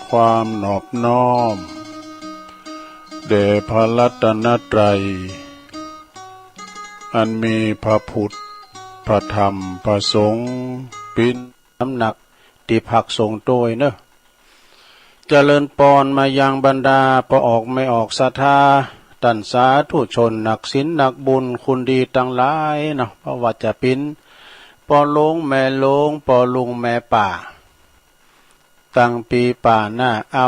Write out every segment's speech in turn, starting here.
ความนอบน้อมแด่พระรัตนตรัยอันมีพระพุทธพระธรรมพระสงฆ์เป็นน้ำหนักที่ผักสงโดยเนอะเจริญปอนมายังบรรดาพอออกไม่ออกศรัทธาตันสาธุชนนักศีลนักบุญคุณดีตั้งหลายเนาะเพราะว่าจะเป็นปอลงแม่ลงปอลุงแม่ป่าตั้งปีป่าหน้าเอา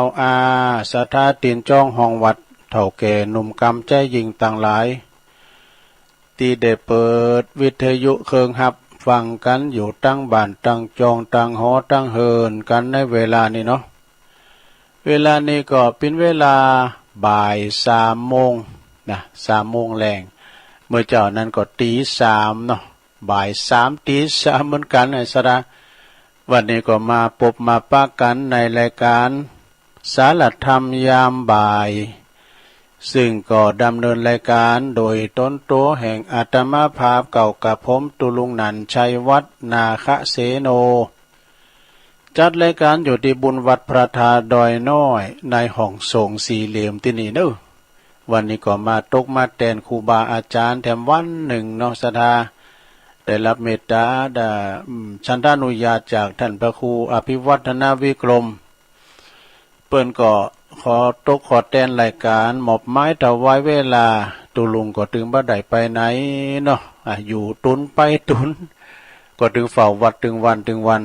ศรัทธาตีนจ้องห้องวัดเถ่าแก่หนุ่มกำใจยิงตั้งหลายที่ได้เปิดวิทยุเครื่องหับฟังกันอยู่ตั้งบ้านตั้งจองตั้งหอตั้งเฮินกันในเวลานี้เนาะเวลานี้ก็เป็นเวลาบ่าย3 โมงนะ3 โมงแรงเมื่อเจ้านั้นก็ตี 3เนาะบ่ายตี 3เหมือนกันไอ้สระวันนี้ก็มาพบมาปะกันในรายการสารธรรมยามบ่ายซึ่งก็ดำเนินรายการโดยต้นตัวแห่งอาตมาภาพเก่ากับผมตุลุงนันชัยวัฒนาคเสโนจัดรายการอยู่ที่บุญวัดพระธาดอยน้อยในห้องส่งสี่เหลี่ยมที่นี่เนอะวันนี้ก็มาตกมาแทนครูบาอาจารย์แถมวันหนึ่งเนาะศรัทธาได้รับเมตตาฉันทานุญาตจากท่านพระครูอภิวัฒนาวิกรมเปิ้นก็ขอตกขอแทนรายการหมอบไม้ถวายเวลาตุลุงก็ถึงบ่ได้ไปไหนเนาะอยู่ตุนไปตุนก็ถึงเฝ้าวัดถึงวัน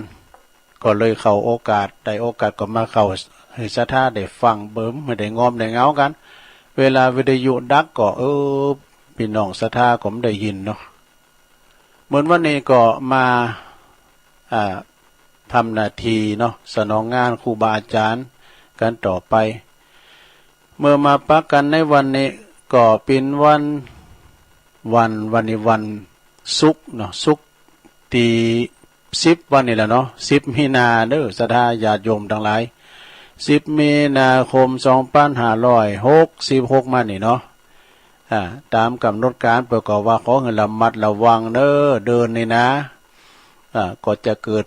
ก็เลยเข้าโอกาสได้โอกาสก็มาเข้าให้ศรัทธาได้ฟังเบิ่มไม่ได้งอมได้เงากันเวลาวิทยุดักก็พี่น้องศรัทธาก็ไม่ได้ยินเนาะเหมือนวันนี้ก็มาทำหน้าที่เนาะสนองงานครูบาอาจารย์กันต่อไปเมื่อมาปักกันในวันนี้ก็เป็นวันนี้วันศุกร์เนาะศุกร์ที่10วันนี้แหละเนาะ10 มีนาเด้อศรัทธาญาติโยมทั้งหลาย10 มีนาคม 2566มานี่เนาะตามกำหนดการประกอบว่าขอให้ระมัดระวังเด้อเดินนี่นะก็จะเกิด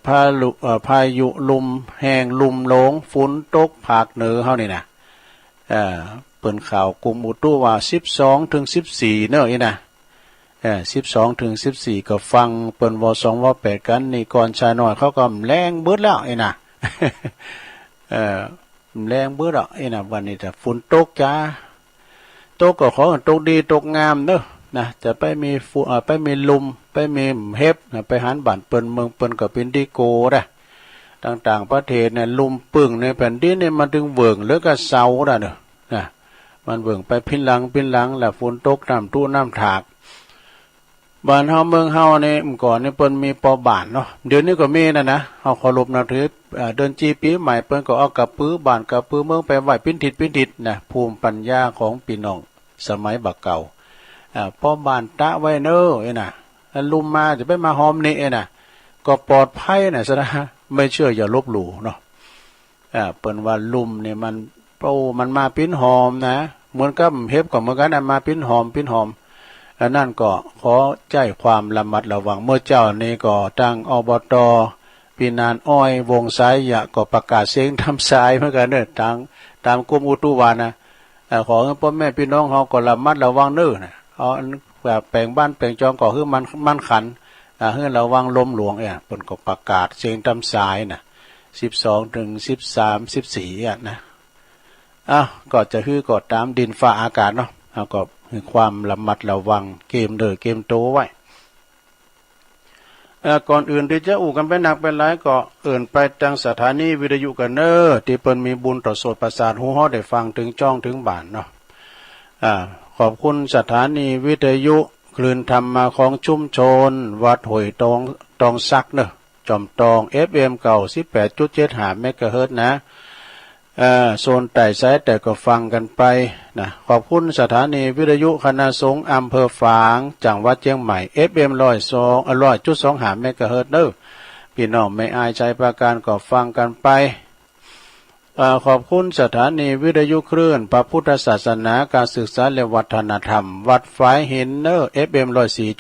พายุลมแห้งลมหลงฝนตกภาคเหนือเฮานี่นะเปิ้นข่าวกรมอุตุว่า12 ถึง 14เนาะอีนะ12 ถึง 14ก็ฟังเปิ้นว2ว8กันนี่ก่อนชายน้อยเขาก็แรงเบิดแล้วอีนะแรงเบิดอ่ะอีนะวันนี้แต่ฝนตกจ้าตกก็ขอตกดีตกงามเด้อนะจะไปมีไปมีลมไปมีเฮ็บไปหันบ้านเปิ้นเมืองเปิ้นก็เป็นดิโกได้ต่างๆประเทศเนี่ยลมปึ้งในแผ่นดินเนี่ยมันถึงเบิ่งหรือก็เซาได้เด้อนะมันเบิ่งไปพินหลังแล้วฝนตกน้ำท่วมน้ำถากบ้านเฮาเมืองเฮานี่ก่อนนี่เปิ้นมีปอบ้านเนาะเดี๋ยวนี้ก็มีนะเฮาเคารพนับถือเดือนจีปีใหม่เปิ้นก็เอากระปื้อบ้านกระปื้อเมืองไปไหว้พินทิศนะภูมิปัญญาของพี่น้องสมัยบักเก่าปอบ้านตะไว้เน้อน่ะลุมมาจะไปมาหอมนี่น่ะก็ปลอดภัยน่ะซะนะไม่เชื่ออย่าลบหลู่เนาะเปิ้นว่าลุมเนี่ยมันมาปิ้นหอมนะเหมือนกับเฮ็บก็เหมือนกันมาปิ้นหอมอันนั้นก็ขอใจความระมัดระวังเมื่อเจ้านี้ก็ตั้งอบต.ปีนานอ้อยวงสายยะก็ประกาศเสียงทำสายเหมือนกันเด้อตามกรมอุตุวานะขอให้พ่อแม่พี่น้องเฮาก็ระมัดระวังเด้อนะเอาแบบแปลงบ้านแปลงจองก็คือมันขันให้ระวังลมหลวงเพิ่นก็ประกาศเสียงทำสายนะ12 ถึง 13 14นะก็จะก็ตามดินฟ้าอากาศเนาะก็ให้ความระมัดระวังเกมโตไว้ก่อนอื่นที่จะอู่กันไปหนักไปหลายก็เอิ่นไปทางสถานีวิทยุกันเนอที่เปิ้นมีบุญต่อโสตประสาทหูฮอดได้ฟังถึงจ้องถึงบ้านเนาะขอบคุณสถานีวิทยุคลื่นธรรมมาของชุมชนวัดห้วยตองซักเนอะจอมตอง FM เก่า 18.75 เมกะเฮิรตซ์นะโซนใต้สายแต่ก็ฟังกันไปนะขอบคุณสถานีวิทยุคณะสงฆ์อำเภอฝางจังหวัดเชียงใหม่ FM 100.25 เมกะเฮิรตซ์เด้อพี่น้องไม่อายใจประการก็ฟังกันไปขอบคุณสถานีวิทยุคลื่นพระพุทธศาสนาการศึกษาและวัฒนธรรมวัดฝายหินเนอร์ FM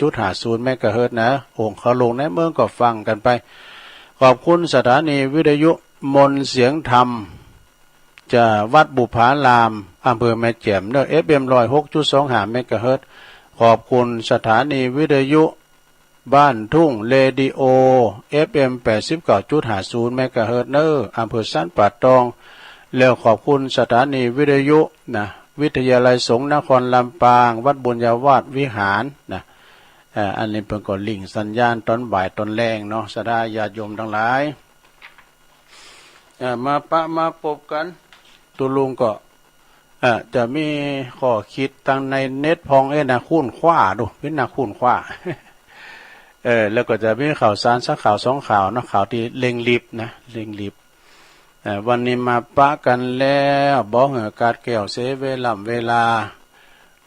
104.50 เมกะเฮิรตซ์นะองค์เขาลงในเมืองก็ฟังกันไปขอบคุณสถานีวิทยุมนต์เสียงธรรม จะวัดบุพารามอำเภอแม่แจ่มเนอะ FM 106.25 เมกะเฮิรตซ์ขอบคุณสถานีวิทยุบ้านทุ่งเรดิโอ FM 89.50 เมกะเฮิรตซ์เนอะอำเภอสันป่าตองแล้วขอบคุณสถานีวิทยุนะวิทยาลัยสงฆ์นครลำปางวัดบุญญาวาสวิหารนะอันนี้เป็นก่อนลิงสัญญาณตอนบ่ายตอนแรงเนาะสดาญาติโยมทั้งหลายมาปะมาพบกันตุลุงก็จะมีข้อคิดตั้งในเน็ตพองนะคุ้นคว้าดูพิจารคุ้นคว้า แล้วก็จะมีข่าวสารสักข่าวสองข่าวนะข่าวที่เร่งรีบนะเร่งรีบวันนี้มาปะกันแล้วบอกเหตุการแก้วเสเวลา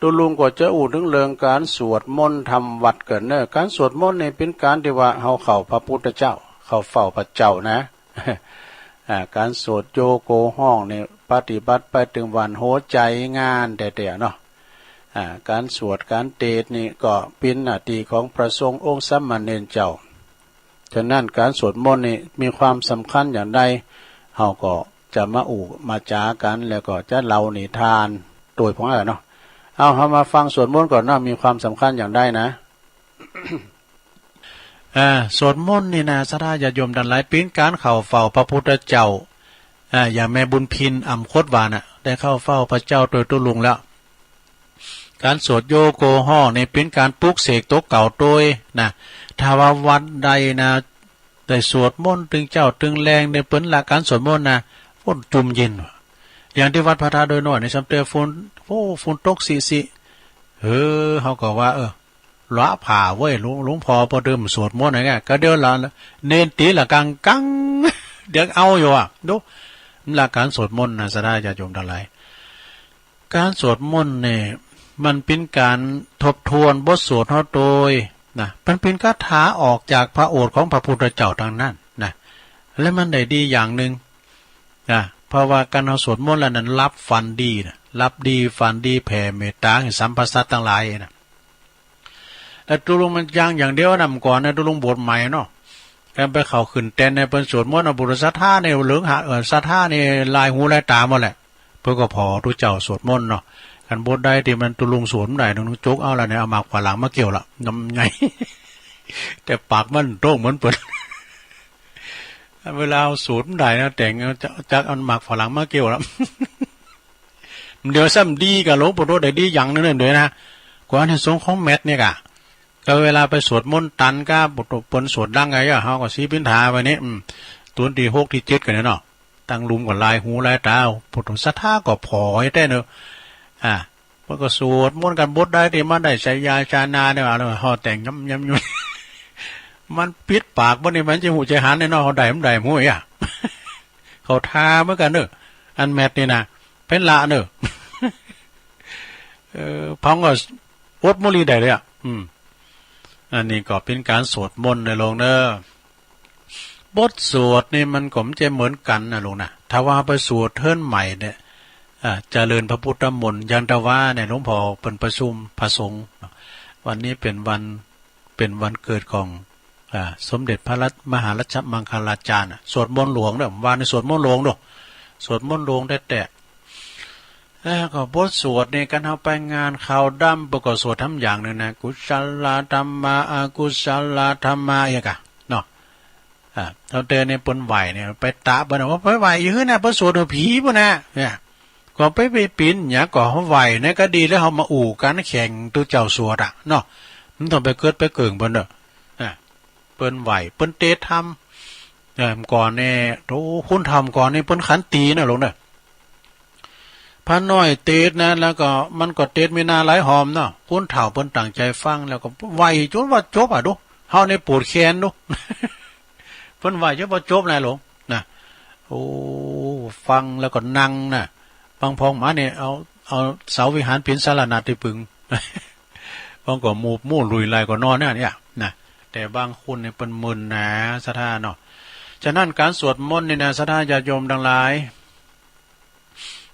ตุลุงก็จะอูดถึงเรื่องการสวดมนต์ทำวัดเกิดเนอะการสวดมนต์นี่เป็นการที่ว่าเเข้าพระพุทธเจ้าเข้าเฝ้าพระเจ้านะ การสวดโยโกห้องเนี่ยปฏิบัติไปถึงวันโหใจงานแต่เนาะการสวดการเทศนี่ก็เป็นหน้าที่ของพระสงฆ์องค์สามเณรเจ้าฉะนั้นการสวดมนต์นี่มีความสำคัญอย่างใดเฮาก็จะมามาจากันแล้วก็จะเล่านิทานโดยของอะไรเนาะเอาเฮามาฟังสวดมนต์ก่อนเนาะมีความสำคัญอย่างใดนะ สวดมนต์นี่นะสาธาญาติโยมดันหลายเป็นการเข้าเฝ้าพระพุทธเจ้าอย่างแม่บุญพินอ่ำโคตรวาน่ะได้เข้าเฝ้าพระเจ้าโดยตุลุงแล้วการสวดโยโกห้อนี่เป็นการปลุกเสกตัวเก่าโดยนะถ้าว่าวัดใดนะได้สวดมนต์ตึงเจ้าตึงแรงในเปิ้นหลักการสวดมนต์นะฝนจุ่มเย็นอย่างที่วัดพระธาตุโดยน้อยในซัมเตอร์ฝนตกสิเขาก็ว่าละผ่าเว้ยหลวงพ่อพอเดิมสวดมนต์อะไรเงี้ยก็เดี๋ยวละเน้นตีละกัง เดี๋ยวเอาอยู่ดูหลักการสวดมนต์นะสดาญาติโยมทั้งหลายการสวดมนต์เนี่ยมันเป็นการทบทวนบทสวดเฮาโดยนะมันเป็นคาถาออกจากพระโอษฐ์ของพระพุทธเจ้าทางนั้นนะและมันได้ดีอย่างหนึ่งนะเพราะว่าการเฮาสวดมนต์แล้วนั้นรับฝันดีนะรับดีฝันดีแผ่เมตตาให้สัมภสัตทั้งหลายนะแต่ตุลุงมันอย่างเดียวนำก่อนนะตุลุงบวชใหม่เนาะการไปเข้าขึ้นเต้นในเป็นสวดมนต์บุรุษสัทธาในเหลืองหาสัทธาในลายหูลายตาหมดแหละเพื่อก็พอทุเจ้าสวดมนต์เนาะกันบทได้ที่มันตุลุงสวดได้ตุลุงจกเอาละเนี่ยเอาหมากฝรั่งมาเกี่ยวละน้ำไง แต่ปากมันโต้งเหมือนเปิด เวลาสวดได้นะแต่งจักเอาหมากฝรั่งมาเกี่ยวละ เดี๋ยวซ้ำดีกับหลวงปู่โตได้ดีอย่างนึงเลยนะกว่าที่สงของแมทเนี่ยกะก็เวลาไปสวดมนต์ตันก็บทปนสวดดังไงอะเขาก็ซีพินทาไปนี้ตัวที่6ที่7กันเนาะตั้งลุมกับลายหูลายตาพุทธสัทธาก็พอให้ได้เนาะมันก็สวดมนต์กันบทได้ที่มันได้ใช้ยาชานาเนี่ยอะไรห่อแต่งย้ำมันปิดปากมันนี่มันจะหูใจหันในนอกเขาได้มันได้หูอ่ะ เขาทาเหมือนกันเนอะอันแมทนี่นะเป็นละเนอะ พังก็อดมุลีได้เลยอ่ะอันนี้ก็เป็นการสวดมนต์ในลงเนอะบทสวดนี่มันก็ไม่ใช่เหมือนกันนะลุงนะถ้าว่าไปสวดเทิร์นใหม่เนี่ยเจริญพระพุทธมนต์ยันตว่าเนี่ยหลวงพ่อเป็นประชุมพระสงฆ์วันนี้เป็นวันเกิดของสมเด็จพระมหารัชมังคลาจารย์สวดมนต์หลวงเนี่ยวันในสวดมนต์หลวงด้วยสวดมนต์หลวงแต่ก็บทสวดเนี่ยกันเอาไปงานข่าวดำประกอบสวดทำอย่างหนึ่งนะกุศลธรรมะอกุศลธรรมะอย่างกะเนาะเราเดินในปนไหวเนี่ยไปตะบนว่าไปไหวอยู่นะพระสวดผีป่ะนะเนี่ยก็ไปปีนอย่างก่อเขาไหวเนี่ยก็ดีแล้วเขามาอู่กันแข่งตัวเจ้าสวดเนาะมันต้องไปเกิดไปเกิ่งบนเนอะเปิ้นไหวเปิ้นเตะทำก่อนเนี่ยโอ้คุณทำก่อนนี่เปิ้นขันตีนะลงเนี่ยพระน้อยเตะนะแล้วก็มันก็เตะมีนาหลายหอมเนาะคุณเฒ่าเปิ้นตั้งใจฟังแล้วก็ไหวจนว่าจบดูเฮาในปวดแขนดู เพิ่นไหวจนว่าจบนะหลงนะโอ้ฟังแล้วก็นั่งนะบางพองมาเนี่ยเอาเสาวิหารเป็นสารนาที่ปึง บางก็มู่ลุยลายก็นอนเนี่ยนะแต่บางคนเนี่ยเป็นมึนนะสะท่าเนาะฉะนั้นการสวดมนต์นี่นะสะท่าญาติโยมทั้งหลาย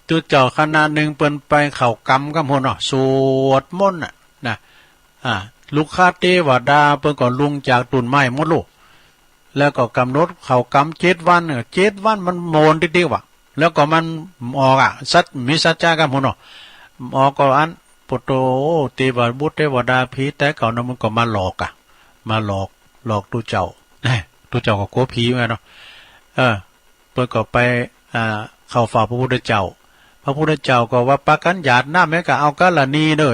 ตัวเจ้าคณะหนึ่งเปิ้นไปเข้ากรรมกับคนเนาะสวดมนต์นะลูกค้าเทวดาเปิ้นก็ลุงจากตุนไม้หมดลูกแล้วก็กำหนดเข้ากรรม7 วัน7 วันมันโมนทีเดียวว่ะ แล้วก็มันออกอ่ะสัตมีสัจจากันหมดเนาะออกก็อันปุตโตตีบบุตรเทวดาผีแต่เก่านั้นมันก็มาหลอกอ่ะมาหลอกตัวเจ้าตัวเจ้าก็กลัวผีเหมือนกันเนาะเพิ่นก็ไปเข้าเฝ้าพระพุทธเจ้าพระพุทธเจ้าก็ว่าปากันหยาดน้ำแม้ก็เอากะละนีเด้อ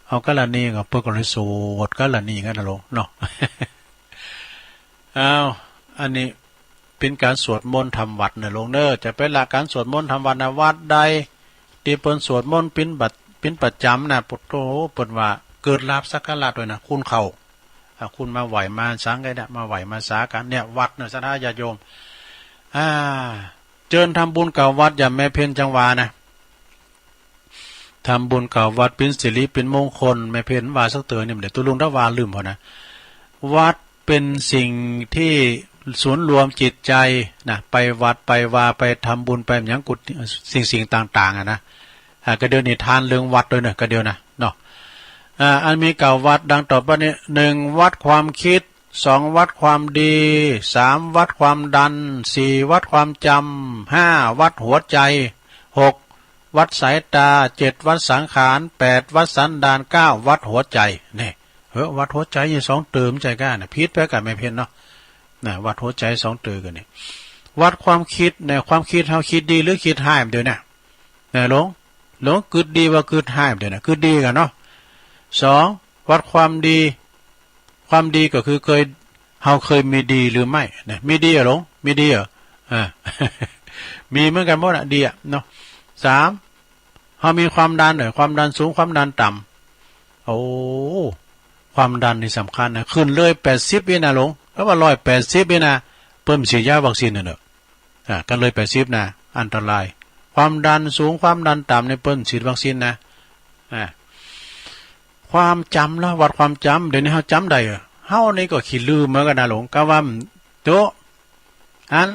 เอากะละนีก็เพิ่นก็เลยสวดกะละนีกันนะลงเนาะ อันนี้เป็นการสวดมนต์ทำวัดเนี่ยลงเด้อจะเป็นหลักการสวดมนต์ทำวัดนะวัดใดที่เปิ้นสวดมนต์เป็นประจำนะปุตโตเปิ้นว่าเกิดลาภสักการะด้วยนะคุณเข้าคุณมาไหวมาสังไงเนี่ยมาไหวมาสากันเนี่ยวัดเนี่ยสัทธาญาติโยมเจิญทำบุญกับวัดอย่าแม่เพ็ญจังหวานะทำบุญกับวัดเป็นสิริเป็นมงคลแม่เพ็ญว่าสักเตือนเนี่ยเดี๋ยวตุลุงทวาลืมพอนะวัดเป็นสิ่งที่ศูนย์รวมจิตใจนะไปวัดไปวาไปทำบุญไปอย่างกุศลสิ่งต่างๆนะก็เดียวนี่ทานเรื่องวัดด้วยเนอะก็เดียวนะเนาะอันมีเก่าวัดดังต่อไปนี้1วัดความคิด2วัดความดี3วัดความดัน4วัดความจำ5วัดหัวใจ6วัดสายตา7วัดสังขาร8วัดสันดาน9วัดหัวใจนี่วัดหัวใจยี่2เติมใจก้านะพิษไปกันไม่เพี้ยนเนาะวัดหัวใจ2เติมกันนี่วัดความคิดเนี่ยความคิดเฮาคิดดีหรือคิดห้ามเดี๋ยวนะหลงคิดดีว่าคิดห้ามเดี๋ยวนะคิดดีกันเนาะ2วัดความดีก็คือเฮาเคยมีดีหรือไม่เนี่ยมีดีหลงมีดีเหรอมีเหมือนกันหมดดีเนาะ3เฮามีความดันความดันสูงความดันต่ำโอ้ความดันนี่สำคัญนะขึ้นเลย80นี่นะหลงแล้วว่า180นี่นะเพิ่มฉีดยาวัคซีนเนอะกันเลย80นะอันตรายความดันสูงความดันต่ำในเพิ่มฉีดวัคซีนนะความจำแล้ววัดความจำเดี๋ยวนี้เฮาจำได้เฮานี่ก็ขี้ลืมเหมือนกันนะหลงก็ว่าโตอัน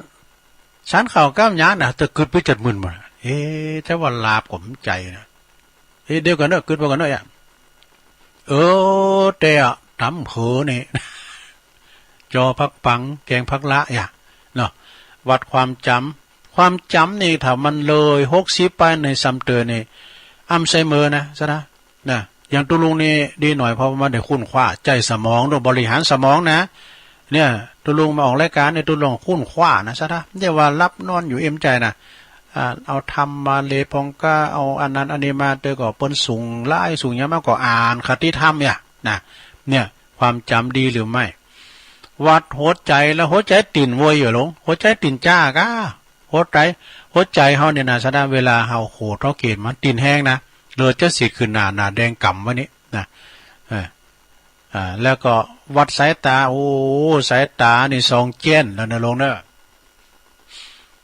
ฉันเข้าก้ามยาน่ะแต่กึดไป70,000บ่ถ้าว่าลาบผมใจนะเดี๋ยวกันเด้อกึดบ่กันเด้อแต่ทำเผอนี่ จอพักปังแกงพักละเนาะวัดความจำนี่ถ้ามันเลย60ไปในซัมเตอร์นี่อัลไซเมอร์นะซะนะอย่างตุลุงนี่ดีหน่อยเพราะว่าได้คุ้นคว้าใจสมองด้วยบริหารสมองนะเนี่ยตุลุงมาออกรายการในตุลุงคุ้นคว้านะซะนะเรียกว่ารับนอนอยู่เอ็มใจนะเอาทำมาเลพองก็เอาอันนั้นอันนี้มาเตอก็เปิ้นสูงไล่สูงยามากก็อ่านคติธรรมเนี่ยความจำดีหรือไม่วัดหัวใจแล้วหัวใจติ่นโวยอยู่หลงหัวใจติ่นจ้าก้าหัวใจเฮาเนี่ยนะซะนะเวลาเฮาโหดเฮาเกณฑ์มันติ่นแห้งนะเลือดจะสีขึ้นหน้าแดงก่ำวะนี้นะแล้วก็วัดสายตาสายตานี่2เจี้ยนแล้วนะลงเด้อ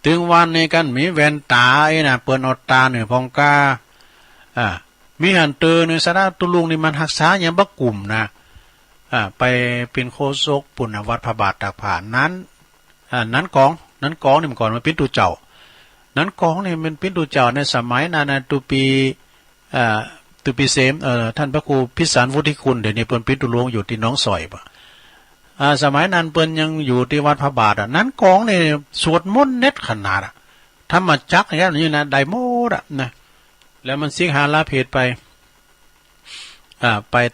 ถึงวันนี้กันมีแว่นตานะเปิ้นเอาตาเนี่ยพองกามีหันเตอเนี่ยซะนะตุลุงนี่มันรักษาหยังบ่กลุ่มนะไปเป็นโคศกปุ่นวัดพระบาทตากผานั้นกองนี่มันก่อนมันเป็นตูเจ้านั้นกองนี่มันเป็นตูเจ้าในสมัยนั้นตุปีเสมท่านพระครูพิสารวุฒิคุณเดี๋ยวนี้เปิ้นเป็นตุหลวงอยู่ที่น้องสอยป่ะสมัยนั้นเปิ้นยังอยู่ที่วัดพระบาทนั้นกองนี่สวดมนต์เน็ตขนาดธรรมจักรอย่างนี้นะได้หมดนะแล้วมันสิงหาลาเพศไป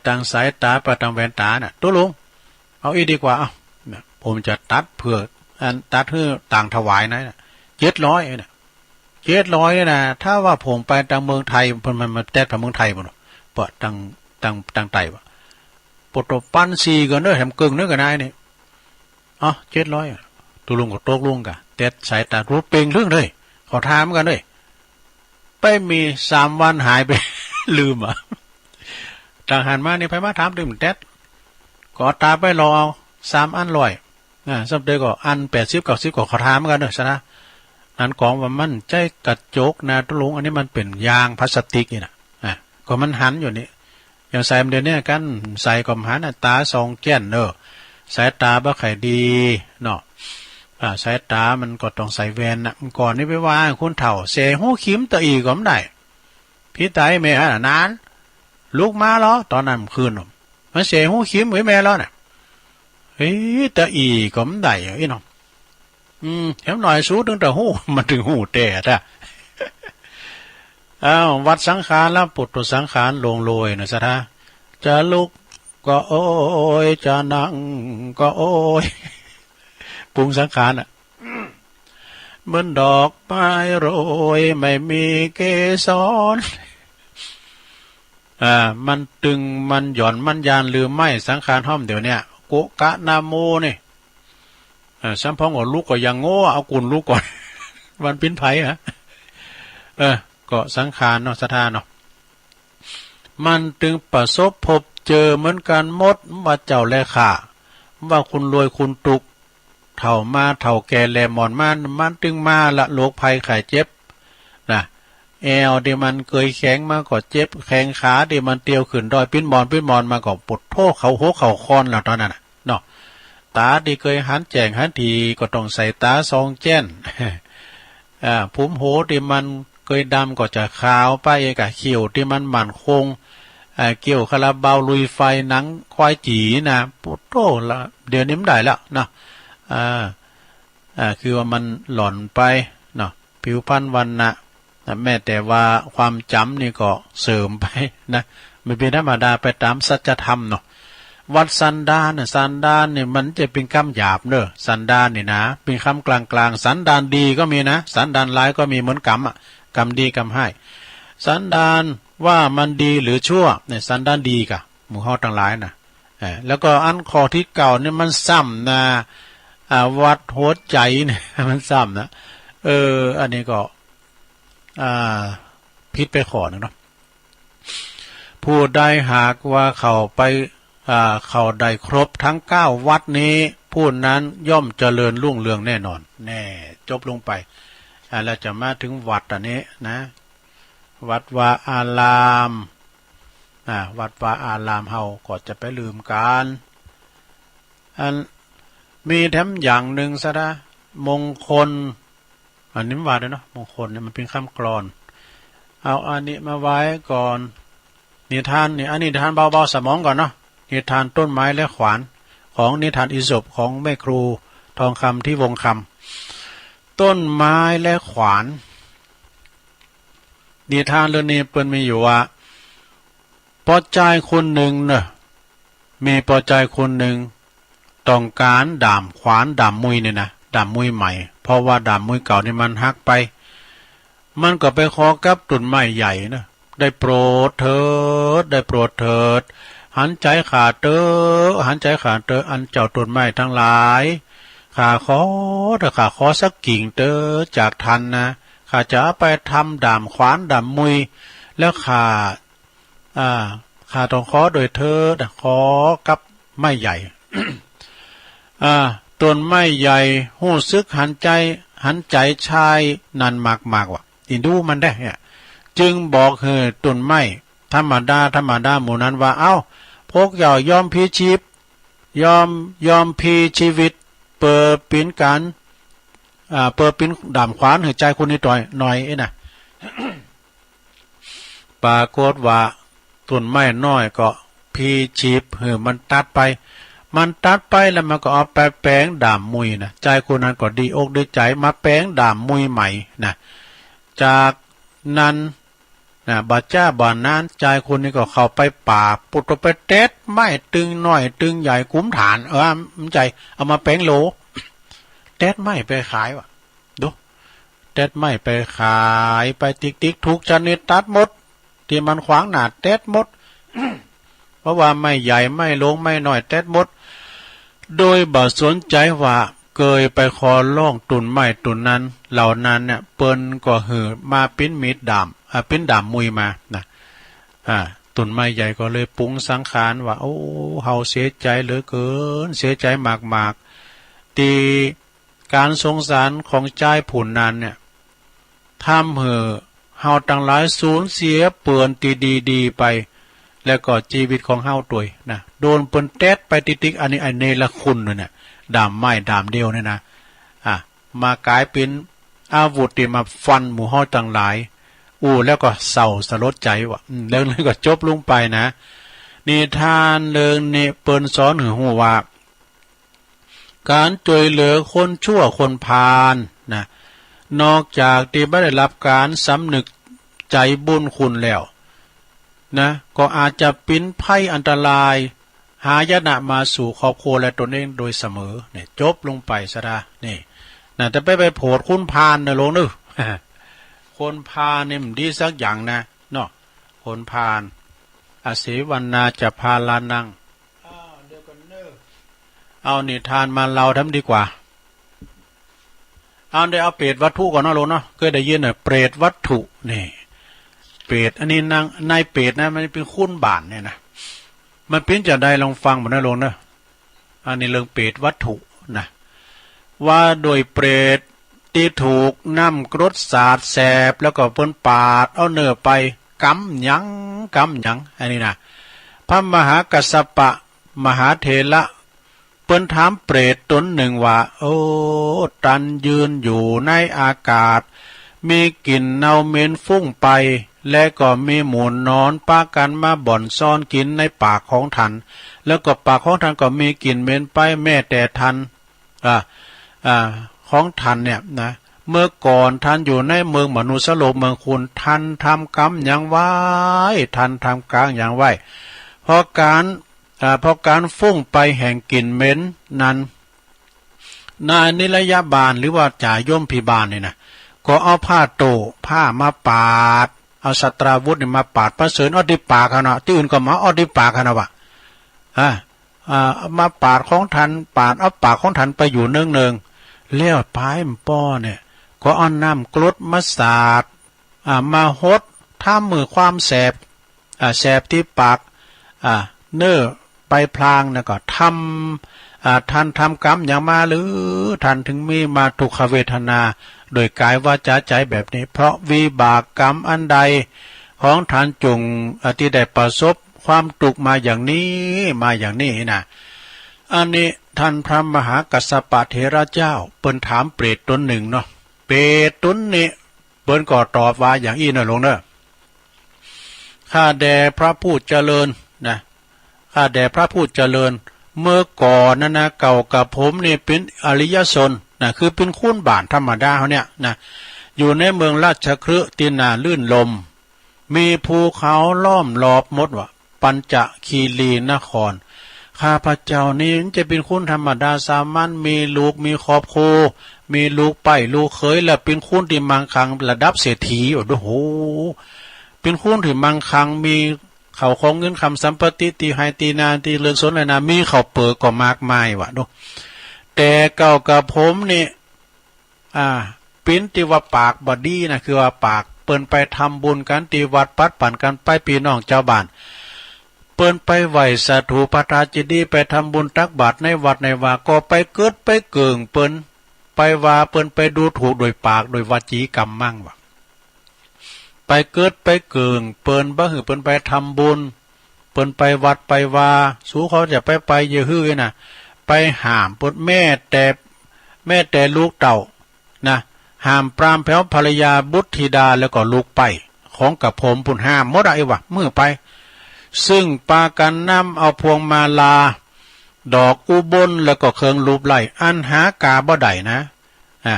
ทางสายตาไปทางแว่นตาน่ะตุลุงเอาอีกดีกว่าผมจะตัดเพื่อตัดเพื่อต่างถวายนะ700เนี่ย700นะถ้าว่าผมไปทางเมืองไทยมันมาแตะทางเมืองไทยบ่เนาะปะทางไต้บ่ปตปัน4ก็เด้อแถมกึ่งนึงก็ได้นี่700ตุลุงก็ตกลงกะแต่สายตารู้เป่งเรื่องเลยเขาถามกันเลยไปมี3วันหายไป ลืมทางหันมานี่ไปมาถามดึงแต๊ดก็ตาไปรอเอา3อัน100ซับเดก็อัน80 90ก็เขาถามกันเด้อซะนะนั้นของว่ามันใจกระจกนะตุลุงอันนี้มันเป็นยางพลาสติกนี่นะก็มันหันอยู่นี่อย่างใส่เดี๋ยวนี้กันใส่ก็หันตา2แก้นสายตาบ่ค่อยดีเนาะสายตามันก็ต้องใส่แว่นนะก่อนนี่ไปว่าคนเฒ่าเสหูขิมตะอีก็ไม่ได้พี่ตายแม่นานลูกมาแล้วตอนนั้นคืนมันเสหูขิมไว้แม่แล้วน่ะตะอีก็ไม่ได้น้อง เห็นหน่อยสู้ตั้งแต่หูมันถึงหูแต่ถ้าวัดสังขารแล้วปุถุสังขารลงโรยนะสะท่าจะลุกก็โอ้ยจะนั่งก็โอ้ยปรุงสังขารเหมือนดอกไม้โรยไม่มีเกสรมันตึงมันหย่อนมันยานหรือไม่สังขารห้อมเดี๋ยวเนี้ยโกกะนาโมนี่สัมพองก็ลูกก็ยังโง่เอากุนลูกก่อนวันปิ้นไผ่ฮะก็สังขารเนาะสถานเนาะมันตึงประสบพบเจอเหมือนกันหมดว่าเจ้าแลข่าว่าคุณรวยคุณตุกเถ่ามาเถ่าแก่แลหมอนมันตึงมาละโรคภัยไข้เจ็บนะแอวเดี๋ยวมันเคยแข็งมาก็เจ็บแข้งขาเดี๋ยวมันเตียวขึ้นดอยปิ้นมอนมาก็ปวดโทเขาโหเขาคอนแล้วตอนนั้นเนาะตาที่เคยหันแจงหันทีก็ต้องใส่ตาซองแจ้นผมโหที่มันเคยดำก็จะขาวไปกะเขียวที่มันหมันคงเกี่ยวคาราบาวลุยไฟหนังควายจีนะปวดโตละเดี๋ยวนี้มันได้แล้วเนาะคือว่ามันหล่อนไปเนาะผิวพรรณวันนะแม้แต่ว่าความจำนี่ก็เสริมไปนะไม่เป็นธรรมดาไปตามสัจธรรมเนาะวัดสันดานสันดานเนี่ยมันจะเป็นคำหยาบเนอะสันดานนี่นะเป็นคำกลางสันดานดีก็มีนะสันดานร้ายก็มีเหมือนกรรมกรรมดีกรรมให้สันดานว่ามันดีหรือชั่วเนี่ยสันดานดีกะหมู่เฮาทั้งหลายนะแล้วก็อันข้อที่เก่าเนี่ยมันซ้ำนะวัดหัวใจเนี่ยมันซ้ำนะอันนี้ก็พิษไปขอหนึ่งเนาะผู้ใดหากว่าเขาได้ครบทั้ง9วัดนี้ผู้นั้นย่อมเจริญรุ่งเรืองแน่นอนแน่จบลงไปแล้วจะมาถึงวัดอันนี้นะวัดวาอารามวัดวาอารามเฮาก็จะไปลืมกันมีแถมอย่างหนึ่งซะนะมงคลอันนี้ว่าด้วยเนาะมงคลเนี่ยมันเป็นคำกลอนเอาอันนี้มาไว้ก่อนนิทานนี่อันนี้นิทานเบาๆสมองก่อนเนาะนิทานต้นไม้และขวานของนิทานอิศปของแม่ครูทองคำที่วงคำต้นไม้และขวานนิทานเรื่องนี้เปิ้นมีอยู่ว่าปอใจคนหนึ่งเนอะมีปอใจคนหนึ่งต้องการดาบขวานดาบมุยเนี่ยนะดาบมุยใหม่เพราะว่าดาบมุยเก่านี่มันหักไปมันก็ไปขอกับต้นไม้ใหญ่นะได้โปรดเถิดได้โปรดเถิดหันใจขาดเตอหันใจขาดเตออันเจ้าต้นไม้ทั้งหลายข้าขอสักกิ่งเตอจากทันนะข้าจะไปทำดาบขวานดาบมุยแล้วข้าต้องขอโดยเธอขอกับไม้ใหญ่ ต้นไม้ใหญ่หู้ซึกหันใจชายนันมากว่ะอินดูมันได้เนี่ยจึงบอกต้นไม้ธรรมดาหมู่นั้นว่าเอ้าพวกอย่ายอมพีชีพยอมพีชีวิตเปิดปินการเปิดปินดาบขวานหัวใจคนนี้ต่อยหน่อยนะ ปรากฏว่าต้นไม้น้อยก็พีชีพมันตัดไปแล้วมันก็เอาไปแปลงดาบมุยนะใจคนนั้นก็ดีอกดีใจมาแปลงดาบมุยใหม่นะจากนั้นบาจ้าบานนั้นใจคนนี้ก็เข้าไปป่าปุตไปเต็ดไม้ตึงน้อยตึงใหญ่คุ้มฐานมันใจเอามาแปลงโหลเต็ดไม้ไปขายวะดูเต็ดไม้ไปขายไปติ๊กทุกชนิดตัดหมดที่มันขวางหนาเต็ดหมด เพราะว่าไม่ใหญ่ไม่ลงไม่น้อยเต็ดหมดโดยบ่สนใจว่าเคยไปขอล่องตุนไม้ตุนนั้นเหล่านั้นเนี่ยเปิ้นก็มาปิ้นมีดดาบปิ้นดาบมุยมานะตุนไม้ใหญ่ก็เลยปรุงสังขารว่าโอ้เฮาเสียใจเหลือเกินเสียใจมากตีการสงสารของใจผุนนั้นเนี่ยทำเฮาตั้งหลายสูญเสียเปื่อนดีไปแล้วก็ชีวิตของเฮาตัวนะโดนเปิ้นแตดไปติ๊กอันนี้ไอเนรคุณเนี่ยดามไม้ดามเดียวเนี่ยนะมากลายเป็นอาวุธที่มาฟันหมู่เฮาต่างหลายแล้วก็เศร้าสลดใจว่ะเรื่องนี้ก็จบลงไปนะนิทานเรื่องนี้เปิ้นสอนหูว่า การช่วยเหลือคนชั่วคนพาลนะนอกจากที่ไม่ได้รับการสำนึกใจบุญคุณแล้วนะก็อาจจะปิ้นภัยอันตรายหายนะมาสู่ครอบครัวและตนเองโดยเสมอเนี่ยจบลงไปซะนะนี่นะแต่ไปโผดคุณพาลนะลงนึก คนพาลเนี่ยมันดีสักอย่างนะเนาะคนพาลอาศิวันนาจะพาลานังเดี๋ยวกันเนอเอานิทานมาเราทำดีกว่าเอาเปรตวัตถุก่อนเนาะลงเนาะก็ได้ยินเนี่ยเปรตวัตถุนี่เปรตอันนี้นางนายเปรตนะมันเป็นคุ้นบานเนี่ยนะมันเป็นจะได้ลองฟังหมดนะลงเนาะอันนี้เรื่องเปรตวัตถุนะว่าโดยเปรตที่ถูกน้ำกรดสาดแสบแล้วก็เปิ้นปาดเอาเนื้อไปกำหยังอันนี้นะพระมหากัสสปะมหาเถระเปิ้นถามเปรตตนหนึ่งว่าโอ้ตันยืนอยู่ในอากาศมีกลิ่นเน่าเหม็นฟุ้งไปและก็มีหมูนอนปากันมาบ่อนซ่อนกินในปากของท่านแล้วก็ปากของท่านก็มีกลิ่นเหม็นไปแม้แต่ท่านของท่านเนี่ยนะเมื่อก่อนท่านอยู่ในเมืองมนุษย์โลกเมืองคุณท่านทำกรรมอย่างไว้ท่านทำกลางอย่างไว้เพราะการฟุ้งไปแห่งกลิ่นเหม็นนั้นนายนิรยาบาลหรือว่าจ่าย่อมพิบาลเนี่ยนะก็เอาผ้ามาปาดเอาสตราวุธมาปาดพระเสริญอดิปากเขานะที่อื่นก็มาอดิปากเขานะวะมาปาดของท่านปาดเอาปากของท่านไปอยู่เนืองเลี้ยวปลายมป้อเนี่ยก็เอาน้ำกรดมาสาดมาหดท่ามือความแสบที่ปากเนื้อไปพลางนะก็ท่านทำกรรมอย่างมาหรือท่านถึงมีมาทุกขเวทนาโดยกายวาจาใจแบบนี้เพราะวิบากกรรมอันใดของท่านจงที่ได้ประสบความทุกข์มาอย่างนี้นะอันนี้ท่านพระมหากัสสปะเถระเจ้าเปิ้นถามเปรตตนหนึ่งเนาะเปรตตนนี้เปิ้นก็ตอบว่าอย่างอี้นะลงเนอะข้าแด่พระผู้เจริญนะข้าแด่พระผู้เจริญเมื่อก่อนนะเก่ากับผมนี่เป็นอริยชนนะคือเป็นคุ้นบานธรรมดาเขาเนี่ยนะอยู่ในเมืองราชคฤห์ที่น่าลื่นลมมีภูเขาล้อมรอบหมดว่าปัญจคีรีนครข้าพระเจ้านี้จะเป็นคุ้นธรรมดาสามัญมีลูกมีครอบครัวมีลูกไปลูกเขยและเป็นคุ้นที่มั่งคั่งระดับเศรษฐีโอ้โหเป็นคุ้นที่มั่งคั่งมีเขาของเงินคำสัมปติตีไฮตีนาตีเรือนสนเลยนะมีเขาเปิดก็มากมายวะดูแต่เก่ากับผมนี่ปิ้นตีว่าปากบอดี้นะคือว่าปากเปิ้นไปทำบุญกันตีวัดปัดปั่นกันไปปีน้องเจ้าบ้านเปิ้นไปไหวสาธุปทาจิดีไปทำบุญตักบาตรในวัดในวาก็ไปเกิดไปเกิงเปิ้นไปว่าเปิ้นไปดูถูกโดยปากโดยวจีกรรมมั่งวะไปเกิดไปเกิงเปิ้นบ่หือเปิ้นไปทำบุญเปิ้นไปวัดไปว่าสู้เขาจะไปเยอะฮื้อนะไปห้ามเปิ้นแม่แต่ลูกเต่านะห้ามปรามแผ่วภรรยาบุตรธิดาแล้วก็ลูกไปของกับผมปุ่นห้ามหมดไอ้วะมือไปซึ่งปากันนำเอาพวงมาลาดอกอุบลแล้วก็เครื่องรูปไล่อันหากาบ่ได้นะ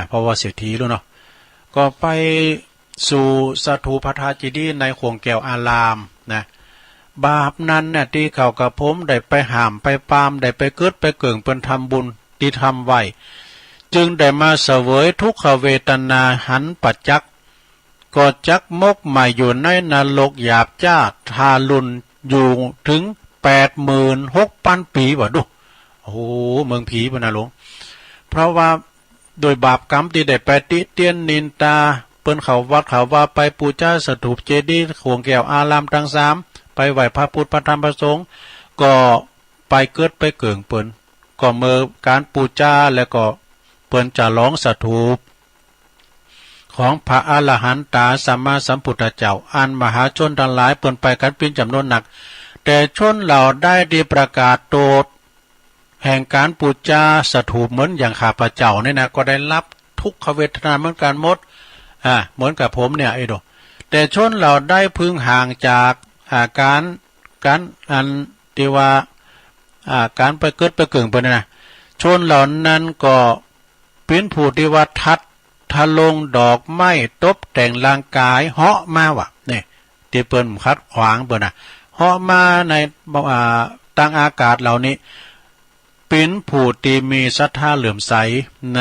เพราะว่าเศรษฐีรู้เนาะก็ไปสู่สถูปทาจิดีในขวงแก้วอารามนะบาปนั้นเนี่ยที่เขากับผมได้ไปห้ามไปปามได้ไปเกิดไปเกิงเป็นทำบุญที่ทำไว้จึงได้มาเสวยทุกขเวทนาหันปัจจักก็จักมกใหม่อยู่ในนรกหยาบจ้าทารุณอยู่ถึง86,000 ปีวะดูโอ้โหเมืองผีปะนะหลวงเพราะว่าโดยบาปกรรมที่ได้ไปติเตียนนินตาเปิ้นเขาวัดเขาว่าไปปูชาสถูปเจดีย์ขวงแก้วอารามทั้ง3ไปไหว้พระพุทธพระธรรมพระสงฆ์ก็ไปเกิดไปเกิงเปิ้นก็เมื่อการปูชาแล้วก็เปิ้นจะร้องสถูปของพระอรหันตาสัมมาสัมพุทธเจ้าอันมหาชนทั้งหลายเปิ้นไปกันเป็นจำนวนหนักแต่ชนเหล่าได้ดีประกาศโตดแห่งการปูชาสถูปเหมือนอย่างข้าพเจ้าเนี่ยนะก็ได้รับทุกขเวทนาเหมือนกันหมดเหมือนกับผมเนี่ยไอ้ดอกแต่ชนเหล่าได้พึงห่างจากการอันที่ว่าการไปเกิดไปเกิงไปนะ ชนเหล่านั้นก็เป็นผู้ที่ว่าทัดทะลงดอกไม้ตบแต่งร่างกายเหาะมาวะนี่ที่เปิ้นคัดขวางเปิ้นน่ะเหาะมาในตั้งอากาศเหล่านี้เป็นผู้ที่มีศรัทธาเหลื่อมใสใน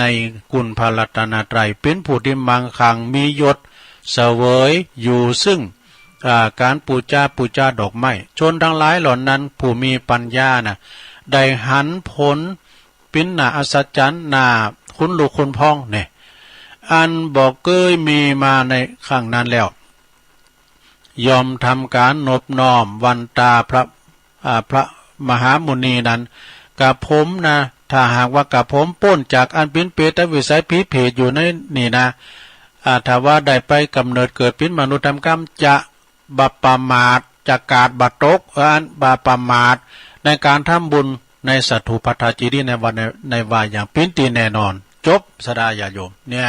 กุณพระรัตนตรัยเป็นผู้ที่มั่งคั่งมียศเสวยอยู่ซึ่งการปูจาดอกไม้ชนทั้งหลายเหล่านั้นผู้มีปัญญาน่ะได้หันผลเป็นน่าอัศจรรย์น่าคุ้นลูกคุ้นพ้องเนี่ยอันบอกเกยมีมาในข้างนั้นแล้วยอมทำการนบน้อมวันตาพระมหามุนีนั้นกับผมนะถ้าหากว่ากับผมป้นจากอันเป็นเปตวิสัยพิเพศอยู่ในนี่นะถ้าว่าได้ไปกำเนิดเกิดเป็นมนุษย์ทำกรรมจะบัปปมาทจะกาดบัตตกบัปปมาทในการทำบุญในสัตถุปัฏฐาจีรีในวันในวายอย่างปิ้นตีแน่นอนจบสดาญาโยมเนี่ย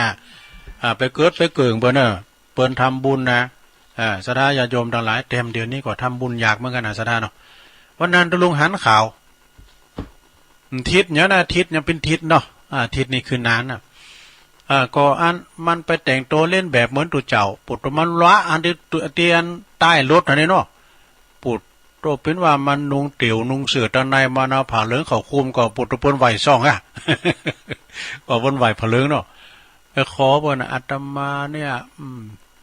ไปเกิดไปเกิงเปิ้นเปิ้นทำบุญนะสดาญาโยมทั้งหลายเต็มเดือนนี้ก็ทำบุญอยากเหมือนกันนะสดาเนาะวันนั้นตะลุงหันข่าวทิศเนี่ยนะทิศเนี่ยเป็นทิศเนาะทิศนี่คือนานน่ะก็อันมันไปแต่งตัวเล่นแบบเหมือนตัวเจ้าปุตมันละอันที่เตียนใต้รถอันนี้เนาะปุตโตเป็นว่ามันนุงเตี๋ยวนุงเสือตะในมันเอาผ่าเหลืองเขาคุมก็ปุตปนไหวซ่องก็ปนไหวผ่าเหลืองเนาะไปขอบ่นะอาตมาเนี่ย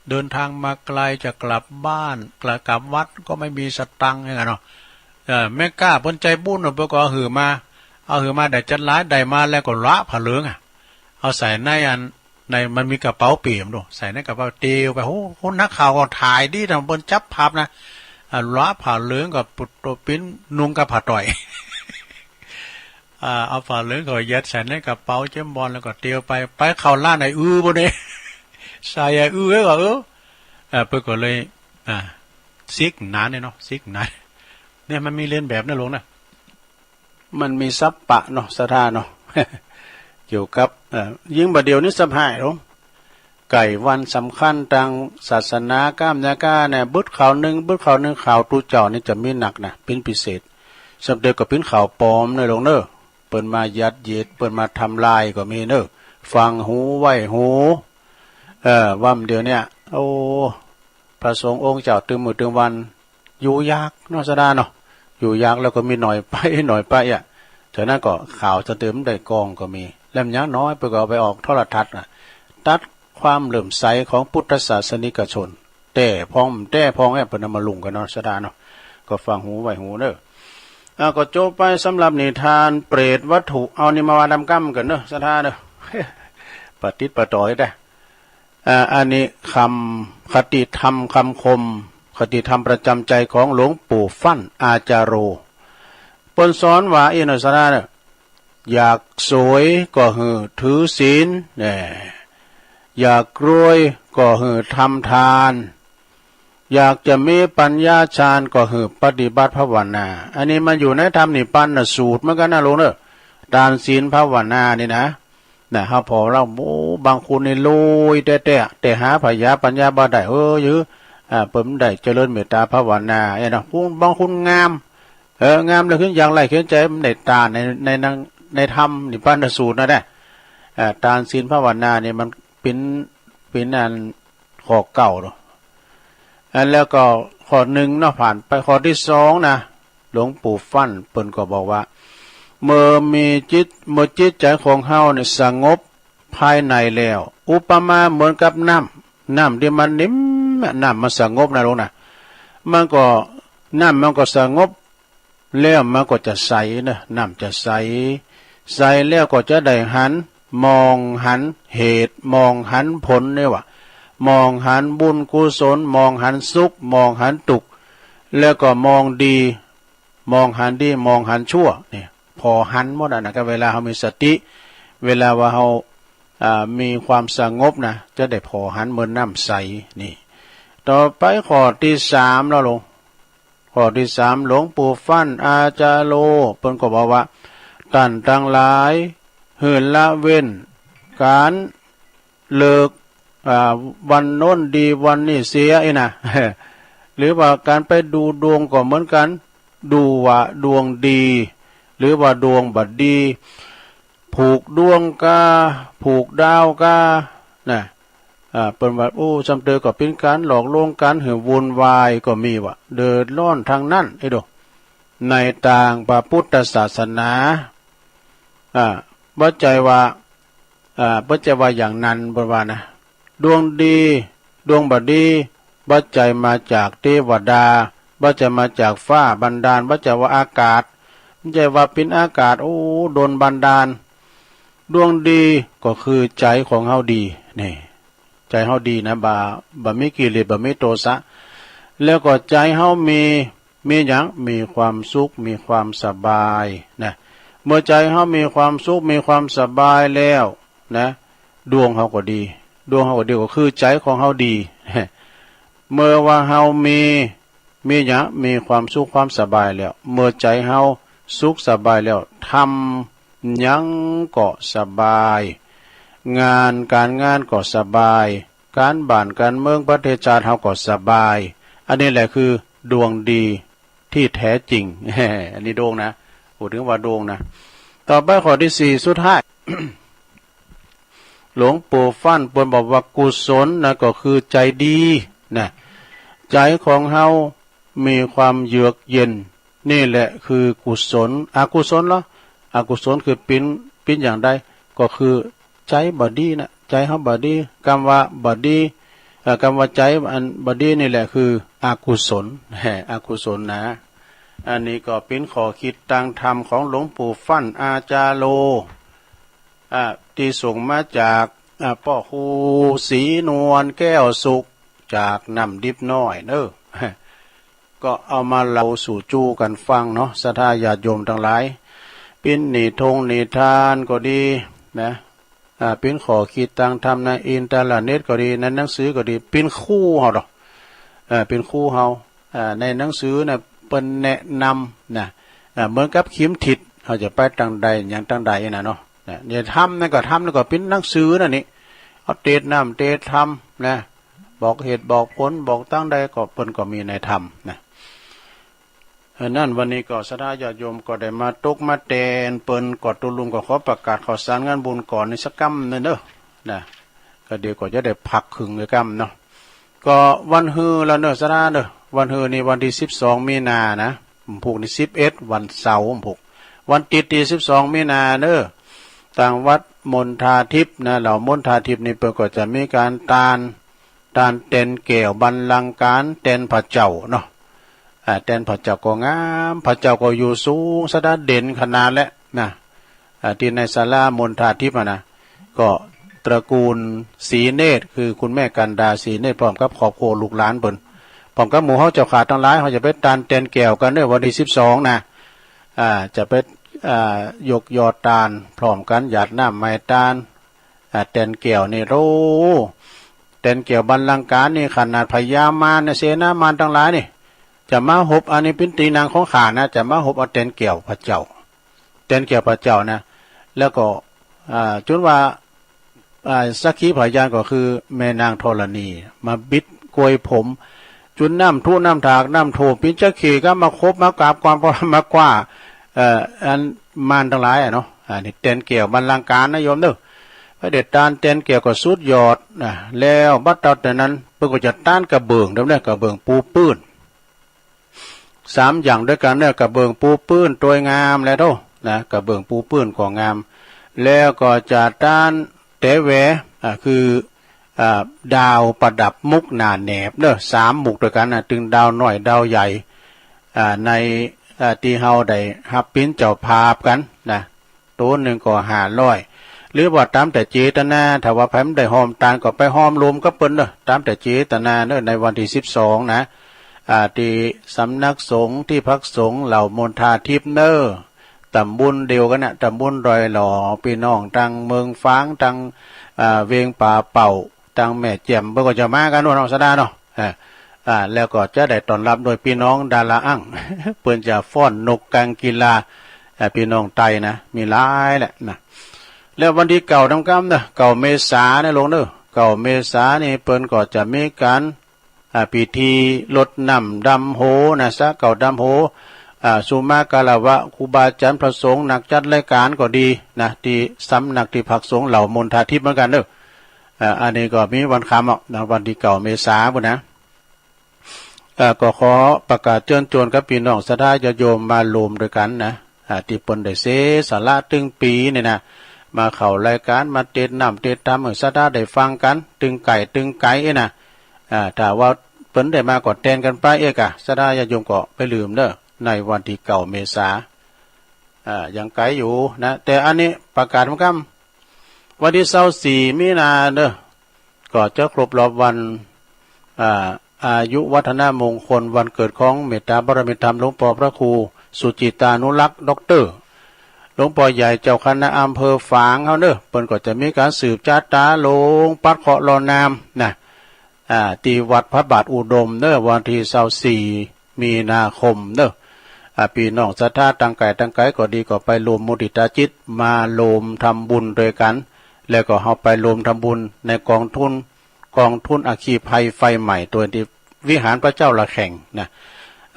เดินทางมาไกลจะกลับบ้านกลับวัดก็ไม่มีสตังค์อย่างเนาะไม่กล้าปนใจบุญเนาะก็เอาหือมาได้จัดร้ายได้มาแล้วก็ละผ่าเหลืองเอาใส่ในมันมีกระเป๋าเปี่ยมด้วยใส่ในกระเป๋าเตียวไปโอ้โหนักข่าวก็ถ่ายดิทำบนจับภาพนะล้อผ่าเหลืองกับปุตโตปิ้นนุงกับผ่าต่อยเอาผ่าเหลืองก็ยัดใส่ในกระเป๋าเจ้มบอลแล้วก็เตียวไปเข้าล่าในบนนี้ใส่ไว้ก็เพื่อก็เลยซิกหนาเนี่ยเนาะซิกหนาเนี่ยมันมีเล่นแบบนั่นลงนะมันมีซับปะเนาะสถานเนาะเกี่ยวกับยิ่งบัดเดียวนี้สบายหรอไก่วันสำคัญทางศาสนาก้ามยาก้าเนี่ยบึดข่าวหนึ่งข่าวตูเจ้านี่จะมีหนักนะเป็นพิเศษสำเดียวกับเป็นข่าวปลอมเนอะลงเนอะเปิดมายัดเยียดเปิดมาทำลายก็มีเนอะฟังหูไหวหูว่ำเดียวเนี่ยโอ้พระสงฆ์องค์เจ้าตึงมือตึงวันอยู่ยากเนาะสดาเนาะอยู่ยากแล้วก็มีหน่อยไปจากนั้นก็ข่าวจะเติมได้กองก็มีเล่มยังน้อยไปก็เอาไปออกโทรทัศน์ตัดความเหลื่อมใสของพุทธศาสนิกชนแต่พองเปิดนำมาลุงกันเนาะสดาเนาะก็ฟังหูไหวหูเนอะก็จบไปสำหรับนิทานเปรตวัตถุเอานี่มาว่าดำกั้มกันเนอะสดาเนอะปฏิปต่อได้อันนี้คำคติธรรมคำคมคติธรรมประจำใจของหลวงปู่ฟั่นอาจารโรปนสอนว่าอินสระเนี่ยอยากสวยก็ถือศีลเนี่ยอยากรวยก็ทำทานอยากจะมีปัญญาฌานก็ปฏิบัติภาวนาอันนี้มันอยู่ในธรรมนิพพานสูตรเหมือนกันนะลุงเนอะทานศีลภาวนานี่นะครับพอเราบางคนนี่ลุยแต่หาพยาปัญญาบ่ได้ยื้อเปิ่มได้เจริญเมตตาภาวนาเนาะบางคนงามแล้วขึ้นอย่างไรขึ้นใจมันได้ตาในธรรมนิพพานสูตรนะทานศีลภาวนาเนี่ยมันเป็นอันข้อเก่าเนาะแล้วก็ข้อหนึ่งเนาะผ่านไปข้อที่สองนะหลวงปู่ฟั่นเปิ้นก็บอกว่าเมื่อจิตใจของเฮาเนี่ยสงบภายในแล้วอุปมาเหมือนกับน้ำที่มันนิ่มน้ำมันสงบนะลุงนะน้ำมันก็สงบแล้วมันก็จะใสนะน้ำจะใสแล้วก็จะได้มองหันเหตุมองหันผลเนี่ยว่ามองหันบุญกุศลมองหันสุขมองหันทุกข์แล้วก็มองดีมองหันดีมองหันชั่วเนี่ยพอหันหมดนะก็เวลาเรามีสติเวลาว่าเรามีความสงบนะจะได้พอหันเหมือนน้ำใสนี่ต่อไปข้อที่สามแล้วลงข้อที่สามหลวงปู่ฟั่นอาจารโลเพิ่นก็บอกว่าท่านทั้งหลายละเว้นการเลิกวันโน้นดีวันนี้เสียนะหรือว่าการไปดูดวงก็เหมือนกันดูว่าดวงดีหรือว่าดวงบัดดี ผูกดวงกาผูกดาวกานะเปิ้นว่าโอ้จำเตอก็เป็นการหลอกลวงกันเหือวุ่นวายก็มีว่ะเดือดร้อนทางนั้นไอ้ดอกในต่างพระพุทธศาสนาบ่ใจว่าบ่ใจว่าอย่างนั้นบ่ว่านะดวงดีดวงบดีบ่ใจมาจากเทวดาบ่ใจมาจากฟ้าบันดาลบ่ใจว่าอากาศบ่ใจว่าเป็นอากาศโอ้โดนบันดาลดวงดีก็คือใจของเฮาดีนี่ใจเฮาดีนะบ่มีกิเลสบ่มีโทสะแล้วก็ใจเฮามีหยังมีความสุขมีความสบายนะเมื่อใจเฮามีความสุขมีความสบายแล้วนะดวงเฮาก็ดีดวงเฮาก็ดีก็คือใจของเฮาดีเมื่อว่าเฮามีหยังมีความสุขความสบายแล้วเมื่อใจเฮาสุขสบายแล้วทำหยังก็สบายงานการงานก็สบายการบ้านการเมืองประเทศชาติเฮาก็สบายอันนี้แหละคือดวงดีที่แท้จริงอันนี้ดวงนะพูดถึงว่าดวงนะต่อไปข้อที่สี่สุดท้าย หลวงปู่ฟั่นเปิ้นบอกว่ากุศลนะก็คือใจดีนะใจของเฮามีความเยือกเย็นนี่แหละคือกุศลอกุศลเหรออกุศลคือเป็นอย่างใดก็คือใจบ่ดีนะใจเฮาบ่ดีคำว่าบ่ดีคำว่าใจอันบ่ดีนี่แหละคืออกุศลอกุศลนะอันนี้ก็เป็นข้อคิดทางธรรมของหลวงปู่ฟั่นอาจารโลที่ส่งมาจากพ่อครูศรีนวลแก้วสุขจากน้ำดิบน้อยเนอะก็เอามาเล่าสู่จูกันฟังเนาะศรัทธาญาติโยมทั้งหลายเป็นนิทานก็ดีนะเป็นข้อคิดทางธรรมในอินเทอร์เน็ตก็ดีในหนังสือก็ดีเป็นคู่เฮาดอกเป็นคู่เฮาในหนังสือน่ะเปิ้นแนะนำนะเหมือนกับขิมทิศเฮาจะไปทางใดอย่างทางใดน่ะเนาะเนี่ยทำนั่นก็ทำนั่นก็เป็นหนังสือนั่นนี่เอาเทศน้ำเทศธรรมนะบอกเหตุบอกผลบอกตั้งใดก็เปิ้นก็มีในธรรมนะนั่นวันนี้ก็ศรัทธาญาติโยมก็ได้มาตกมาแตนเปิ้นกอดตุลุงก็ขอประกาศข่าวสารงานบุญก่อนในสักกำนึงเด้อนะก็เดี๋ยวก็จะได้พักครึ่งเลยกำเนาะก็วันฮือแล้วเด้อศรัทธาเด้อวันฮือนี่วันที่12มีนานะผูกนี่11วันเสาร์ผูกวันติดที่12มีนาเด้อต่างวัดมณฑาทิพย์นะเหล่ามณฑาทิพย์นี่เปิ้นก็จะมีการตานเต็นแก้วบรรลังการเต็นพระเจ้าเนาะเต็นพระเจ้าก็งามพระเจ้าก็อยู่สูงสะดัดเด่นขนาดและนะที่ในศาลามณฑาทิพย์นะก็ตระกูลศรีเนตรคือคุณแม่กันดาศรีเนตรพร้อมกับครอบครัวลูกหลานเปิ้นพร้อมกับหมู่เฮาเจ้าขาทั้งหลายเฮาจะไปตานเต็นแก้วกันเด้อวันที่12นะจะไปยกยอดตาลพร้อมกันหยาดน้ำไม้ตาลเต็นแก้วนี่โรเต็นแก้วบรรลังการนี่ขนาดพญามารเสนามารทั้งหลายนี่จะมาหบอันนี้เป็นตีนางของข้านะจะมาหบเอาเต็นแก้วพระเจ้าเต็นแก้วพระเจ้านะแล้วก็จนว่าสักขีพยานก็คือแม่นางธรณีมาบิดกวยผมจุนน้ำทุ่น้ำถากน้ำโถปินจักขี่ก็มาคบมากราบความมากว่าอันมารทั้งหลายเนาะนี่เต็นแก้วบรรลังการนะโยมเด้อพระเดชตานเต็นแก้วก็สุดยอดแล้วบัดแต่นั้นเพิ่นก็จะต้านกระเบื้องเด้อเนี่ยกระเบื้องปูปื้น3อย่างด้วยกันเนี่ยกระเบื้องปูปื้นตัวงามแล้วเด้อนะกระเบื้องปูปื้นก็งามแล้วก็จะต้านเตแหวคือดาวประดับมุกหนาแหนบเด้อ3มุกด้วยกันนะถึงดาวน้อยดาวใหญ่ในที่เฮาได้รับเป็นเจ้าภาพกันนะตัวหนึ่งก็500หรือว่าตามแต่เจตนาถ้าว่าไผมันได้หอมตาลก็ไปหอมรวมกับเปิ้นเด้อตามแต่เจตนาเด้อในวันที่12นะที่สำนักสงฆ์ที่พักสงฆ์เหล่ามณฑาทิพย์เด้อตำบลเดียวกันน่ะตำบลดอยหล่อพี่น้องทางเมืองฟ้างทางเวียงป่าเป่าทางแม่แจ่มเพิ่นก็จะมากันเนาะสดาเนาะแล้วก็จะได้ต้อนรับโดยพี่น้องดาราอั่ง เพิ่นจะฟ้อนนกกลางกีฬาพี่น้องไตนะมีหลายแหละนะแล้ววันที่เก่าทำกรรมนะเก่าเมษาเนี่ยลงเด้อเก่าเมษานี่เปิ้นก็จะมีการพิธีรดน้ำดำโหนะซะเก่าดำโห สุมากาลวะครูบาอาจารย์พระสงฆ์นักจัดรายการก็ดีนะที่สำนักที่พักสงฆ์เหล่ามนทาทิพย์เหมือนกันเด้ออันนี้ก็มีวันคำอ่ะนะวันที่9 เมษายนนะก็ขอประกาศเชิญชวนกับพี่น้องศรัทธาญาติโยมมารวมด้วยกันนะที่เปิ้นได้เสสาระตึงปีเนี่ยนะมาเข้ารายการมาเทศน์นำเทศน์ธรรมให้ศรัทธาได้ฟังกันตึงไก่นะถ้าว่าเปิ้นได้มาก็แทนกันไปเอกศรัทธาญาติโยมก็ไปลืมเด้อในวันที่9 เมษายนยังไกลอยู่นะแต่อันนี้ประกาศเหมือนกันวันที่24 มีนาเด้อก็จะครบรอบวันอายุวัฒนมงคลวันเกิดของเมตตาบารมีธรรมหลวงพ่อพระครูสุจิตานุรักษ์ด็อกเตอร์หลวงพ่อใหญ่เจ้าคณะอำเภอฝางเฮาเด้อเปิ้นก็จะมีการสืบจาตาลงปัดเคาะรอนามนะที่วัดพระบาทอุดมเด้อวันที่24 มีนาคมเด้อพี่น้องศรัทธาตั้งไกลก็ดีก็ไปรวมมุทิตาจิตมารวมทำบุญด้วยกันแล้วก็เฮาไปรวมทำบุญในกองทุนอัคคีภัยไฟใหม่ตัวที่วิหารพระเจ้าละแข่งนะ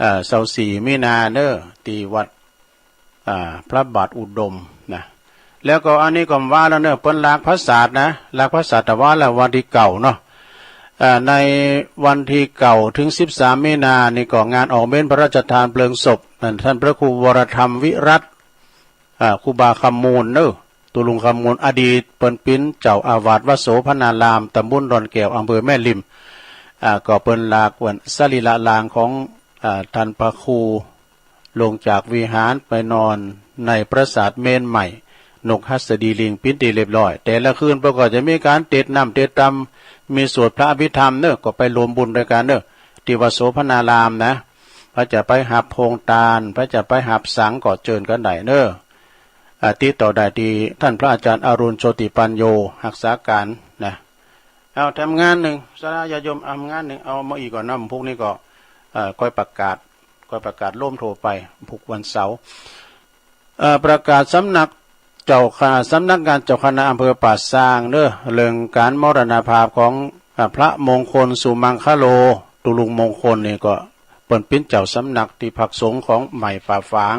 24 มีนาเด้อที่วัดพระบาทอุดมนะแล้วก็อันนี้ก็ว่าแล้วเนอะเปิ้นลากพระศาสตร์นะลากพระศาสตร์แต่ว่าแล้ววันที่เก่าเนาะในวันที่เก่าถึง13 มีนานี่ก็งานออกเม้นพระราชทานเพลิงศพท่านพระครูวรธรรมวิรัตครูบาคำมูลเนอะตุลุงคำมูลอดีตเปิ้นปิ้นเจ้าอาวาสวัดโสพนารามตำบลดอนแก้วอำเภอแม่ริมก็เปิ้นลากวันสรีระลางของท่านพระครูลงจากวิหารไปนอนในปราสาทเมนใหม่นกหัสดีลิงปิ้นตีเรียบร้อยแต่ละคืนประกอบจะมีการเทศน์นำเทศน์ธรรมมีสวดพระอภิธรรมเนอะก็ไปรวมบุญด้วยกันเนอะที่วัดโสพนารามนะพระจะไปหับโพงตาลพระจะไปหับสังก็เจิญกันได้เนอะติดต่อได้ที่ท่านพระอาจารย์อรุณโชติปัญโยรักษาการนะเอาทำงานหนึ่งศรัทธาญาติโยมทำงานหนึ่งเอามาอีกก่อนนะพวกนี้ก็ค่อยประกาศล่มโทรไปพุกวันเสาร์ประกาศสำนักงานเจ้าคณะอำเภอป่าซางเด้อเรื่องการมรณภาพของพระมงคลสุมังคโลตุลุงมงคลนี่ก็เปิ้นเป็นเจ้าสำนักที่พักสงฆ์ของใหม่ป่าฝาง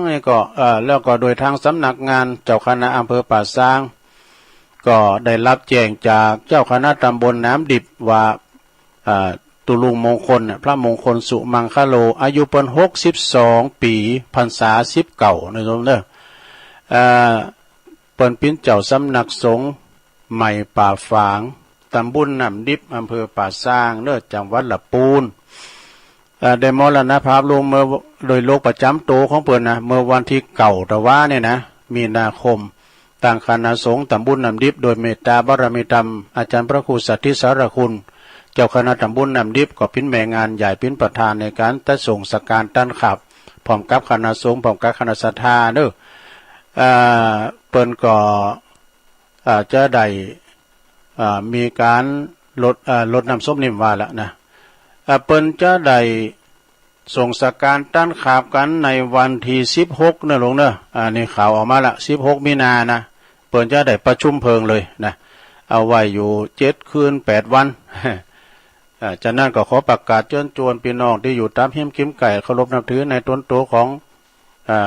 นี่ก็แล้วก็โดยทางสำนักงานเจ้าคณะอำเภอป่าซางก็ได้รับแจ้งจากเจ้าคณะตำบลน้ำดิบว่าตุลุงมงคลพระมงคลสุมังคโลอายุเปิ้น62 ปีพรรษา19นะโยมเด้อเปิ้นเป็นเจ้าสำนักสงฆ์ใหม่ป่าฝางตำบลน้ำดิบอำเภอป่าซางเด้อจังหวัดลำพูนได้มรณภาพลงเมื่อโดยโรคประจำตัวของเปิ้นนะเมื่อวันที่9 ตะว่าเนี่ยนะมีนาคมต่างคณะสงฆ์ตำบลน้ำดิบโดยเมตตาบารมีธรรมอาจารย์พระครูสัทธิสารคุณเจ้าคณะตำบลน้ำดิบก็เป็นแม่งานใหญ่เป็นประธานในการตัดส่งสการตั้นขับพร้อมกับคณะสงฆ์พร้อมกับคณะศรัทธาเด้อเปิ้นก็จะได้มีการลดน้ำส้มนิ่มว่าละนะเปิ้นจะได้ส่งสการตั้นขับกันในวันที่16นะลงเนอะนี่ข่าวออกมาละ16 มีนานะเปิ้นจะได้ประชุมเพลิงเลยนะเอาไว้อยู่7 คืน 8 วันจากนั้นก็ขอประกาศเชิญชวนพี่น้องที่อยู่ตามเฮียมกิ้มไก่เคารพนับถือในต้นโตของ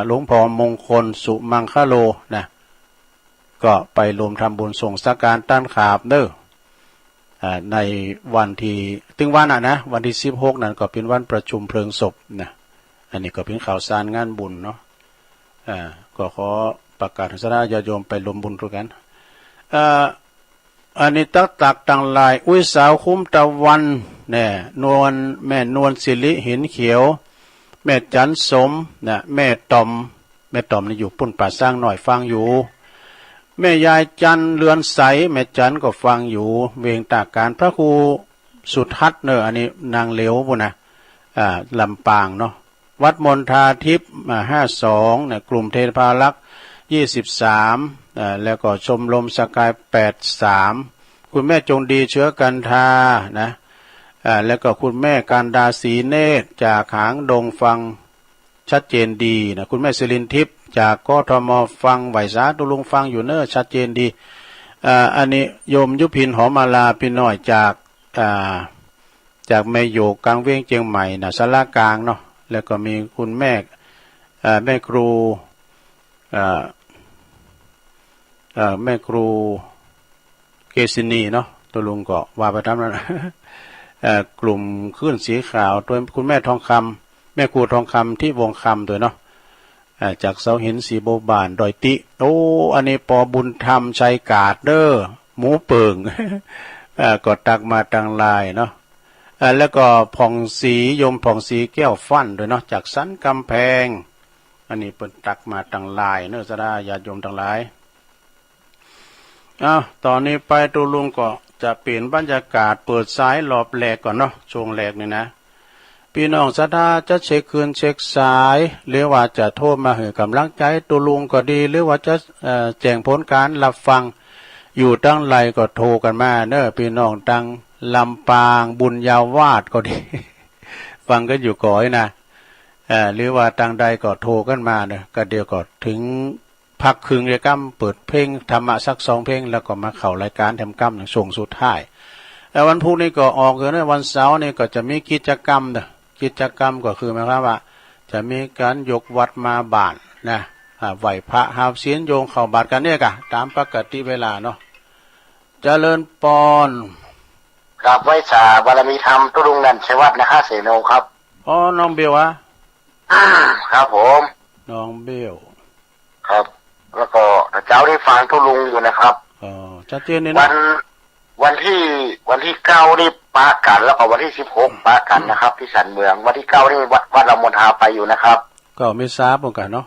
หลวงพ่อมงคลสุมังคโลนะก็ไปรวมทำบุญส่งสักการตั้นขาบเด้อในวันที่ถึงวันนะวันที่16นั่นก็เป็นวันประชุมเพลิงศพนะอันนี้ก็เป็นข่าวสารงานบุญเนาะก็ขอประกาศศรัทธาญาติโยมไปรวมบุญด้วยกันอันนี้ตักต่างลายอุ้ยสาวคุ้มตะวันเนี่ยแม่นวลศิริหินเขียวแม่จันสมนะแม่ตอมนี่อยู่ปุ่นป่าสร้างหน่อยฟังอยู่แม่ยายจันเรือนใสแม่จันก็ฟังอยู่เวียงตากการพระครูสุทัศน์เนอะอันนี้นางเหลวปุ่นนะลำปางเนาะวัดมณฑาทิพย์52เนี่ยกลุ่มเทพารักษ์23แล้วก็ชมรมสกาย83คุณแม่จงดีเชื้อกันทานะแล้วก็คุณแม่การดาศรีเนตรจากหางดงฟังชัดเจนดีนะคุณแม่ศิรินทิพย์จากกทมฟังไหวสาตุลุงฟังอยู่เนอะชัดเจนดีอันนี้โยมยุพินหอมาลาพี่น้อยจากแม่โยกกลางเวียงเชียงใหม่นะสารากลางเนาะ แล้วก็มีคุณแม่แม่ครูแม่ครูเกษินีเนาะตัวลุงก็ว่าไปตามนั้น กลุ่มขึ้นสีขาวตัวคุณแม่ทองคำแม่ครูทองคำที่วงคำตัวเนาะจากเสาหินสีโบบานดอยติโอ้อันนี้ปอบุญธรรมชัยกาดเด้อหมูเปิง ก็ตักมาตังลายเนาะแล้วก็ผ่องสียมผ่องสีแก้วฟั่นด้วยเนาะจากสันกำแพงอันนี้เปิดตักมาตังลายเนื้อสดาญาติโยมทั้งหลายตอนนี้ไปตัวลุงก็จะเปลี่ยนบรรยากาศเปิดสายรอบแรกก่อนเนาะช่วงแรกนี่นะพี่น้องศรัทธาจะเช็คคืนเช็คสายหรือว่าจะโทรมาให้กำลังใจตัวลุงก็ดีหรือว่าจะแจ้งผลการรับฟังอยู่ตั้งไรก็โทรกันมาเนอะพี่น้องตั้งลำปางบุญยาวาดก็ดี ฟังกันอยู่ก่อยนะหรือว่าตั้งใดก็โทรกันมาเนอะก็เดี๋ยวก็ถึงพักครึ่งเรียกำเปิดเพลงธรรมะสัก2 เพลงแล้วก็มาเข้ารายการทำกรรมส่งสุดท้ายแล้ววันพุธนี้ก็ออกเลยนะวันเสาร์นี่ก็จะมีกิจกรรมเนอะกิจกรรมก็คือหมายความว่าจะมีการยกวัดมาบ้านนะไหวพระหาเสียนโยงเข้าบาตรกันเนี่ยกะตามปกติเวลาเนาะเจริญปอนครับไว้สาบารมีธรรมตุลุงนันชัยวัฒน์นะคะเสโนครับน้องเบลวะครับผม น้องเบลครับแล้วก็เจ้าได้ฟังตุลุงอยู่นะครับชัดเจนนี่นะวันที่9นี่ปะกันแล้วก็วันที่16ปะกันนะครับที่สันเมืองวันที่9นี่วัดละมนทาไปอยู่นะครับก็ไม่ทราบเหมือนกันเนาะ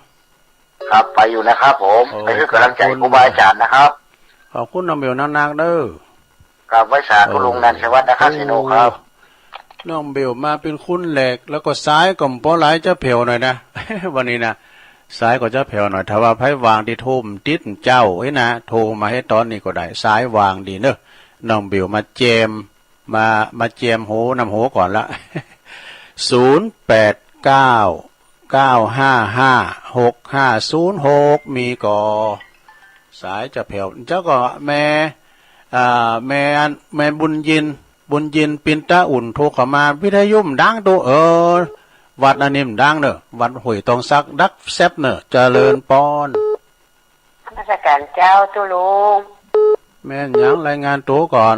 ครับไปอยู่นะครับผมไปให้กำลังใจครูบาอาจารย์นะครับขอบคุณน้องเบลนักๆเด้อครับไว้สาตุลุงนันชัยวัฒน์นะครับเสโนครับน้องเบลมาเป็นคุณแหลกแล้วก็ซ้ายก็ปอหลายจะเผียวหน่อยนะ วันนี้นะซ้ายก็จะเผียวหน่อยถ้าว่าไผวางที่ทุ่มติดเจ้านะโทรมาให้ตอนนี้ก็ได้ซ้ายวางดีเนอะน้องเบลมาเจมมาเจมโหนำโหก่อนละ 0899556506มีก่อสายจะเผียวเจ้าก็แม่บุญยินปินตาอุ่นโทรเข้ามาวิทยุมดังตัววัดอันนี้มดังเนอะวัดห้วยตองซักดักแซบเนอะเจริญปอนราชการเจ้าตุลุงแม่ยังรายงานตัวก่อน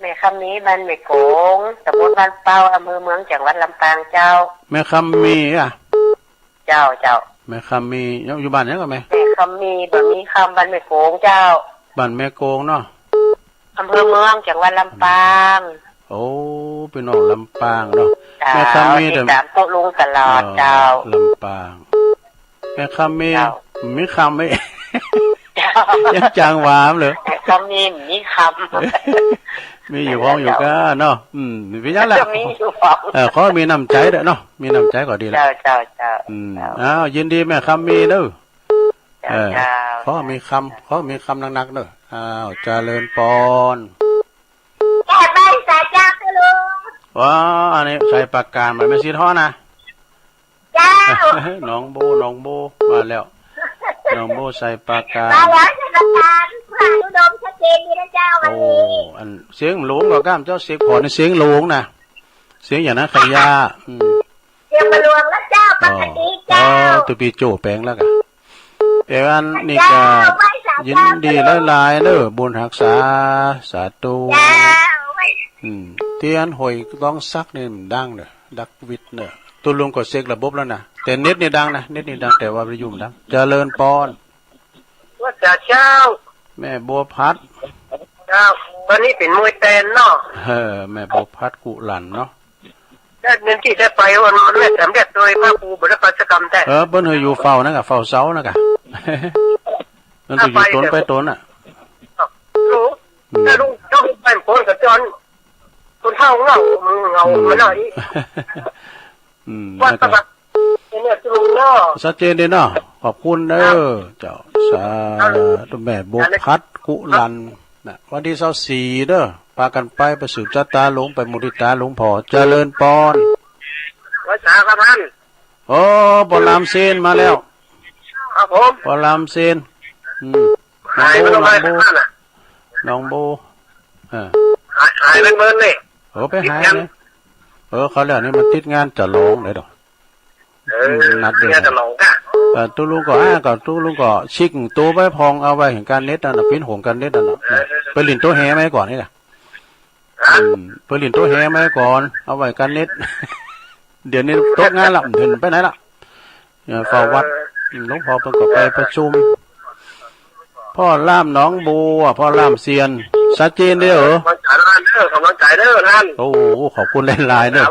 แม่คำนี้บ้านแม่โกงตำบลบ้านเป้าอำเภอเมืองจังหวัดลำปางเจ้าแม่คำมีเจ้าแม่คำมีอยู่บ้านยังก็แม่คำมีบ้านมีคำบ้านแม่โกงเจ้าบ้านแม่โกงเนาะอำเภอเมืองจังหวัดลำปางโอ้เป็นน้องลำปางเนาะแม่คำมีแต่ตามตุลุงตลอดเจ้าลำปางแม่คำมีคำไม่ยังจางหวามเลยคำมีคำมีอยู่ห้องอยู่ก็เนาะมีไปยังแหละเขามีน้ำใจเด้อเนาะมีน้ำใจก็ดีแล้วเจ้าอ้าวยินดีแม่คำมีเด้อเขามีคำหนักๆเด้ออ้าวเจริญปอนแก่ใบสายจ้าตุลุงว้าอันนี้ใส่ปากกามันไม่ซีท้อนะเจ้าน้องโบมาแล้วน้องโบใส่ปากกามาแล้วใส่ปากกาพระอุดมชัดเจนดีนะเจ้าวันนี้อันเสียงหลวงก็กล้ามเจ้าเสียงขอในเสียงหลวงนะเสียงอย่างนั้นขยาเสียงมาหลวงแล้วเจ้าปกติเจ้าตุปีโจแปลงแล้วกันแต่อันนี่ก็ยินดีหลายๆเด้อบุญรักษาสาธุเตียนหอยต้องซักนี่ดังเด้อดักวิทย์เด้อตัวลุงก็เช็คระบบแล้วนะแต่เน็ตนี่ดังนะเน็ตนี่ดังแต่ว่าประยุมดังเจริญปอนว่าเจ้าแม่บัวพัดเจ้าตอนนี้เป็นมวยเต้นเนาะแม่บัวพัดกุหลันเนาะได้เงินที่ได้ไปวันแรกสำเร็จโดยพระครูบุรพาชกรรมแต่เปิ้นเฮยอยู่เฝ้านะกะเฝ้าเสานะกะนั่นอยู่ต้นไปต้นน่ะรู้ถ้าลุงต้องเป็นคนกับจอนคนเท่าเงามันหน่อยว่าสมัครเนี่ยลุงเนาะชัดเจนดีเนาะขอบคุณเด้อเจ้าสาธุแม่บัวพัดกุหลันน่ะวันที่24เด้อพากันไปประสืบจัตตาหลวงไปมุทิตาหลวงพ่อเจริญปอนภาษาครับท่านโอ้ปอลามเซนมาแล้วครับผมปอลามเซนน้องโบหายเป็นเมินเลยไปหายเลยเขาแล้วนี่มันติดงานจะลงเลยดอก นัดเดียว เนี่ยจะลงอ่ะ ตุลุงก็ตุลุงก็ชิกตัวไว้พองเอาไว้เห็นการเน็ตน่ะปิ้นหงการเน็ตน่ะไปหลินตัวแฮไหมก่อนนี่ล่ะไปหลินตัวแฮไหมก่อนเอาไว้การเน็ต เดี๋ยวนี้โต๊ะงานละเห็นไปไหนล่ะเฝ้าวัดหลวงพ่อเพิ่นก็ไปประชุมพ่อล่ามหนองบัวพ่อล่ามเซียนชัดเจนเด้อเหรอก ำลังใจเด้อท่าน โอ้ขอบคุณหลายๆเด้อ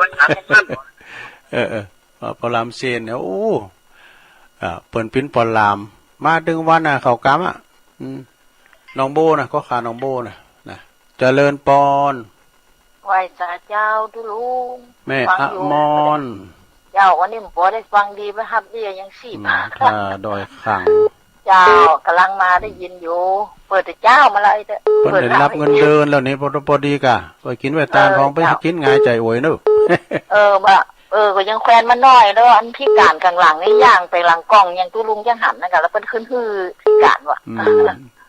พอลามเซียนเนี่ยโอ้เปิ้นปิ้นปอลามมาดึงวันน่ะเขากำน้องโบนะก็ขาน้องโบนะเจริญปอน ไหวสาเจ้าทุลุง แม่อมร เจ้าวันนี้ผมพอได้ฟังดีไหมครับเดียยังสี่บาท ถ้าดอยขัง เจ้ากำลังมาได้ยินอยู่ เปิดแต่เจ้ามาเลยเด้อ เพิ่นได้รับเงินเดือนแล้วนี่พอดีกะไปกินไว้ตามท้องไปกินง่ายใจโวยเนอะ ก็ยังแควนมาน้อยแล้วอันพิการกลางหลังนี่ย่างไปหลังกล้องยังตุลุงยังหันนะกันแล้วเป็นขึ้นฮือพิการว่ะ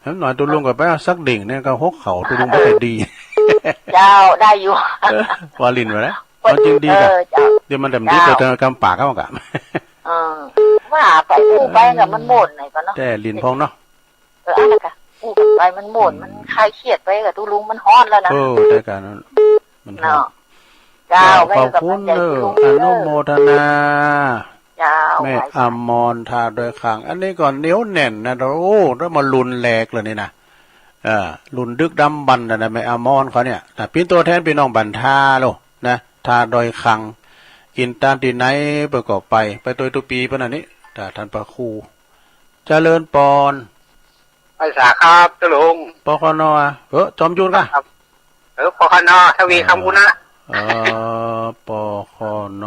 เห็นหน่อยตุลุงก็ไปเอาสักดิ่งเนี่ยก็หกเขาตุลุงบ่ค่อยดี เจ้าได้อยู่ วาลินไว้แล้วจริงดีกะเดี๋ยวมันดำดีแต่กำปากเข้ากะ ว่าไปอู้ไปกับมันโหม่นไหนก็เนาะ แต่ลินพองเนาะ อันนั้นกะอู้กันไปมันโหม่นมันคลายเครียดไปกับตุลุงมันฮ้อนแล้วนะ ได้การมัน เนาะเจ้า ขอบคุณเนอะอนุโมทนา เจ้า แม่อมรทาโดยขังอันนี้ก่อนเหนียวแน่นนะโอ้แล้วมาลุนแหลกเลยนี่นะลุนดึกดำบันนะแม่อมรเขาเนี่ยแต่เป็นตัวแทนพี่น้องบันทาโลนะทาโดยขังกินตามที่ไหนประกอบไปตัวตุปีปะนันนี้แต่ท่านประครูเจริญปอน ภาษาครับตะลุง ปคณจอมยุนกะ ปคณทวีคำคุณนะ ปคณ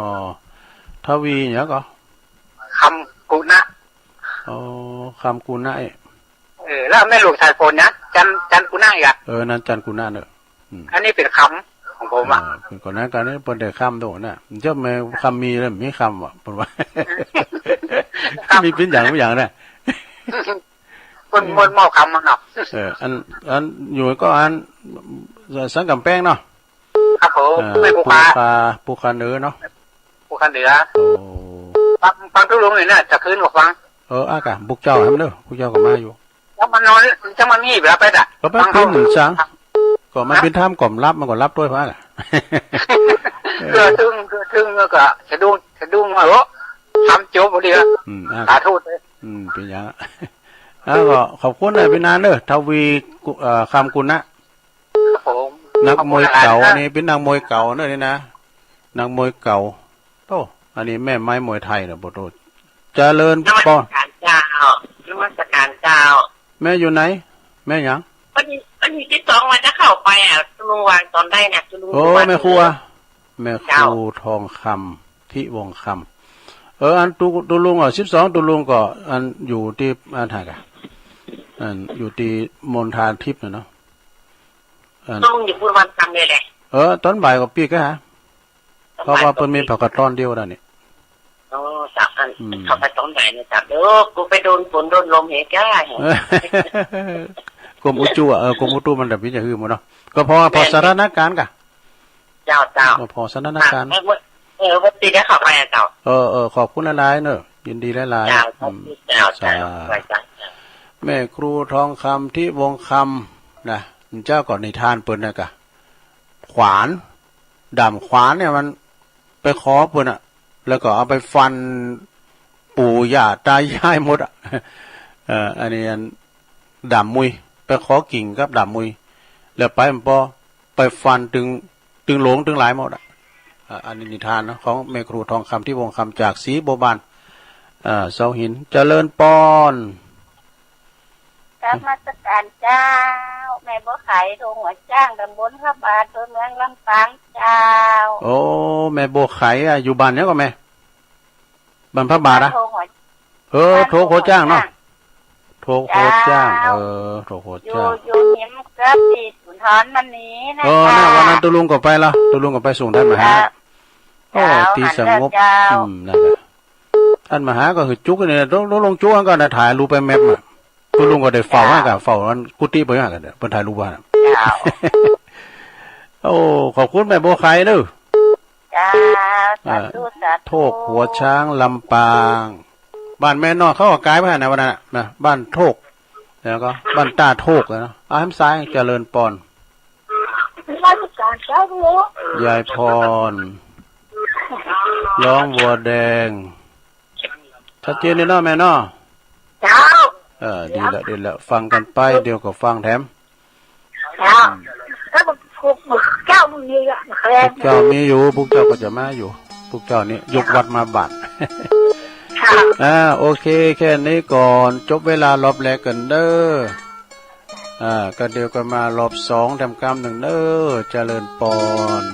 ทวีเนี่ยก็ คำกุนะ คำกูน่า แล้วแม่หลวงชายโฟนนะจันกุนะอีกอ่ะ นั่นจันกูน่าเนอะ อันนี้เป็นคำของผมอ่ะ เป็นก่อนหน้าการนี้เป็นแต่คำโดนน่ะเจ้าแม่คำมีแล้วมีคำว่ะเป็นว่า มีเป็นอย่างไม่อย่างน่ะ คนมนมอคำมันเนาะ อันอยู่ก็อันสังกำแป้งเนาะ ครับผมไม่ปูคาเนื้อเนาะ ปูคาเหนือฟังทุลุงเลยนะจะคืนกับฟัง อากะบุกเจ้าทำเด้อบุกเจ้าก็มาอยู่ แล้วมันนอนจะมันงีบแล้วไปอ่ะ ก็ไปเป็นหนึ่งสังก็มันเป็นท่ามกล่อมรับมันก็รับด้วยพระอ่ะ เกือทึ่งแล้วก็สะดุ้งมาโอ้ทำโจ๊บพอดีละสาธุเลย เป็นอย่างแล้วก็ขอบคุณนายเป็นนานเด้อทวีคำกุณนะครับ ผม นักมวยเก่านี่เป็นนักมวยเก่าเนอะนี่นะนักมวยเก่าโตอันนี้แม่ไม้มวยไทยนะโบโตเจริญปอน เจ้านมัสการเจ้า แม่อยู่ไหนแม่หยัง วันนี้ที่สองวันจะเข้าไปตุลุงวางตอนได้เนี่ยตุลุง แม่ครูแม่ครูทองคำที่วงคำอันตุลุง12ตุลุงก็อันอยู่ที่อันไหนกันอันอยู่ที่มณฑาทิพย์เนาะ ต้องอยู่พูดวันคำเลยแหละตอนบ่ายก็ปีกฮะเพราะว่าเพิ่นมีผักกระต้อนเดียวนั่นนี่ จับอันเข้าไปตอนไหนเนี่ยจับเด้อกูไปโดนฝนโดนลมเหตุแก่กรมอุจุกรมอุตุมันแบบนี้จะฮือหมดเนาะก็พอสถานการณ์กะเจ้าพอสถานการณ์วันตีได้เข้าไปเจ้าขอบคุณหลายๆเนอะยินดีหลายๆเจ้าแม่ครูทองคำที่วงคำนะเจ้าก่อนในทานเปิ้นนะกะขวานดำขวานเนี่ยมันไปขอเปิ้นแล้วก็เอาไปฟันปู่ย่าตายายหมดอันนี้ดำมุยไปขอกิ่งกับดำมุยแล้วไปมันพอไปฟันตึงหลงตึงหลายหมดอันนี้นิทานนะของแม่ครูทองคำที่วงคำจากศรีบัวบานเสาหินเจริญปอนกรรมการเจ้าแม่บัวไข่โรงหัวจ้างตำบลพระบาทตัวเมืองลำปางเจ้าแม่บัวไข่อยู่บ้านเนี้ยก็แม่บ้านพระบาทนะโทรโคจ้างเนาะโทรโคจ้างโทรโคจ้างอยู่หิมกับที่สุนทรมันนี้นะคะวันนั้นตุลุงก็ไปแล้วตุลุงก็ไปส่งท่านมหาตีสงบนั่นแหละท่านมหาก็คือจุกเนี่ยลงจุกก็ถ่ายรูปไปแมปตุลุงก็ได้เฝ้ากันเฝ้ากุฏิไปกันเพิ่นถ่ายรูปว่าขอบคุณแม่บัวไข่เด้อ จ้าสาธุสาธุ โทกหัวช้างลำปางบ้านแม่นอกเขาออกกายไปไหนวันนั้นนะบ้านโทกแล้วก็บ้านตาโทกเลยนะเอาให้ซ้ายเจริญปอนราชการเจ้ารู้ ยายพรร้องบัวแดงชัดเจนเลยเนาะแม่เนาะ เจ้า ดีแล้วฟังกันไปเดี๋ยวก็ฟังแถม เจ้าถ้าพวกเจ้ามึงนี่อะเคย พวกเจ้ามีอยู่พวกเจ้าก็จะมาอยู่พวกเจ้านี่ยกวัดมาบัตร โอเคแค่นี้ก่อนจบเวลารอบแรกกันเด้อก็เดี๋ยวก็มารอบสองทำกรรมหนึ่งเด้อเจริญปอน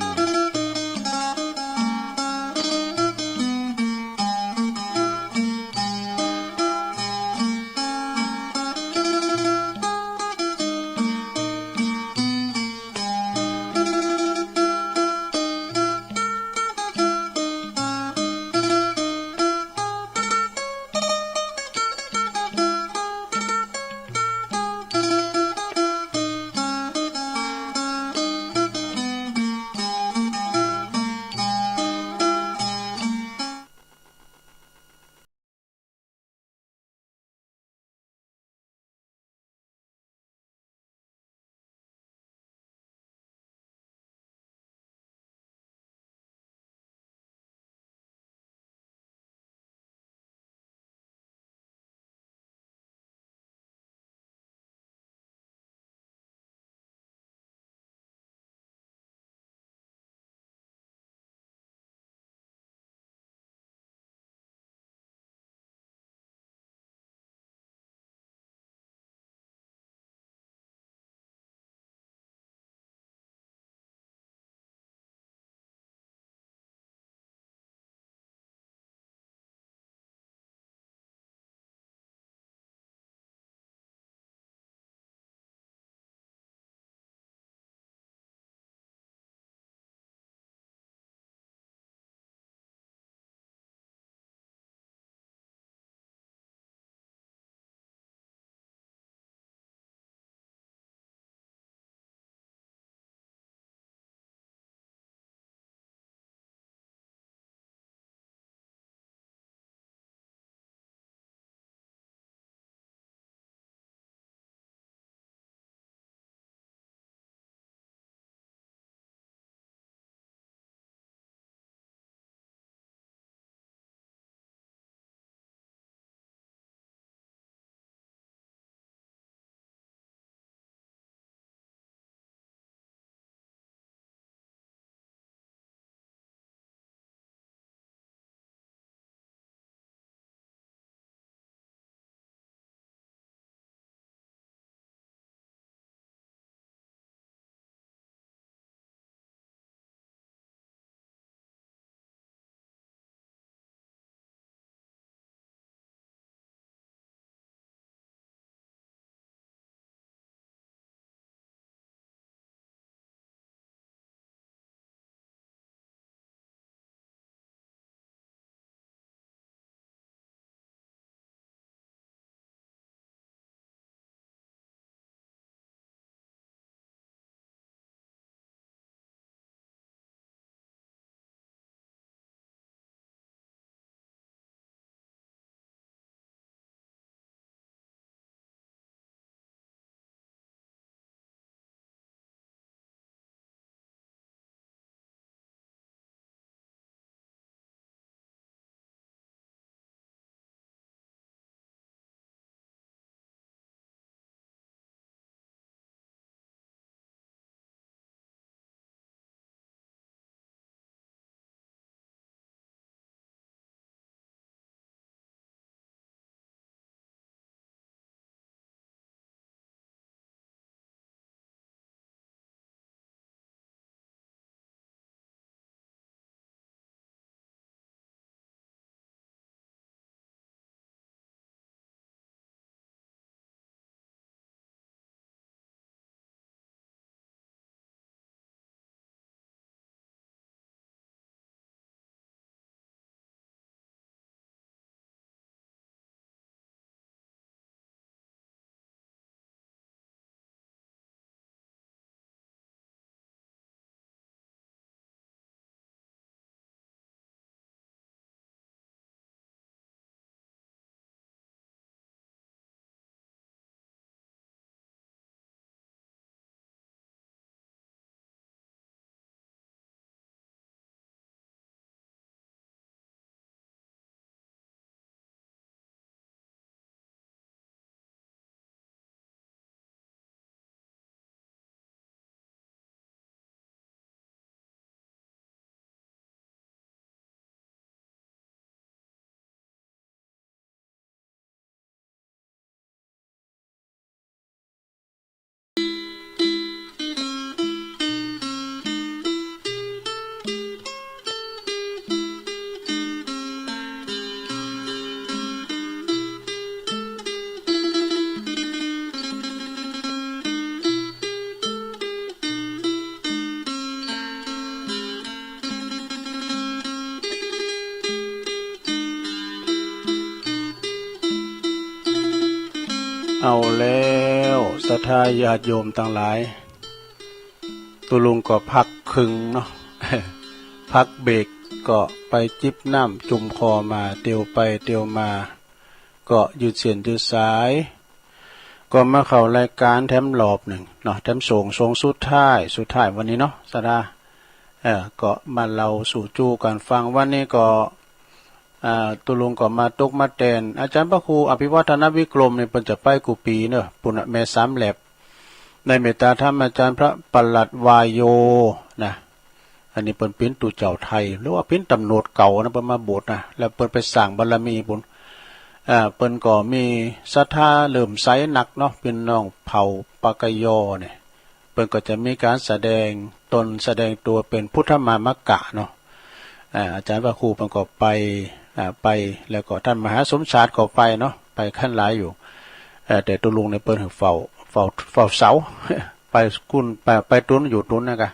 เอาแล้วศรัทธาญาติโยมทั้งหลายตุลุงก็พักครึ่งเนาะ พักเบรกก็ไปจิบน้ำจุ่มคอมาเตียวไปเตียวมาก็ยืดเสียนยืดสายก็มาเข้ารายการแถมรอบหนึ่งเนาะแถมส่งสุดท้ายวันนี้เนาะสดาก็มาเราสู่จูกันฟังวันนี้ก็ตุลุงก็มาตกมาแตนอาจารย์พระครูอภิวัฒนวิกรมเนี่ยเพิ่นจะไปกูปีเนอะปุณแม่สามแหลบในเมตตาธรรมอาจารย์พระปลัดวายโยนะอันนี้เปิ้นเป็นตู่เจ้าไทยหรือว่าเป็นตำโนดเก่านะเปิ้นมาบวชนะแล้วเปิ้นไปสร้างบารมีบุญเปิ้นก็มีศรัทธาเริ่มใสหนักเนาะเป็นน้องเผ่าปากยอเนี่ยเปิ้นก็จะมีการแสดงตนแสดงตัวเป็นพุทธมามกะเนาะอาจารย์พระครูเปิ้นก็ไปแล้วก็ท่านมหาสมชาติก็ไปเนาะไปขั้นหลายอยู่แต่ตุลุงเนี่ยเปิ้นเฝ้าเสา ไปกุนไปตุนอยู่ตุนนะกะ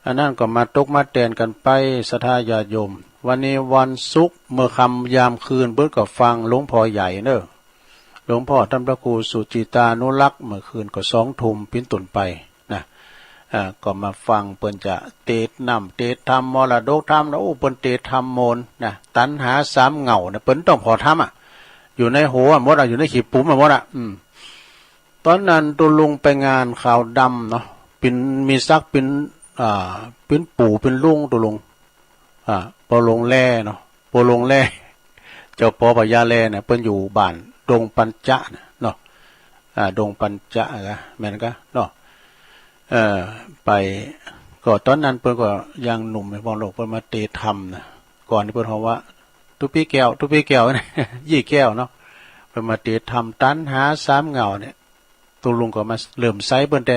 อันนั้นก็มาตกมาแตนกันไปศรัทธาญาติโยมวันนี้วันศุกร์เมื่อค่ำยามคืนเพิ่นก็ฟังหลวงพ่อใหญ่เด้อหลวงพ่อท่านพระครูสุจิตานุรักษ์เมื่อคืนก็2 ทุ่มเป็นต้นไปนะก็มาฟังเปิ้นจะเทศนำเทศธรรมมรดกธรรมแล้วเปิ้นเทศธรรมโมนนะตัณหา3เหงานะเปิ้นต้องพอทำอยู่ในหัวหมดอยู่ในขี้ปุ๋มหมดตอนนั้นตุลุงไปงานข่าวดำเนาะเป็นมีซักเป็นปู่เป็นลุงตุลุงปอลงแล่เนาะปอลงแล่เจ้าปอปยาแล่เนี่ยเปิ้นอยู่บ้านดงปัญจะเนาะดงปัญจะแม่นก็เนาะไปก็ตอนนั้นเปิ้นก็ยังหนุ่มในบ่โลกเปิ้นมาเตธรรมนะก่อนที่เปิ้นเฮาว่าตุปีแก้วเนี่ย ยี่แก้วเนาะเปิ้นมาเตธรรมตัณหา3เหงาเนี่ยตุลุงก็มาเริ่มไสเปิ้นแต่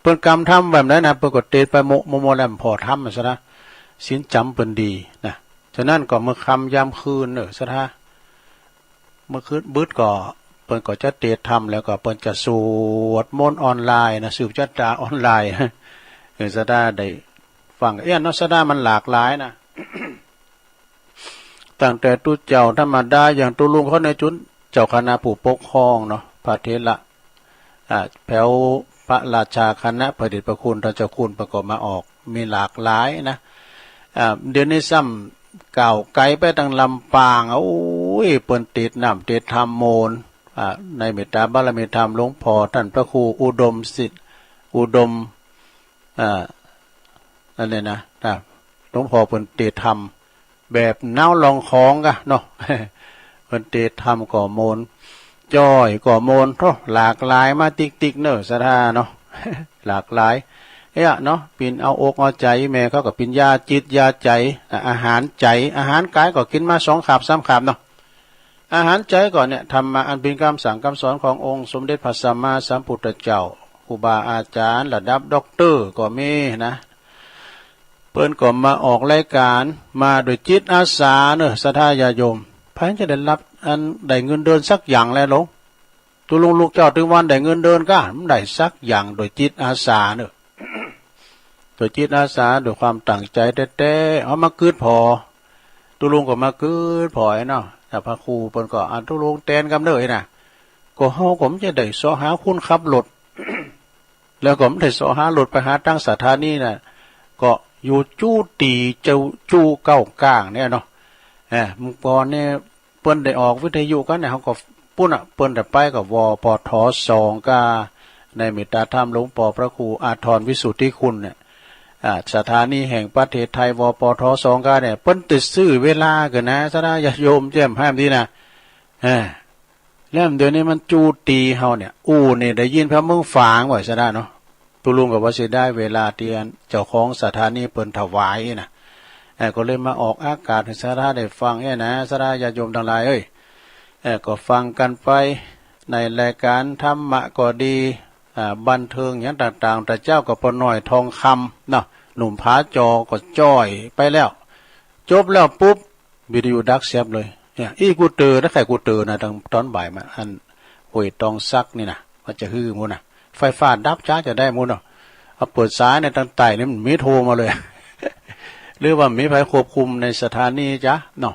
เปิ้นกรรมทำแบบนั้นนะเปิ้นก็เตไปโมแล้วพอทำซะนะศีลจำเปิ้นดีนะฉะนั้นก็เมื่อค่ำยามคืนซะท่าเมื่อคืนบึดก็เปิ้นก็จะเตธรรมแล้วก็เปิ้นจะสวดมนต์ออนไลน์นะสืบจัตตาออนไลน์ซะท่าได้ฟังเนาะซะท่ามันหลากหลายนะ ตั้งแต่ตุเจ้าธรรมดาอย่างตุลุงเขาในจุนเจ้าคณะผู้ปกครองเนาะพระเถระแถวพระราชาคณะพระเดชพระคุณท่านเจ้าคุณประกอบมาออกมีหลากหลายนะเดี๋ยวนี้ซ้ำก่าวไกลไปทางลำปางโอ้ยเปิ้นติดน้ำติดธรรมโมนในเมตตาบารมีธรรมหลวงพ่อท่านพระครูอุดมสิทธิ์อุดมนั่นเลยนะหลวงพ่อเปิ้นติดธรรมแบบเน่าลองของกะเนาะ เปิ้นติดธรรมก่อโมนจ้อยก่อโมนหลากหลายมาติ๊กเนอะสะท่าเนาะ หลากหลายเนาะปินเอาอกเอาใจแม่เขาก็ปินยาจิตยาใจอาหารใจอาหารกายก็กินมา2 ขาบ 3 ขาบเนาะอาหารใจก่อนเนี่ยทำมาอันเป็นคำสั่งคำสอนขององค์สมเด็จพระสัมมาสัมพุทธเจ้าครูบาอาจารย์ระดับด็อกเตอร์ก็มีนะเปิ้นก็มาออกรายการมาโดยจิตอาสาเนอะศรัทธาญาติโยมเพิ่นจะได้รับอันได้เงินเดือนสักอย่างแล้วหลงตุลุงลูกเจ้าถึงวันได้เงินเดือนก็มันได้สักอย่างโดยจิตอาสาเนอะ โดยจิตอาสาโดยความตั้งใจแท้ๆเอามาคืดพอตุลุงก็มาคืดพอเนาะแต่พระครูเปิ้นก็ตุลุงแตนกำเนิดน่ะก็เฮาก็จะได้เสาะหาคุณขับรถ แล้วก็ได้เสาะหารถไปหาตั้งสถานีน่ะก็อยู่จู้ตีเจ้าจู้เก้าก้างเนี่ยเนาะมึงก่อนเนี่ยเปิ้นได้ออกวิทยุกันเนี่ยเฮาก็ปุ้นเปิ้นได้ไปกับวปท2กาในเมตตาธรรมหลวงพ่อพระครูอาทรวิสุทธิคุณเนี่ยสถานีแห่งประเทศไทยวปท2กาเนี่ยเปิ้นติดซื้อเวลากันนะซะนะญาติโยมแจ่มห้ามดีนะแล้วเดี๋ยวนี้มันจูตีเฮาเนี่ยนี่ได้ยินพระมึงฝางไว้ซะนะเนาะตุลุงก็ว่าสิได้เวลาเตียนเจ้าของสถานีเปิ้นถวายนะก็เลยมาออกอากาศให้สาระได้ฟังนะสาระญาติโยมทั้งหลายก็ฟังกันไปในรายการธรรมะก็ดีบันเทิงอย่างต่างๆแต่เจ้าก็ปน้อยทองคำเนาะหนุ่มผาจอก็จ้อยไปแล้วจบแล้วปุ๊บวิดีโอดักเสียบเลยเนี่ยกูเตอร์นะใครกูเตอร์นะตอนบ่ายมาอันห้วยตองซักนี่นะมันจะฮือมูนะไฟฟ้าดับจ้าจะได้มูเนาะเอาเปิดสายในตั้งไต่นี่มันมีโทรมาเลย หรือว่ามีไฟควบคุมในสถานีจ้ะเนาะ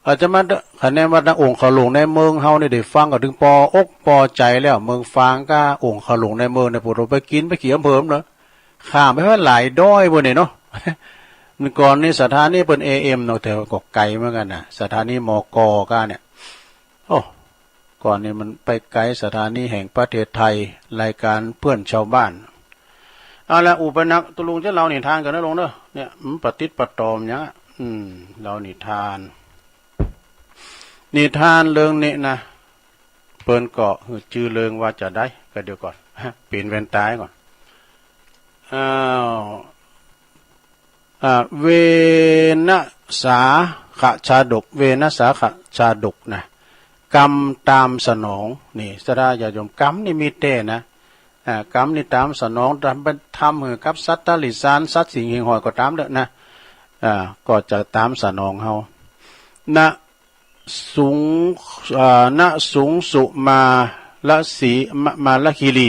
อาจจะมาคะแนนว่าองค์ขลุงในเมืองเฮานี่ได้ฟังก็ถึงปออกปอใจแล้วเมืองฟังก็องค์ขลุงในเมืองเนี่ยพวกเราไปกินไปเขียมเพิ่มเนาะข้ามไปว่าหลายด้อยบ่นี่เนาะ ก่อนนี้สถานีเป็น AM เนาะแต่ก็ไกลเหมือนกันน่ะสถานีมกก็เนี่ยโอ้ก่อนนี้มันไปไกลสถานีแห่งประเทศไทยรายการเพื่อนชาวบ้านเอาละอุปนักตุลุงจะเล่านิทานกันนะลงเด้อเนี่ยมันปฏิดประตอมเนี่ยเรานิทานเรื่องนี้นะเปิ้นเกาะชื่อเรื่องว่าจะได้ก็เดี๋ยวก่อนเปลี่ยนแว่นตาก่อนเวนะสาขชาดกเวนะสาขชาดกนะกรรมตามสนองนี่สระญาโยมกรรมนี่มีแต่นะกรรมนี่ตามสนองทำให้กับสัตว์ตลิสารสัตว์สิ่งหิงหอยก็ตามเด้อนะก็จะตามสนองเฮานะสูงณสูงสุมาละสีมาละคีรี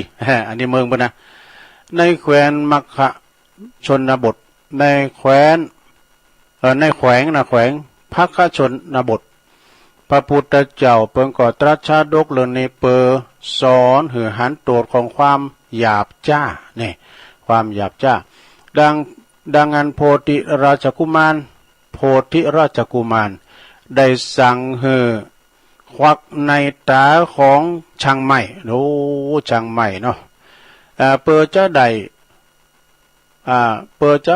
อันนี้เมืองปะนะในแคว้นมัคคะชนบทในแคว้นในแขวงนะแขวงพักขชนบทพระพุทธเจ้าเปิงก่อตรัสชาดกเรื่องในเปอสอนหือหันโตดของความหยาบจ้าเนี่ยความหยาบจ้าดังอันโพธิราชกุมารได้สั่งให้ควักในตาของช่างไม้ช่างไม้เนาะเปิดจะได้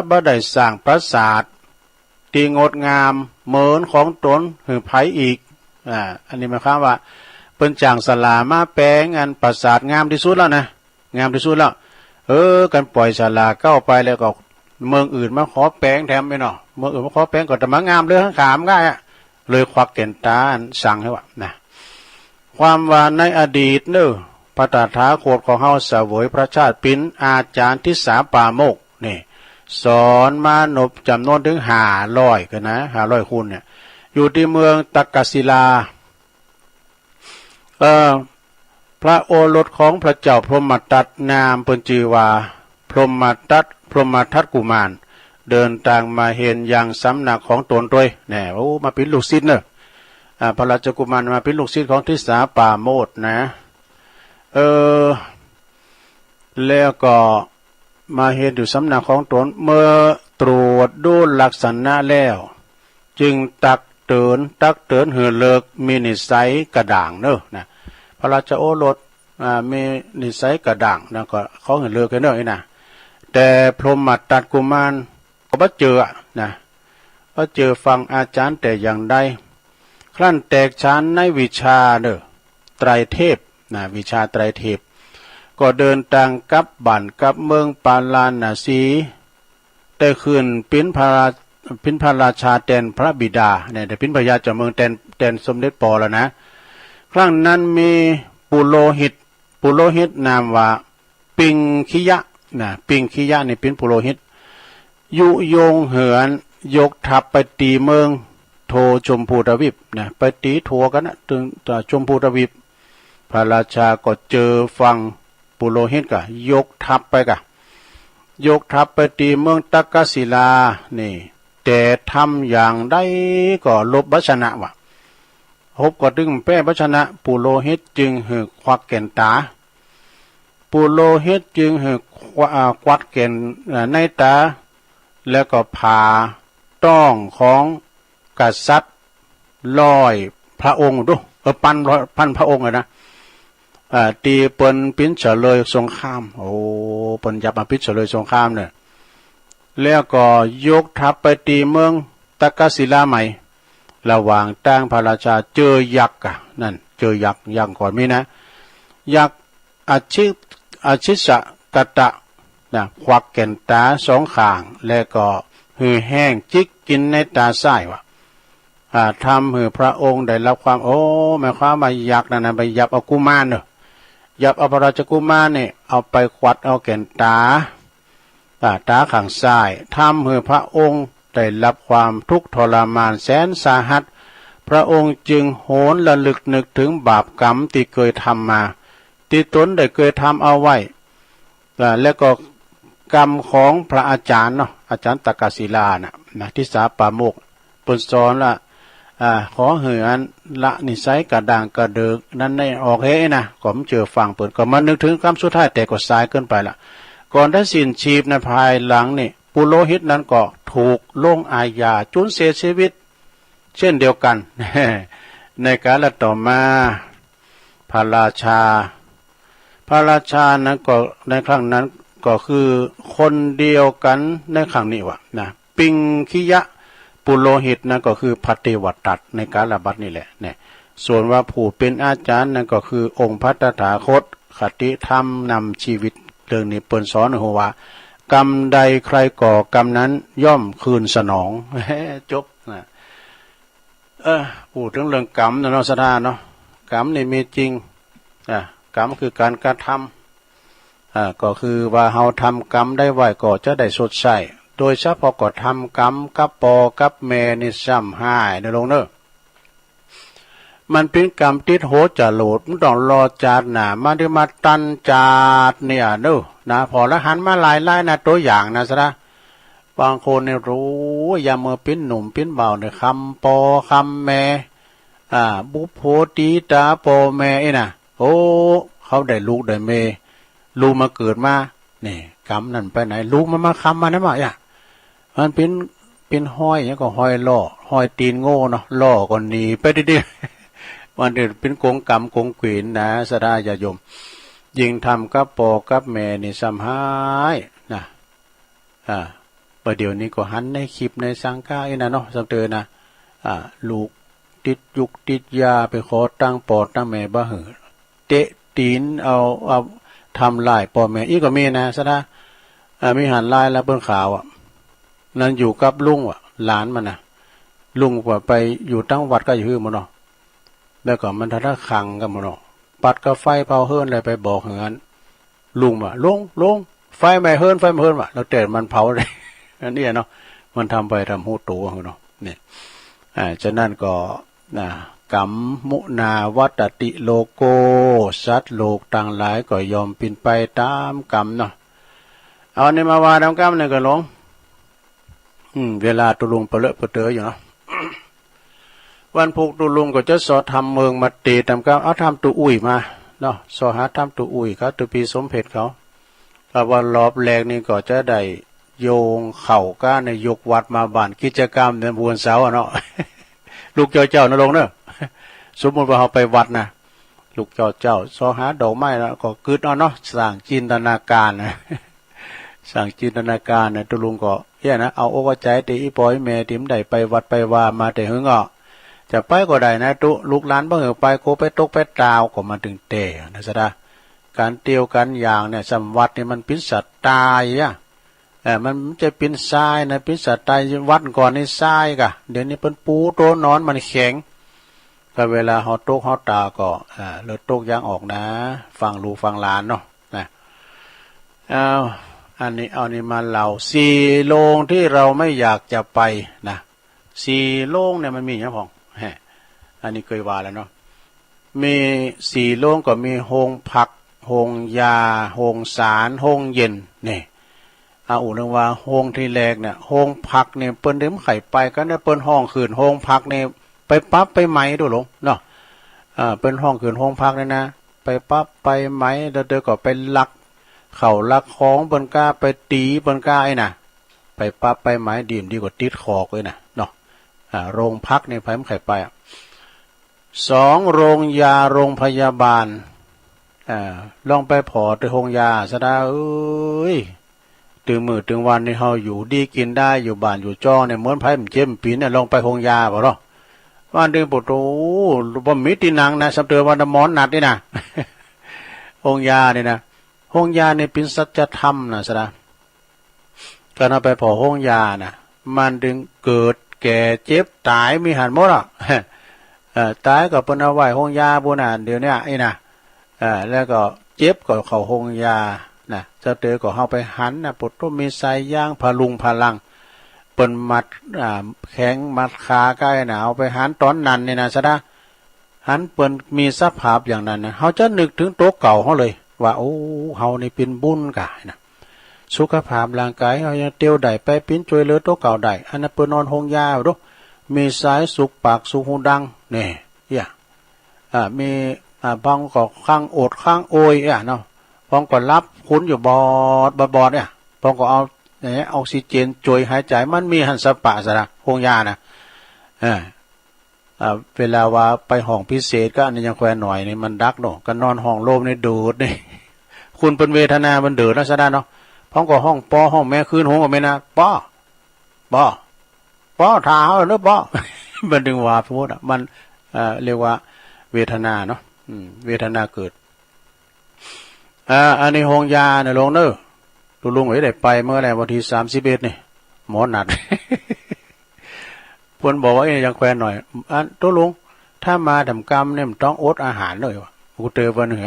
บ่ได้สร้างปราสาทที่งดงามเหมือนของตนหือไผอีกอันนี้หมายความว่าเปิ้นจ้างศาลามาแปลงอันปราสาทงามที่สุดแล้วนะงามที่สุดแล้วกันปล่อยศาลาเข้าไปแล้วก็เมืองอื่นมาขอแปลงแถมไปเนาะเมืองอื่นมาขอแปลงก็จะมางามเลยข้างขามง่ายเลยควักแก่นตาสั่งให้ว่านะความว่าในอดีตเนอะพระตถาคตของเฮาเสวยพระชาติเป็นอาจารย์ที่สาปาโมกนี่สอนมานพจำนวนถึง500กันนะ500คนเนี่ยอยู่ที่เมืองตักกศิลาพระโอรสของพระเจ้าพรหมทัตนามเปิ้นชื่อว่าพรหมทัตกุมารเดินทางมาเห็นอย่างสำนักของตนด้วยแน่มาเป็นลูกศิษย์เนอะพระราชกุมารมาเป็นลูกศิษย์ของทิสาปาโมทนะแล้วก็มาเห็นอยู่สำนักของตนเมื่อตรวจดูลักษณะแล้วจึงตักเตือนเหือเลิกมีนิสัยกระด่างเนอะนะพระราชโอรสมีนิสัยกระด่างนะก็เขาเหือเลิกกันเนอะนะแต่พรหมทัตกุมารก็บ่เจอนะบ่เจอฟังอาจารย์แต่อย่างใดครั้นแตกฉานในวิชาเนอะไตรเทพนะวิชาไตรเทพก็เดินทางกลับบ้านกลับเมืองปาลานาสีได้ขึ้นเป็นพระราชาแทนพระบิดาเนี่ยได้เป็นพระยาจากเมืองแทนสมเด็จปอแล้วนะครั้งนั้นมีปุโรหิตนามว่าปิงคิยะนะปิงคิยะนี่เป็นปุโรหิตยุยงเหินยกทัพไปตีเมืองโทชมพูทวีปนะไปตีทัวกันนะถึงชมพูทวีปพระราชาก็เจอฟังปุโรหิตก็ยกทัพไปตีเมืองตักกศิลานี่แต่ทำอย่างใดก็ลบบัชนะวะพบก็ดึงแป้บัชนะปุโรหิตจึงหือควักแก่นตาปุโรหิตจึงหือควักแก่นในตาแล้วก็ผ่าต้องของกษัตริย์100พระองค์ดูพันพระองค์เลยนะตีเปิ้นปิ้นเฉลยสงครามเปิ้นยับมาปิ้นเฉลยสงครามเนี่ยแล้วก็ยกทัพไปตีเมืองตักกศิลาใหม่ระหว่างตั้งพระราชาเจอยักษ์นั่นเจอยักษ์อย่างก่อนมีนะยักษ์อาชิสะกตะนะควักแก่นตา2ข้างแล้วก็หือแห้งจิกกินในตาซ้ายวะทำให้พระองค์ได้รับความหมายความว่ายักษ์นั่นไปยับเอากุมารเนอะยับเอาพระราชกุมารเนี่ยเอาไปควัดเอาแก่นตาข้างซ้ายทำให้พระองค์ได้รับความทุกข์ทรมานแสนสาหัสพระองค์จึงโหนระลึกนึกถึงบาปกรรมที่เคยทำมาที่ตนได้เคยทำเอาไว้แล้วก็กรรมของพระอาจารย์เนาะอาจารย์ตักกศิลานะทิสาปาโมกป์สอนละ ขอเหือนละนิสัยกระด่างกระเดิกนั้นได้ออกเฮ้นะก็มเจอฟังเปิดก็มานึกถึงคำสุดท้ายแต่ก็สายเกินไปละก่อนได้สิ้นชีพในภายหลังนี่ปุโรหิตนั้นก็ถูกลงอาญาจนเสียชีวิตเช่นเดียวกัน ในกาลต่อมาพระราชานั้นก็ในครั้งนั้นก็คือคนเดียวกันในครั้งนี้วะนะปิงคิยะปุโรหิตนั่นก็คือพระเทวทัตในกาลบัดนี่แหละเนี่ยส่วนว่าผู้เป็นอาจารย์นั่นก็คือองค์พระตถาคตคติธรรมนำชีวิตเรื่องนี้เปิ้นสอนหัวว่ากรรมใดใครก่อกรรมนั้นย่อมคืนสนอง จบนะพูดถึงเรื่องกรรมนะเนาะสดาเนาะกรรมนี่มีจริงกรรมคือการกระทำก็คือว่าเฮาทำกรรมได้ไว้ก็จะได้สดใสโดยเฉพาะก็ทำกรรมกับปอกับแม่นี่ซ้ำหายในลงเนอะมันเป็นกรรมติดโหจะโหลดมันต้องรอจาดหนามาได้มาตันจาดเนี่ยเนอะนะพอแล้วหันมาหลายนะตัวอย่างนะซะนะบางคนเนี่ยรู้อย่าเมื่อเป็นหนุ่มเป็นเบาเนี่ยคำปอคำแม่บุพโพตีตาปอแม่นะโอ้เขาได้ลูกได้เมลูกมาเกิดมานี่กรรมนั่นไปไหนลูกมันมาคำมานะมาอ่ะมันเป็นห้อยเนี่ยก็ห้อยล่อห้อยตีนโง่เนาะล่อก็หนีไปดิวันเดียวเป็นกงกรรมกงเขวนนะสดาญาโยมยิงทำกับปอกับแม่นี่ซ้ำหายนะประเดี๋ยวนี้ก็หันในคลิปในสังฆานะเนาะสังเตอนะลูกติดยุกติดยาไปขอตั้งปอตั้งแม่บ้าหือเตะตีนเอาทำลายพ่อแม่อีกก็มีนะซะนะมีหันลายแล้วเบื้องขาวนั่นอยู่กับลุงหลานมันนะลุงว่าไปอยู่ตั้งวัดก็อยู่มันเนาะแล้วก็มันทัดขังกันมันเนาะปัดกระไฟเผาเฮิรนอะไรไปบอกเหมือนลุงว่าลุงไฟไม่เฮิรนว่ะแล้วแต่มันเผาเลยอันนี้เนาะมันทำไปทำหูตัวเนาะเนี่ยฉะนั้นก็กัมมุนาวัตติโลโกสัตว์โลกต่างหลายก็ยอมเป็นไปตามกรรมเนาะเอาในมาว่าตามกรรมเนี่ยก็หลงเวลาตุลุงเปเลอะเปเตออยู่เนาะ วันพุกตุลุงก็จะสอทำเมืองมาตีตามกรรมเอาทำตุอุ้ยมาเนาะสอหาทำตุอุ้ยเขาตุปีสมเพชเขาแต่วันรอบแรกนี่ก็จะได้โยงเข่าก้าในยกวัดมาบ้านกิจกรรมในบวนเสาเนาะ ลูกเจ้านรงเนอะสมมติว่าเราไปวัดนะลูกเจ้าซอหาดอกไม้แล้วก็กึดเอาเนาะสร้างจินตนาการนะ สร้างจินตนาการนะตุลุงก็นะเอาอกใจตีอีปอยแม่ติมได้ไปวัดไปว่ามาแต่หึงจะไปก็ได้นะตุลูกหลานบ่เหอไปโคไปตกไปตาวก็มาถึงเตนะซะดาการเตียวกันอย่างเนี่ยสำวัดเนี่ยมันเป็นสัตว์ตายมันจะเป็นทรายนะเป็นสัตว์ตายวัดก่อนในทรายกะเดี๋ยวนี้เป็นปูโตนอนมันแข็งก็เวลาเฮาตกเฮาตาก็เลือดตกยางออกนะฟังลูกฟังหลานเนาะนะอันนี้มาเล่าสี่โรงที่เราไม่อยากจะไปนะสี่โรงเนี่ยมันมีอย่างพองอันนี้เคยว่าแล้วเนาะมีสี่โรงก็มีโฮงผักโฮงยาโฮงสารโฮงเย็นนี่อุเรื่องว่าโฮงที่แรกเนี่ยโฮงผักเนี่ยเปิ้นเดิมไข่ไปก็ได้เปิ้นห้องคืนโฮงผักเนี่ยไปปั๊บไปไหมดูหลงเนาะเป็นห้องคืนห้องพักเลยนะไปปั๊บไปไหมเดี๋ยวก็ไปลักเข่าลักของบนก้าไปตีบนก้าไอ้น่ะไปปั๊บไปไหมดีกว่าติดคอกเลยนะเนาะโรงพักเนี่ยไผมันไข่ไปสองโรงยาโรงพยาบาลลองไปผอที่โรงยาซะได้เอ้ยตึงมือตึงวันนี่เฮาอยู่ดีกินได้อยู่บ้านอยู่จ้อเนี่ยเหมือนไผมันเจ็บปีนเนี่ยลองไปโรงยาบ่เนาะวันเดือนปุตโตบ่มีตินังนะสำเตือวันมอนนัดนี่นะ องยานี่นะองยานี่เป็นสัจธรรมนะสระการเอาไปพอองยานะมันดึงเกิดแก่เจ็บตายมีหันหมดอ่ะ ตายก็เป็นเอาไว้องยาบุญเดี๋ยวนี้ไอ้นะแล้วก็เจ็บก็เข้าองยานะสำเตือก็เข้าไปหันนะปุตโตมีสายย่างพลุงพลังเปิ้นมัดแข็งมัดขาใกล้นะเอาไปหันตอนนั้นนี่นะซะนะหันเปิ้นมีสภาพอย่างนั้นนะเฮาจะนึกถึงโต๊ะเก่าเฮาเลยว่าโอ้เฮานี่เป็นบุญกะนะสุขภาพร่างกายเฮายังเตียวได้ไปปิ้นช่วยเหลือโต๊ะเก่าได้อันนั้นเปิ้นนอนโฮงยาดู มีสายสุกปากสุกหูดังเนี่ยมีบางก็ข้างโอดข้างโอยเนาะบางก็รับคุ้นอยู่บอดเนี่ยบางก็เอาเนี่ยออกซิเจนจ่วยหายใจมันมีหันสปะซะนะพงยานะเวลาว่าไปห้องพิเศษก็อันนี้ยังแควหน่อยนี่มันดักเนาะก็นอนห้องโลมนี่ดูดนี่คุณเป็นเวทนามันเดือดนะซะนะเนาะพร้อมกับห้องปอห้องแม่คืนห้องกับแม่นะปอท้าเนาะปอ มันดึงว่าพูดมันเรียกว่าเวทนาเนาะเวทนาเกิดอันนี้ห้องยาเนี่ยลงเนอะลุงได้ไปเมื่อไหร่วันที่31นี่หมอนัด เพิ่นบอกว่ายังแควนหน่อยตัวลุงถ้ามาทำกรรมเนี่ยมันต้องอดอาหารเลยวะกูเจอวันหนึ่ง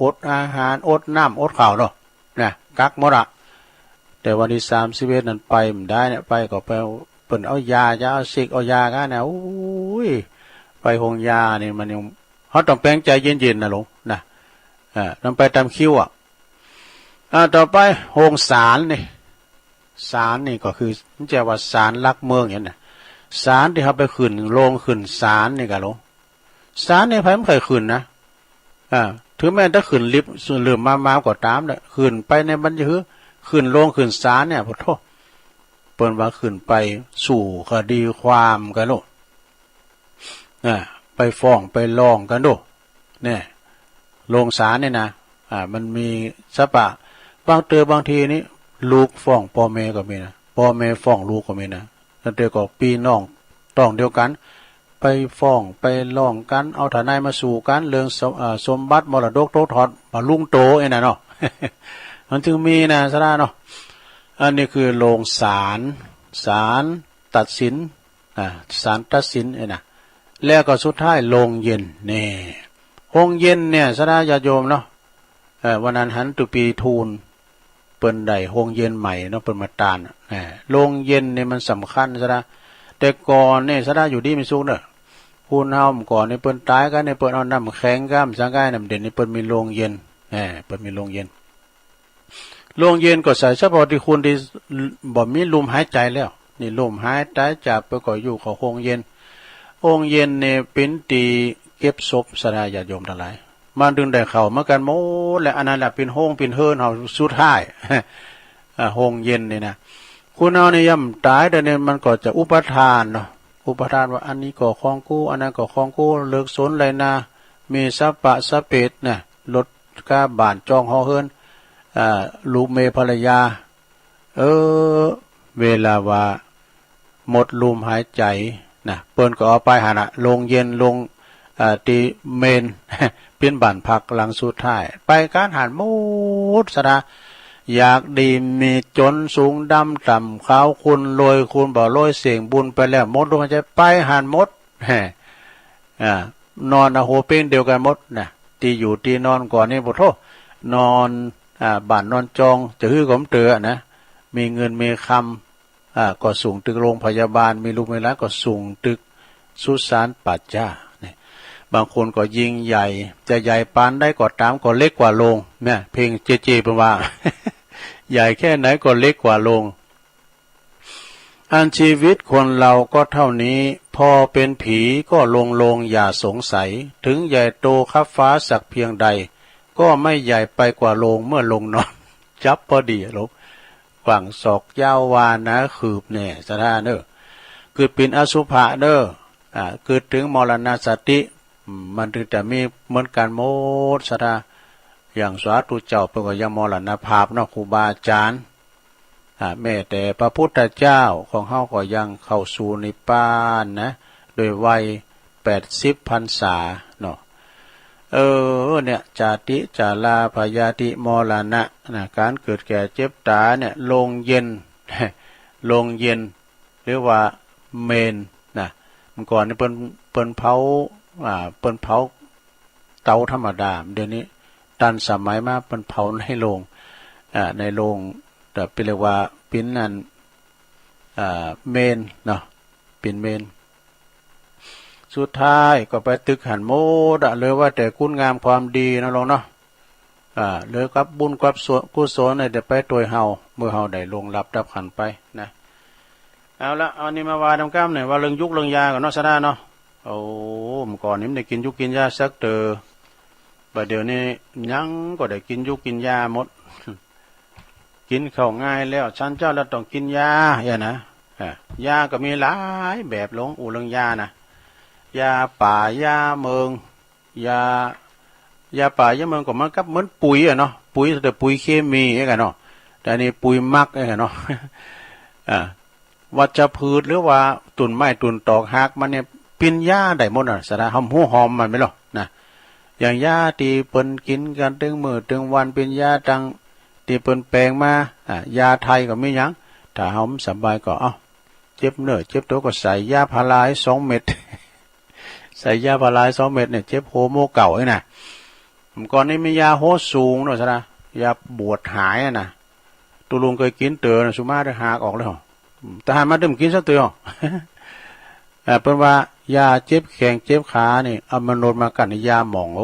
อดอาหารอดน้ำอดข้าวเนาะนะกักหมดอะแต่วันที่31นั้นไปมันได้เนี่ยไปก็ไปเปิ่นเอายาจะเอาซิกเอายากันนะอุ้ยไปห้องยานี่มันยังเขาต้องแปลงใจเย็นๆนะลุงนะต้องไปตามคิวต่อไปห้องศาลนี่ก็คือมันจะว่าศาลลักเมืองอย่างนั้นศาลที่เขาไปขึ้นโรงขึ้นศาลนี่กันลุงศาลนี่ไผไม่เคยขึ้นนะถึงแม้ถ้าขึ้นลิฟต์ส่วนเหลื่อมมากว่าตามเนี่ยขึ้นไปในบรรยากขึ้นโรงขึ้นศาลเนี่ยพอโทษเปิ้นว่าขึ้นไปสู่คดีความกันโลดไปฟ้องไปร้องกันโลดเนี่ยโรงศาลเนี่ยนะมันมีสปะบางทีนี้ลูกฟ้องพ่อแม่ก็มีนะพ่อแม่ฟ้องลูกก็มีนะแล้วเดี๋ยวก็พี่น้องต้องเดียวกันไปฟ้องไปร้องกันเอาทนายมาสู่กันเรื่องสมบัติมรดกโตทอดมาลุงโตไอ้น่ะเนาะ มันจึงมีนะซะนะเนาะอันนี้คือโรงศาลตัดสินศาลตัดสินไอ้น่ะแล้วก็สุดท้ายโรงเย็นนี่ห้องเย็นเนี่ยซะนะญาติโยมเนาะวันนั้นหันตุปีทูลเปิ้นได้ห้องเย็นใหม่เนาะเปิ้นมาตานโรงเย็นเนี่ยมันสำคัญซะนะแต่ก่อนเนี่ยซะนะอยู่ดีมีสุขเด้อพูนเฮาก่อนนี่เปิ้นตายกันเนี่ยเปิ้นเอาน้ำแข็งก้ามสังกายน้ำเด่นนี่เปิ้นมีโรงเย็นเปิ้นมีโรงเย็นก็ใส่เฉพาะที่คุณที่บ่มีลมหายใจแล้วนี่ลมหายใจจากไปก็อยู่ของห้องเย็นเนี่ยเป็นตีเก็บศพสลายญาติโยมทั้งหลายมันดึงได้เข้ามากันหมดและอันนั้นแหละเป็นห้องเป็นเฮิรนเฮาสุดท้าย ห้องเย็นนี่นะคุณเอาในย่ำตายแต่เนี่ยมันก็จะอุปทานเนาะอุปทานว่าอันนี้ก็ของกูอันนั้นก็ของกูเลิกสนเลยนะมีสัพปะสะเปดเนี่ยลดกาบานจองหอเฮิรนลูกเมภรรยาเวลาว่าหมดลมหายใจนะเปิ้นก็เอาไปหานะลงเย็นลงตีเมน เป็นบ้านพักหลังสุดท้ายไปการหารมุดสระอยากดีมีจนสูงดำต่ำขาวคุณรวยคุณบ่รวยเสียงบุญไปแล้วมดลงใจไปหารมดนอนโหเป้งเดียวกันมดนะตีอยู่ตีนอนก่อนนี่บ่โทนอนบ้านนอนจองจะฮื้อผมเตือนะมีเงินมีคำก็ส่งตึกโรงพยาบาลมีลูกมีหลานก็ส่งตึกสุสานปัจจาบางคนก็ยิงใหญ่จะใหญ่ปานได้ก็ตามก็เล็กกว่าโรงเนี่ยเพลงเจเป็นว่า ใหญ่แค่ไหนก็เล็กกว่าโรงอันชีวิตคนเราก็เท่านี้พอเป็นผีก็ลงอย่าสงสัยถึงใหญ่โตคับฟ้าสักเพียงใดก็ไม่ใหญ่ไปกว่าโรงเมื่อลงนอน จับพอดีลูกกว่างศอกยาววานะขืบเนี่ยสถานเนอคือเป็นอสุภะเนอคือถึงมรณสติมันถึงจะมีเหมือนกันหมดสถาอย่างสาธุเจ้าเป็นก็ยังมรณภาพเนาะครูบาอาจารย์แม้แต่พระพุทธเจ้าของเฮาก็ยังเข้าสู่นิพพานนะโดยวัย80 พรรษาเนาะเนี่ยจาติจาลาพยาธิมรณะนะการเกิดแก่เจ็บตายเนี่ยโรงเย็น โรงเย็นหรือว่าเมนนะเมื่อก่อนนี่เปิ้นเผาเตาธรรมดาเดี๋ยวนี้ตันสมัยมาเปิ้นเผาในโรงในโรงแต่เป็นเรียกว่าปิ้นนั่นเมนเนาะปิ้นเมนสุดท้ายก็ไปตึกหันโมดเลยว่าแต่คุณงามความดีนะลงเนาะเลยกับบุญกับกุศลเนี่ยเดี๋ยวไปตัวเฮาเมื่อเฮาได้ลงรับขันไปนะ เอาละเอานี่มาว่าทำกล้ามหน่อยว่าเรื่องยุกเรื่องยาก่อนเนาะซะได้เนาะโอ้เมื่อก่อนนี่มันได้กินยุกกินยาสักเตอบัดเดี๋ยวนี้ยังก็ได้กินยุกกินยาหมด กินเข้าง่ายแล้วฉันเจ้าแล้วต้องกินยาอย่างนะยาก็มีหลายแบบหลงอูเรื่องยานะยาป่ายาเมืองยาป่ายาเมืองก็มันกับเหมือนปุ๋ยอะเนาะปุ๋ยแต่ปุ๋ยเคมีไอ้กันเนาะแต่นี่ปุ๋ยมักไอ้กันเนาะ วัชพืชหรือว่าตุ่นไม้ตุ่นตอกหักมันเนี่ยปินยาได้หมดอ่ะสาระหอมหัวหอมมันไม่หรอกนะอย่างยาที่เปิ้นกินกันตึงมือตึงวันเป็นยาตังที่เปิ้นแปลงมายาไทยก็มีหยังถ้าหอมสบายก็เอาเจ็บเนื้อเจ็บตัวก็ใส่ยาพารา2 เม็ด ใส่ยาพารา2 เม็ดเนี่ยเจ็บโฮโมเก่าไอ้น่ะก่อนนี้มียาโฮสูงเนาะสาระยาปวดหายอ่ะนะตุลุงเคยกินเตอสุมาได้หากออกแล้วแต่หามาดื่มกินสักตัว เป็นว่ายาเจ็บแข้งเจ็บขานี่เอามานดมากันยาหมองโ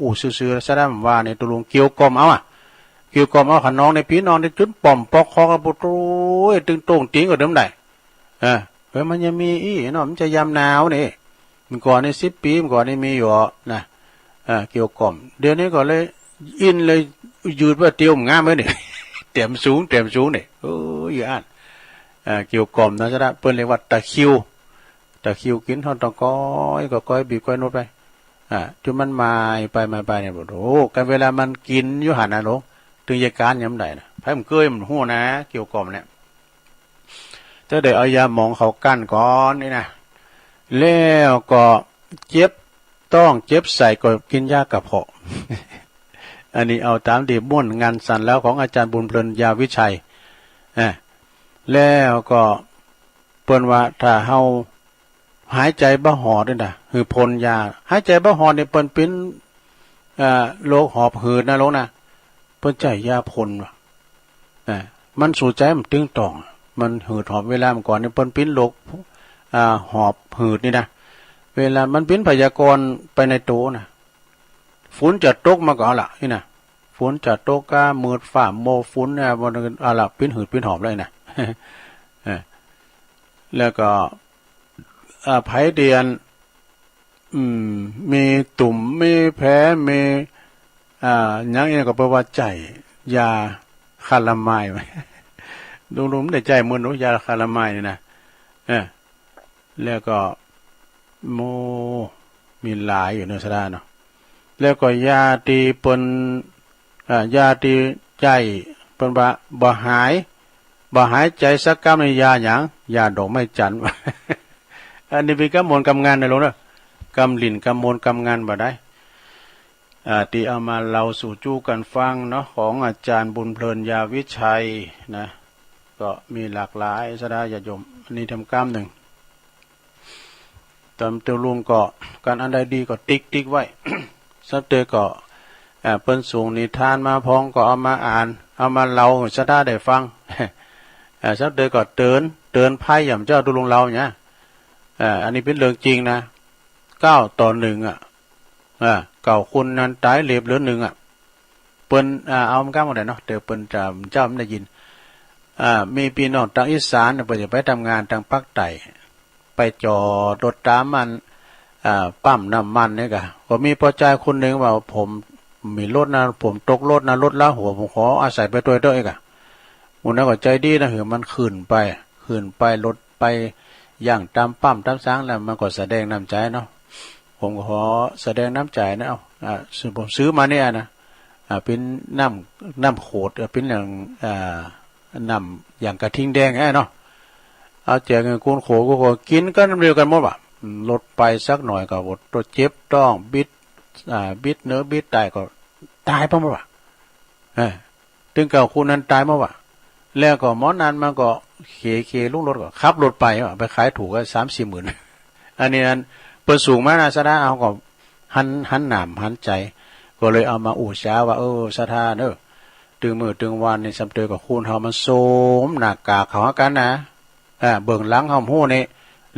อ้ซื่อๆซะได้ว่านี่ตุลุงเกี่ยวกลมเอาเกี่ยวกลมเอาขันน้องในพี่น้องในจุดป่อมปอกคอกระปุโต้ยตึงโต่งติ้งก็เดิมได้เฮ้ยมันยังมีเนาะมันจะยามหนาวนี่มันก่อนใน10 ปีมันก่อนนี่มีอยู่นะเกี่ยวกลมเดี๋ยวนี้ก็เลยอินเลยยืดว่าเตียวงามเลยนี่ เต็มสูงนี่โอ้ยอ่านเกี่ยวกล่อมนะจ๊ะเปิ้นเรียกว่าตะคิวกินทอดตะก้อยก็ก้อยบีบก้อยนวดไปจนมันมาไปเนี่ยบอกโอ้กันเวลามันกินอยู่หันนะหลงถึงยาการยำใดนะไผมันเกยมันหัวนะเกี่ยวกล่อมเนี่ยจะได้เอายาหมองเขากั้นก่อนนี่นะแล้วก็เจ็บต้องเจ็บใส่ก็กินยากระเพาะ อันนี้เอาตามดีม่วนงานสันแล้วของอาจารย์บุญเพลินยาวิชัยแล้วก็เปิ้นว่าถ้าเฮาหายใจบ่หอบด้วยนะคือพ่นยาหายใจบ่หอบนี่เปิ้นเป็นโรคหอบหืดนะโลกนะเปิ้นใจยาพ่นว่ะมันสู่ใจมันตึงต่องมันหืดหอบเวลาเมื่อก่อนนี่เปิ้นเป็นโรคหอบหืดนี่นะเวลามันเป็นพยากรณ์ไปในโตนะฝนจะตกมาก็เอาล่ะนี่นะฝนจะตกกามืดฝ่าโมฝนเนี่ยบ่เอาล่ะเป็นหืดเป็นหอบเลยนะ แล้วก็ไผเดียนมีตุ่มมีแผลมีอย่างนี้ก็แปลว่าใจยาคาลามายไหม ดูๆได้ใจมื้อนู้ยาคาลามายนี่นะแล้วก็โมมีหลายอยู่ในสระเนาะแล้วก็ยาตีเปิ้นยาตีใจเปิ้นว่าบ่หายใจสักกำในยาหยังยาดอกไม้จันทร์ อันนี้เป็นกำมลกำงานนะลูกนะกำลิ่นกำมลกำงานบ่ได้ที่เอามาเล่าสู่จู้กันฟังเนาะของอาจารย์บุญเพลินยาวิชัยนะก็มีหลากหลายสดาญาติโยมอันนี้ทำกรรมหนึ่งตามเตียวลุงก็การอันใดดีก็ติ๊กไว้ สักเตอก็เปิ้นสูงนิทานมาพ้องก็เอามาอ่านเอามาเล่าสดาได้ฟัง สักเตอก็เตือนภัยอย่างเจ้าตุลุงเราเนี่ยอันนี้เป็นเรื่องจริงนะ9-1เก่าคุณนั้นตายเหลบเหลือ1เปิ้นเอามันก้ามาได้เนาะเดี๋ยวเปิ้นจะเจ้ามันได้ยินมีพี่น้องทางอีสานเพิ่นจะไปทำงานทางภาคใต้ไปจอดรถตามมันปั๊มน้ำมันเนี่ยก็มีพ่อใจคนหนึ่งว่าผมมีรถนะผมตกรถนะรถละหัวผมขออาศัยไปด้วยมันน่าก็ใจดีนะเหรอมันขึ้นไปรถไปอย่างตามปั๊มตามซ้างแล้วมันก็แสดงน้ำใจเนาะผมขอแสดงน้ำใจนะผมซื้อมาเนี่ยนะเป็นน้ำโขดเป็นอย่างน้ำอย่างกระทิงแดงเนาะเอาแจกเงินกูนโขก็กินก็น้ำเดียวกันหมดว่ะลดไปสักหน่อยก็ตัวเจ็บต้องบิดเนื้อบิดตายก็ตายไปหมดว่ะถึงเก่าคุณนั้นตายหมดว่ะแล้วก็หมอนั้นมันก็เคลุกรถก็ขับรถไปไปขายถูกก็3-4 หมื่น อันนี้นั้นเปิดสูงมานะสะดาเอาก็หันหนามหันใจก็เลยเอามาอู่ช้าว่าสะทาเด้อตึงมือตึงวันนี่สำเตอกับคุณเฮามันโสมหน้ากากเขากันนะเบิ่งหลังเฮาฮู้นี่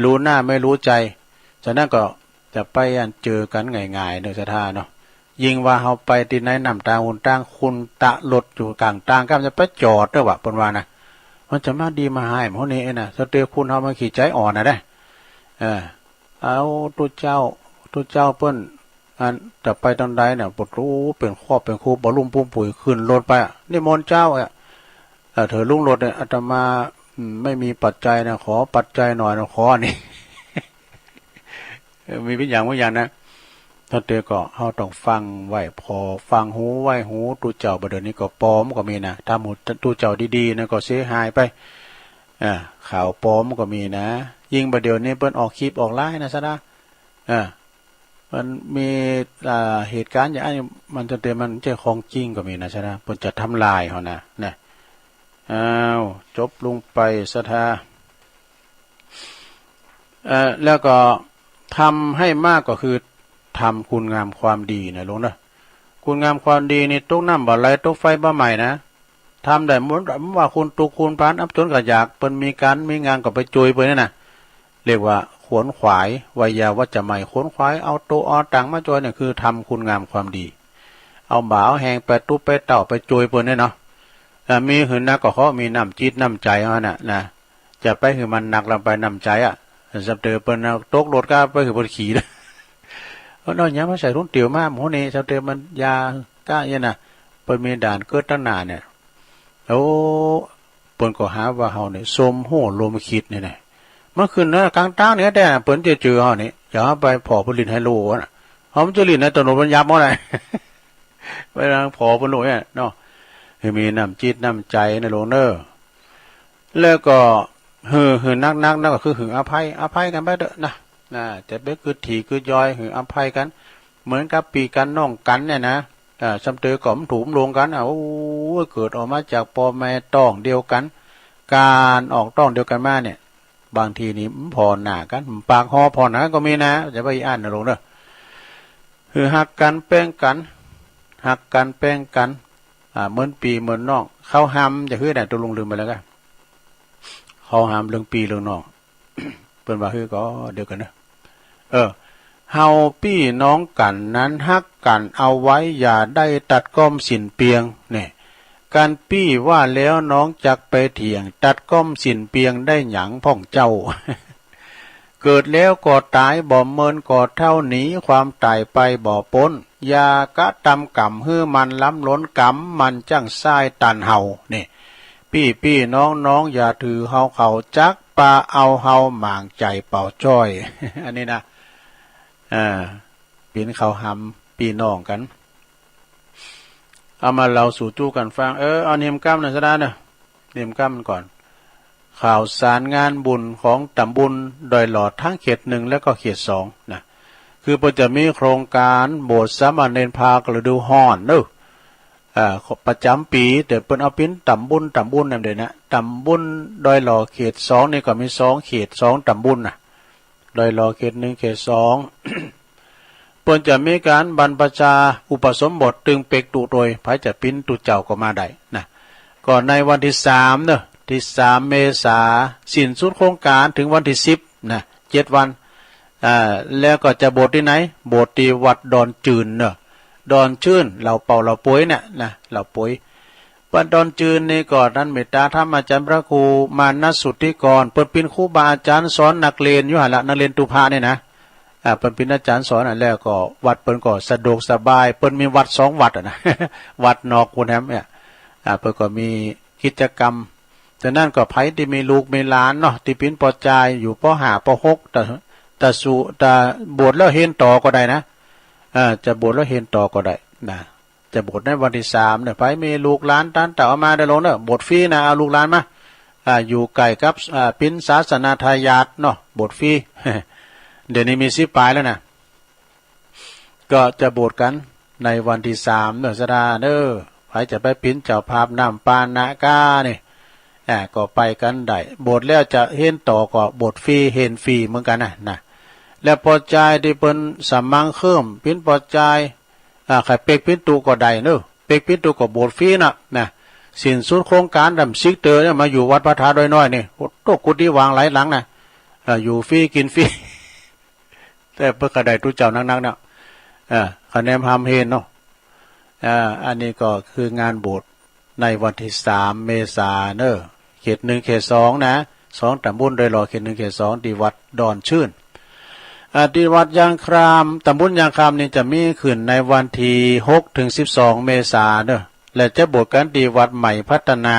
รู้หน้าไม่รู้ใจฉะนั้นก็จะไปเจอกันง่ายๆเด้อสะทาเนาะยิ่งว่าเฮาไปที่ไหนนำตาหุ่นตั้งคุณตะรถอยู่กลางทางก็จะไปจอดเด้อว่าเพิ่นว่านะ มันจะมาดีมาหายเพราะนี้นะสเตอคุณเฮามาขี่ใจอ่อนนะได้เอาตัวเจ้าเปิ้นอันแต่ไปตอนใดเนี่ยปวดรู้เป็นครอบเป็นครูบ่ลุ่มปุ้มปุ๋ยขึ้นรถไปนี่มนต์เจ้าเธอลุงรถเนี่ยอาตมาไม่มีปัจจัยนะขอปัจจัยหน่อยนะขออันนี้ มีเป็นอย่างนะถ้าเตอก็เฮาต้องฟังไว้พอฟังหูไว้หูตูเจ้าบ่เดี๋ยวนี้ก็ปลอมก็มีนะถ้าหมดตูเจ้าดีๆนะก็เสียหายไปข่าวปลอมก็มีนะยิ่งบ่เดี๋ยวนี้เปิ้นออกคลิปออกไลน์นะซะนะมันมีเหตุการณ์อย่างนี้มันจะเตอมันจะของจริงก็มีนะซะนะเปิ้นจะทำลายเฮานะจบลงไปซะท่าแล้วก็ทำให้มากก็คือทำคุณงามความดีนะลุงนะคุณงามความดีนี่ตกน้ำบ่ไหลตกไฟบ่ไหม้นะทำได้หมดว่าคุณตุกคุณพานอับจนก็อยากเปิ้นมีการมีงานก็ไปจุยไปนั่นน่ะเรียกว่าขวนขวายวิยาวัจจะไม่ขวนขวายเอาโตเอาตังมาจอยเนี่ยคือทำคุณงามความดีเอาบ่าเอาแหงไปตุ๊บไปเต่าไปจุยเปิ้นเนี่ยเนาะมีหืนนะก็เขามีน้ำจิตน้ำใจเอาน่ะนะจะไปคือมันหนักลงไปน้ำใจสับเตอเปิ้นตกรถก็ไปคือบ่ขี่นะน้อยยามมาใส่รุ่นเตี๋ยวมาหมูนี่สับเตอมันยาก้าเนี่ยน่ะเปิ้นมีด่านเกิดตั้งนานเนี่ยแล้วเปิ้นก็หาว่าเฮาเนี่ยสมโหลมคิดนี่น่ะเมื่อคืนนะกลางตาเนี่ยแต่เปิ้นจะเจอเฮานี่อย่าไปพอผลิตให้โลน่ะเฮามันจะลินในถนนมันยับบ่ได้ไปทางพอเปิ้นโลเนี่ยเนาะคือมีน้ำจิตน้ำใจในโลเนอร์แล้วก็หือนักก็คือหืออภัยกันไปเด้อนะแต่เบ็คือถี่คือยอยหืออภัยกันเหมือนกับปีกันน้องกันเนี่ยนะซัมเตอก่อมถูมลงกันโอ้เกิดออกมาจากพ่อแม่ต้องเดียวกันการออกต้องเดียวกันมาเนี่ยบางทีนี่พอหน้ากันปากฮอพอหน้าก็มีนะจะไปอ่านนะลงเด้อคือหักกันแป้งกันหักกันแป้งกันเหมือนปีเหมือนน้องเข้าห้ำจะคือได้ตัวลงลืมไปแล้วกันเข้าห้ำเรื่องปีเรื่องน้องเปิ้นว่าคือก็เดียวกันนะเฮาพี่น้องกันนั้นฮักกันเอาไว้อย่าได้ตัดก้อมสินเปียงเนี่ยการปี้ว่าแล้วน้องจักไปเถียงตัดก้อมสินเปียงได้หยังพ่องเจ้า เกิดแล้วก็ตายบ่เมินก็เท่านี้ความตายไปบ่พ้นยากะตำกำฮื้อมันล้ำล้นกำมันจังซ้ายตันเฮานี่พี่น้องอย่าถือเฮาเขาจักปาเอาเฮาหมางใจเป่าจ้อย อันนี้นะปีนเขาหำปีน้องกันเอามาเราสู่จู้กันฟังเอาเนียมกล้ามหน่อยซะนะเนียมกล้ามมันก่อนข่าวสารงานบุญของตำบลดอยหลอดทั้งเขต1แล้วก็เขต2นะคือเพิ่นจะมีโครงการโบสถ์สามเณรพากฤดูฮ้อนเด้อประจำปีแต่เพิ่นเอาเป็นตำบลนั่นเด้นะตำบลดอยหลอเขต2นี่ก็มี2เขต2ตำบลน่ะดอยหลอเขต1เขต2เพิ่นจะมีการบรรพชาอุปสมบทตึงเป็กตุโดยไผจะปิ้นตุเจ้าก็มาได้นะก่อนในวันที่3เด้อที่3เมษาสิ้นสุดโครงการถึงวันที่10นะ7วันแล้วก็จะโบสถ์ที่ไหนโบสถ์ที่วัดดอนจืนเนอะดอนชื่นเหล่าเป่าเหล่าป่วยเนี่ยนะเหล่าป่วยวัดดอนจืนนี่ก่อนนั้นเมตตาธรรมอาจารย์พระครูมานะสุทธิกรเปิดเป็นครูบาอาจารย์สอนนักเรียนอยู่หั่นละนักเรียนตุภาเนี่ยนะเปิ้นเป็นอาจารย์สอนอันแล้วก็วัดเปิ้นก็สะดวกสบายเปิ้นมีวัด2วัดนะ วัดนอกคุณแฮมเนี่ยเปิ้นก็มีกิจกรรมแต่นั่นก็ไผที่มีลูกมีหลานเนาะที่เป็นปอจายอยู่ป5ป6แต่บวชแล้วเห็นต่อก็ได้นะจะบวชแล้วเห็นต่อก็ได้นะจะบวชในวันที่3เนี่ยไผมีลูกหลานตันแต่เอามาได้ลงเด้อบวชฟรีนะเอาลูกหลานมาอยู่ใกล้กับเป็นศาสนาทายาทเนาะบวชฟรี เดี๋ยวนี้มี10ปลายแล้วนะก็จะบวชกันในวันที่3เดือนสดาเด้อไผจะไปปิ้นเจ้าภาพน้ำปานากานี่ก็ไปกันได้บวชแล้วจะเห็นต่อก็บวชฟรีเห็นฟรีเหมือนกันนะแล้วพอใจที่เปิ้นสมังเคิ่มปิ้นพอใจใครเป็กปิ้นตูก็ได้เด้อเป็กปิ้นตูก็บวชฟรีนะสิ้นสุดโครงการดำซิกเตอร์เนี่ยมาอยู่วัดพระธาตุดอยน้อยนี่โตกุฏิวางหลายหลังนะอยู่ฟรีกินฟรี แต่เพื่อกระไดตู้เจ้านักๆเนี่ยคะแนนทำเฮนเนาะอันนี้ก็คืองานโบสถ์ในวันที่3เมษายน เขต1เขต2นะ2ตำบลโดยรอเขต1เขต2ที่วัดดอนชื่นที่วัดยางครามตำบลยางครามนี่จะมีขึ้นในวันที่6ถึง12เมษายนเด้อและจะบวชกันที่วัดใหม่พัฒนา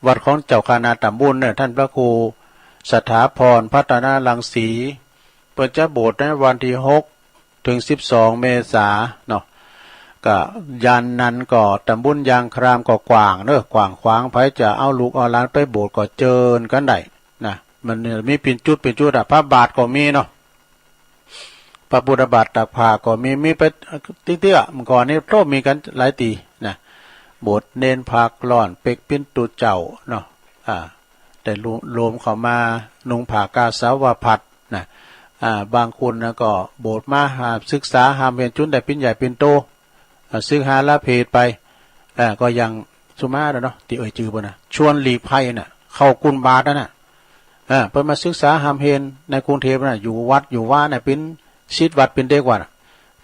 วัดของเจ้าคณะตำบลเนี่ยท่านพระครูสถาพรพัฒนารังสีเปิดจะบวชในวันที่6ถึง12เมษายนเนาะก็ยันนั้นก็ตำบลยางครามก็กว้างเด้อกว้างขวางไผจะเอาลูกเอาหลานไปโบสถ์ก็เจิญกันได้นะมันมีเป็นจุดพระบาทก็มีเนาะพระพุทธบาทตักผ้าก็มีไปติ๊กๆมันก่อนนี้โตมีกันหลายตีนะโบสถ์เน้นผักร้อนเป็กปิ้นตุเจ้าเนาะแต่รวมเข้ามานุงผ้ากาสาวพัดนะบางคนนะก็โบสถ์มาหาศึกษาหามเรียนจุนได้ปิ้นใหญ่ปิ้นโตซึ่งหาละเพศไปก็ยังสุมาเนาะที่จือบ่นะชวนหลีกภัยน่ะเข้ากุนบาทน่ะเพิ่นมาศึกษาหามเรียนในกรุงเทพน่ะอยู่วัดอยู่ว่าน่ะเป็นศิษย์วัดเป็นเด็กวัด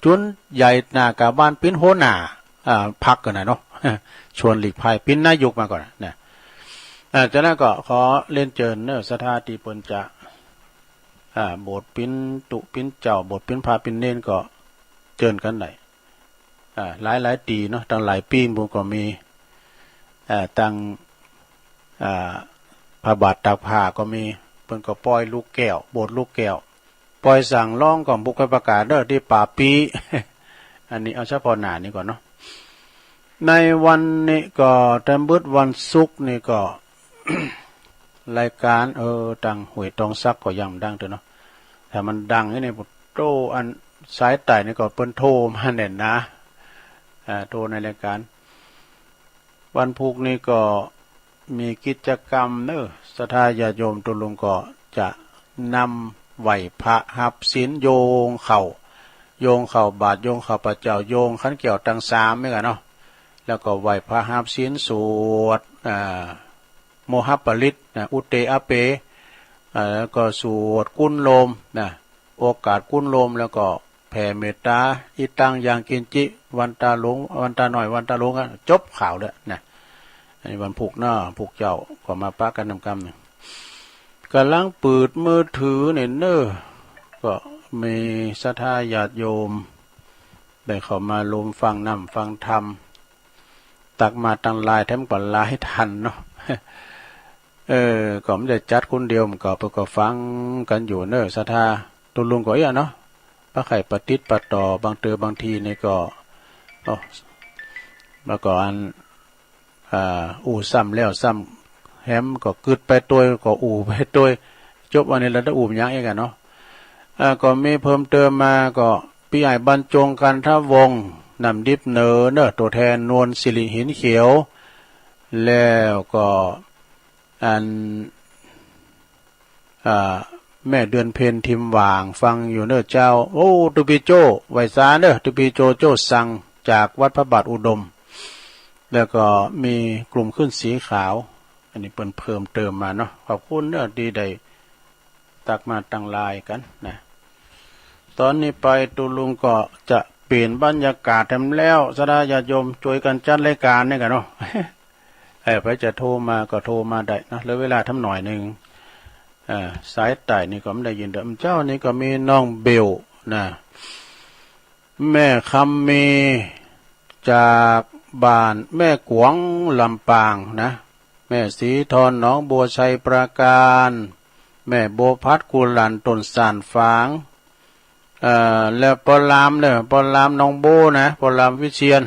จนใหญ่หน้ากะบ้านเป็นโหน่าพักกันน่ะเนาะชวนหลีกภัยเป็นนายกมาก่อนนะจากนั้นก็ขอเล่นเจิญเนอะสถาติเปิ้นจะโบสถ์ปิ้นตุปิ้นเจ้าโบสถ์ปิ้นพระปิ้นเน้นก็เจิญกันได้หลายตีเนาะตั้งหลายปีบุญก็มีตั้งพระบาทตักผ้าก็มีเพิ่นก็ปล่อยลูกแก้วโบสถ์ลูกแก้วปล่อยสั่งร้องก่อนบุกไปประกาศเด้อที่ป่าปี อันนี้เอาเฉพาะหน้านี่ก่อนเนาะในวันนี้ก็แตมบึดวันศุกร์นี่ก็ รายการดังหวยตองซักก็ยังดังเด้อเนาะแต่มันดังนี่โตอันสายใต้นี่ก็เปิ้นโทรมาแน่นนะโทรในรายการวันพุธนี้ก็มีกิจกรรมเนอะศรัทธาญาติโยมตุลุงก็จะนำไหวพระหับศีลโยงเข่าบาทโยงเข่าพระเจ้าโยงขันเกี่ยวตั้ง3ไม่กันเนาะแล้วก็ไหวพระหับศีลสวดโมหปริตอุเตอเปแล้วก็สวดกุนโลมโอกาสกุนโลมแล้วก็แผ่เมตตาอิตังอย่างกินจิวันตาหลงวันตาหน่อยวันตาหลงจบข่าวแล้วนะอันนี้วันผูกหน้าผูกเจ้าก็มาปะกันนำกรรมหนึ่งกำลังเปิดมือถือเนี่ยเนอะก็มีศรัทธาญาติโยมได้เข้ามาลมฟังนำฟังธรรมตักมาตั้งลายแถมกว่าลายทันเนาะ ก็ไม่ได้จัดคนเดียวมันก็เพื่อก็ฟังกันอยู่เนอะศรัทธาตุลุงก็เนาะพระไข่ปฏิติปต่อบางบางทีนี่ก็แล้วก็อันซ้ำแล้วซ้ำแฮมก็กึดไปตัวก็ไปตัวจบวันนี้เราได้ยังเองกันเนาะก็มีเพิ่มเติมมาก็พี่ใหญ่บรรจงกันทวงนำดิบเนอตัวแทนนวลสิริหินเขียวแล้วก็อันแม่เดือนเพนทิมหว่างฟังอยู่เนอะเจ้าโอ้ตุปีโจไวสาเนอะตุปีโจสั่งจากวัดพระบาทอุดมแล้วก็มีกลุ่มขึ้นสีขาวอันนี้เพิ่มเติมมาเนาะขอบคุณเนอะดีได้ตักมาตั้งลายกันนะตอนนี้ไปตุลุงก็จะเปลี่ยนบรรยากาศทำแล้วศรัทธาญาติโยมช่วยกันจัดรายการนี่กันเนาะ ไปจะโทรมาก็โทรมาได้นะแล้วเวลาทำหน่อยหนึ่งสายใต้นี่ก็ไม่ได้ยินเดิมเจ้านี่ก็มีน้องเบลนะแม่คำมีจากบ้านแม่กวงลำปางนะแม่สีทอนน้องบัวชัยประการแม่โบพัดกุลันต้นสานฝางแล้วปอลามเนี่ยปอลามน้องโบนะปอลามวิเชียน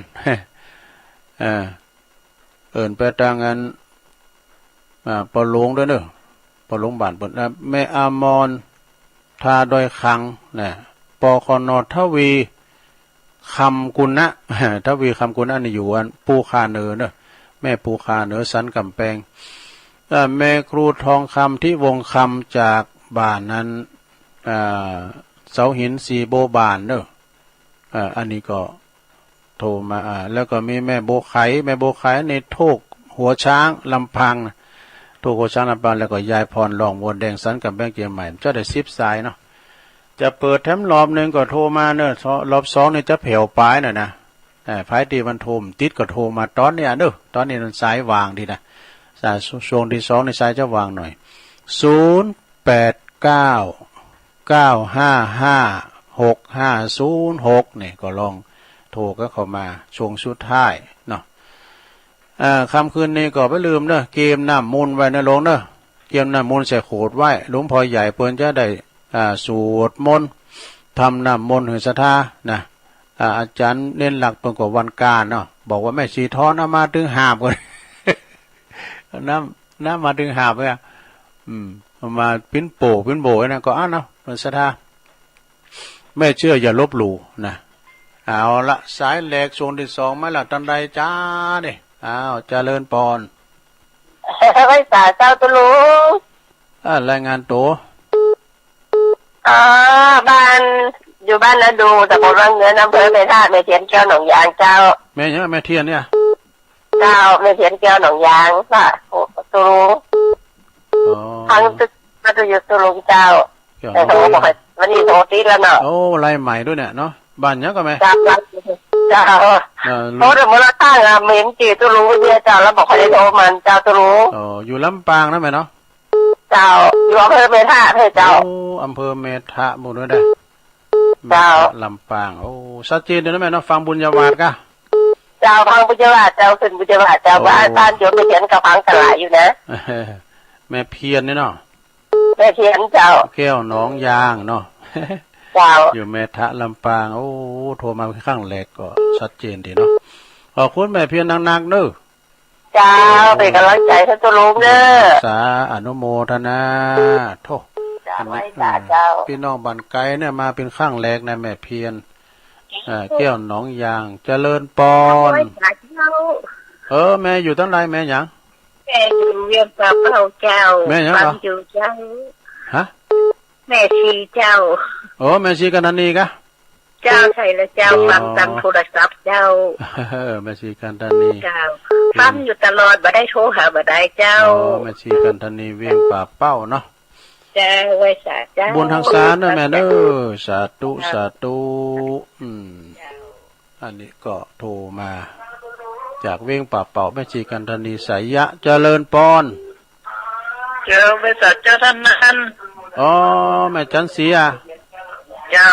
เอิ้นไปทางนั้นปอหลวงด้วยเนอะปอหลวงบ้านเปิดแม่อามอนทาดอยคังนะปอคอนอทวีคำกุณะ ทวีคำกุณะนี่อยู่อันปูคาเนอเนอะแม่ปูคาเนอสันกำแพงแม่ครูทองคำที่วงคำจากบ้านนั้นเสาหินสีโบบานเนอะอันนี้ก็โทรมาแล้วก็มีแม่โบไขในโทกหัวช้างลำพังโทกหัวช้างลำพังแล้วก็ยายพรรองวนแดงสันกับแบงเกียร์ใหม่เจ้าได้10 สายเนาะจะเปิดแถมรอบหนึ่งก็โทรมาเนอะรอบ2เนี่ยจะแผ่วปลายหน่อยนะไฟตีมันโทรมติดก็โทรมาตอนนี้เนอะตอนนี้มันสายวางดีนะ สายช่วงที่สองในสายจะวางหน่อย0899555606เนี่ยก็ลองโทรก็เข้ามาช่วงสุดท้ายเนาะคำคืนนี้ก็ไม่ลืมเนอะเกมน้ำมนต์ไว้นะหลวงเนอะเกมน้ำมนต์ใส่โขดไว้หลวงพ่อใหญ่เปิ้นจะได้สวดมนต์ทำน้ำมนต์ให้ศรัทธานะอาจารย์เน้นหลักเปิ้นก็วันการเนาะบอกว่าแม่ชีท้อนเอามาถึงหาบกัน น้ำมาถึงหาบเลยเอามาปิ้นโบนะก็เนาะเปิ้นศรัทธาไม่เชื่ออย่าลบหลู่นะเอาละสายแหลกช่วงที่สองมาละตันใดจ้าเนี่ยเจริญปอน ไว้สาเจ้าตุลุง รายงานตัว บ้านอยู่บ้านนาดูตำบลวังเงินอำเภอแม่ทาสแม่เทียนแก้วหนองยางเจ้าแม่เนี่ยแม่เทียนเนี่ยเจ้าแม่เทียนแก้วหนองยางค่ะตุลุงทางตึกมาดูอยู่ตุลุงเจ้าแต่โทรบอกวันนี้โทรติดแล้วเนาะโอ้ลายใหม่ด้วยเนี่ยเนาะบ้านเนี้ยก็แม่เจ้าโทรถึงเมื่อตั้งเหม็นจีตุลุงเนี่ยเจ้าแล้วบอกให้โทรมันเจ้าตุลุงอยู่ลำปางนะแม่เนาะเจ้าอยู่อำเภอเมทะเจ้าอำเภอเมทะหมดเลยได้เจ้าลำปางโอ้ชัดเจนเลยนะแม่เนาะฟังบุญญาวาสกะเจ้าฟังบุญญาวาสเจ้าขึ้นบุญญาวาสเจ้าบ้านโยมไปเขียนกับฟังสลายอยู่นะแม่เพียรนี่เนาะแม่เพียรเจ้าแก้วหนองยางเนาะเจ้าอยู่เมทะลำปางโอ้โทรมาข้างแรกก็ชัดเจนดีเนาะขอบคุณแม่เพียรนักๆเด้อเจ้าเป็นกำลังใจท่านตุลุงเด้อสาอนุโมทนาโทพี่น้องบันไกเนี่ยมาเป็นข้างแรกนะแม่เพียรแก้วหนองยางเจริญปอนแม่อยู่ตั้งไรแม่หยังแม่อยู่เวียงป่าเป้าเจ้าแม่หยังอยู่เจ้าฮะแม่ชีเจ้าแม่ชีกันนันนี่กะเจ้าใช่แล้วเจ้าฟังตามโทรศัพท์เจ้าแม่ชีกันนันนี่เจ้าฟังอยู่ตลอดบ่ได้โทรหาบ่ได้เจ้าแม่ชีกันนันนี่เวียงป่าเป้าเนาะจ้าไว้สาเจ้าบุญทางสารนะแม่เด้อสาธุอันนี้ก็โทรมาจากเวียงป่าเป้าแม่ชีกันนันนี่สายะเจริญปอนเจ้าไว้สาเจ้าท่านนั้นแม่จันเสียเจ้า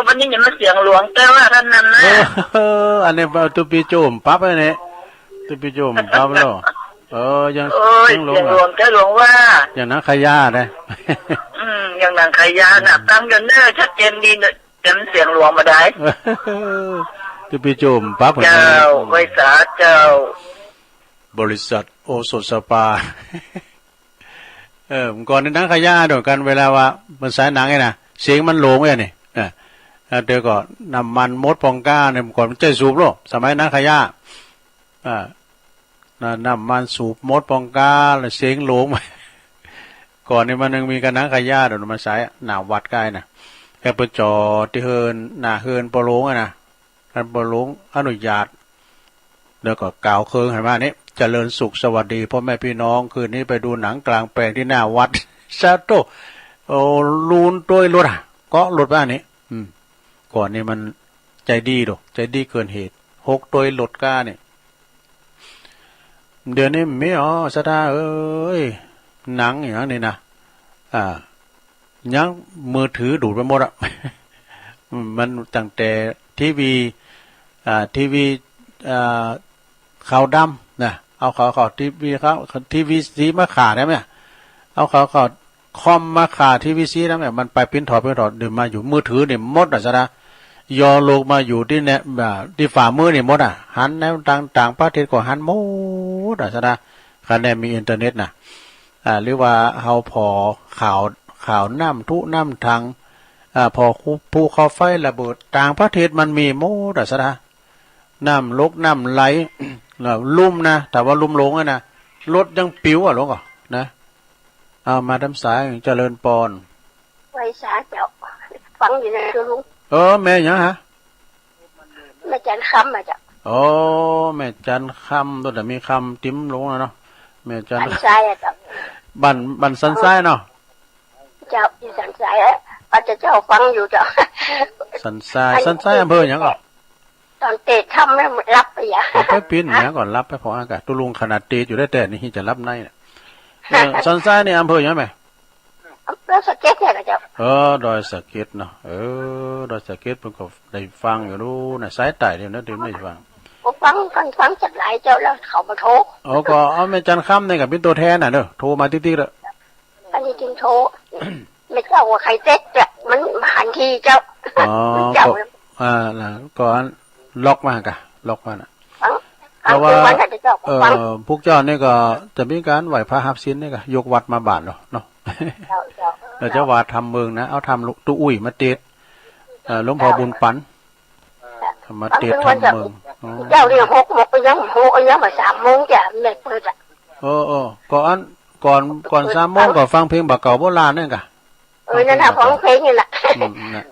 วันนี้อย่ามาเสียงหลวงแต่ว่าท่านนั้นนะอันนี้ตุปีโจมปั๊บเลยเนี่ยตุปีโจมปั๊บแล้วยังเสียงหลวงเจ้าหลวงว่าอย่างนั้นขยาได้อย่างนั้นขยาน่ะตั้งกันเน้อชัดเจนดีเต็มเสียงหลวงมาได้ตุปีโจมปั๊บเจ้าไว้สาเจ้าบริษัทโอสถสปาก่อนในนังขยาด้วยกันเวลาว่ามันสายหนังไงนะเสียงมันโหลงไงนี่เดี๋ยวก็น้ำมันมดปองก้าเนี่ยก่อนมันใจสูบโลสมัยนังขยาน้ำมันสูบมดปองก้าแล้วเสียงโหลงก่อนนี่มันยังมีกันนังขยาเดี๋ยวมันสายหนาวัดใกล้นะแค่ปจอที่เฮินหนาเฮินปโลงไงนะการปโลงอนุญาตแล้วก็กล่าวเคืองเห็นไหมนี่เจริญสุขสวัสดีพ่อแม่พี่น้องคืนนี้ไปดูหนังกลางแปลงที่หน้าวัดซาโตลูนตัวรถก็รถบ้านนี้ก่อนนี่มันใจดีดอกใจดีเกินเหตุ6ตัวรถก้าเนี่ยเดี๋ยวนี้ไม่สตาหนังอย่างนี้นะยังมือถือดูดไปหมดอ่ะมันตั้งแต่ทีวีขาวดำนะเอาขาวทีวีสีมะขาได้ไหมเอาขาวคอมมาขาทีวีซีได้ไหมมันไปปิ้นถอดเดี๋ยวมาอยู่มือถือเนี่ยมดอ่ะซะนะยอโลกมาอยู่ที่เนี่ยที่ฝ่ามือเนี่ยมดอ่ะหันแนวต่างประเทศก็หันมดอ่ะซะนะคะแนนมีอินเทอร์เน็ตนะหรือว่าเฮาพอข่าวน้ำทุน้ำทางพอภูเขาไฟระเบิดต่างประเทศมันมีมดอ่ะซะนะน้ำลกน้ำไหลลุ่มนะแต่ว่าลุ่มลงนะรถยังปิวอ่ะลงอ่ะนะเอามาทำสายเจริญปอนไว้สาเจ้าฟังอยู่ในตัวลุงแม่ยังฮะแม่จันคำมาจ้ะแม่จันคำตัวแต่มีคำติ้มลงแล้วเนาะแม่จันทรายจ้ะบันสันทรายเนาะเจ้าอีสันทรายอาจจะเจ้าฟังอยู่จ้ะสันทรายอำเภออย่างก่อนต อนเตะทำไม่รับไปอ่ะไปปิ้นนะก่อนรับไปพออากาศตุลุงขนาดเตอยู่ได้แต่นี่จะรับในเนี่ยซันซ่าเนี่ยอำเภอยังไงแล้วสเก็ตเนี่ยก็จะดอยสะเก็ดเนาะดอยสะเก็ดผมก็ได้ฟังอยู่รู้นะสายไต่เดี๋ยวนะเดี๋ยวไม่ฟังฟังจากหลายเจ้าแล้วเขามาโทรก็เอาแม่จันค่ำเนี่ยกับเป็นตัวแทนน่ะเนอะโทรมาติ๊กๆเลยอันนี้จริงโทรไม่เจ้าว่าใครเซ็ตอ่ะมันหันทีเจ้าเจ้าแล้วก็ล็อกมากะล็อกมาน่ะเพราะว่าพวกเจ้านี่ก็จะมีการไหวพระหับศิลนี่ก็ยกวัดมาบาทเนาะเราจะว่าทำเมืองนะเอาทำตู้อุ้ยมาเตะหลวงพ่อบุญปันมาเตะทำเมืองเจ้าเรียกหกโมงยังมา3 โมงจะเล็กเปิดอ่ะก่อน3 โมงก็ฟังเพลงบักเก่าโบราณนี่กะนั่นน่ะฟังเพลงนี่แหละ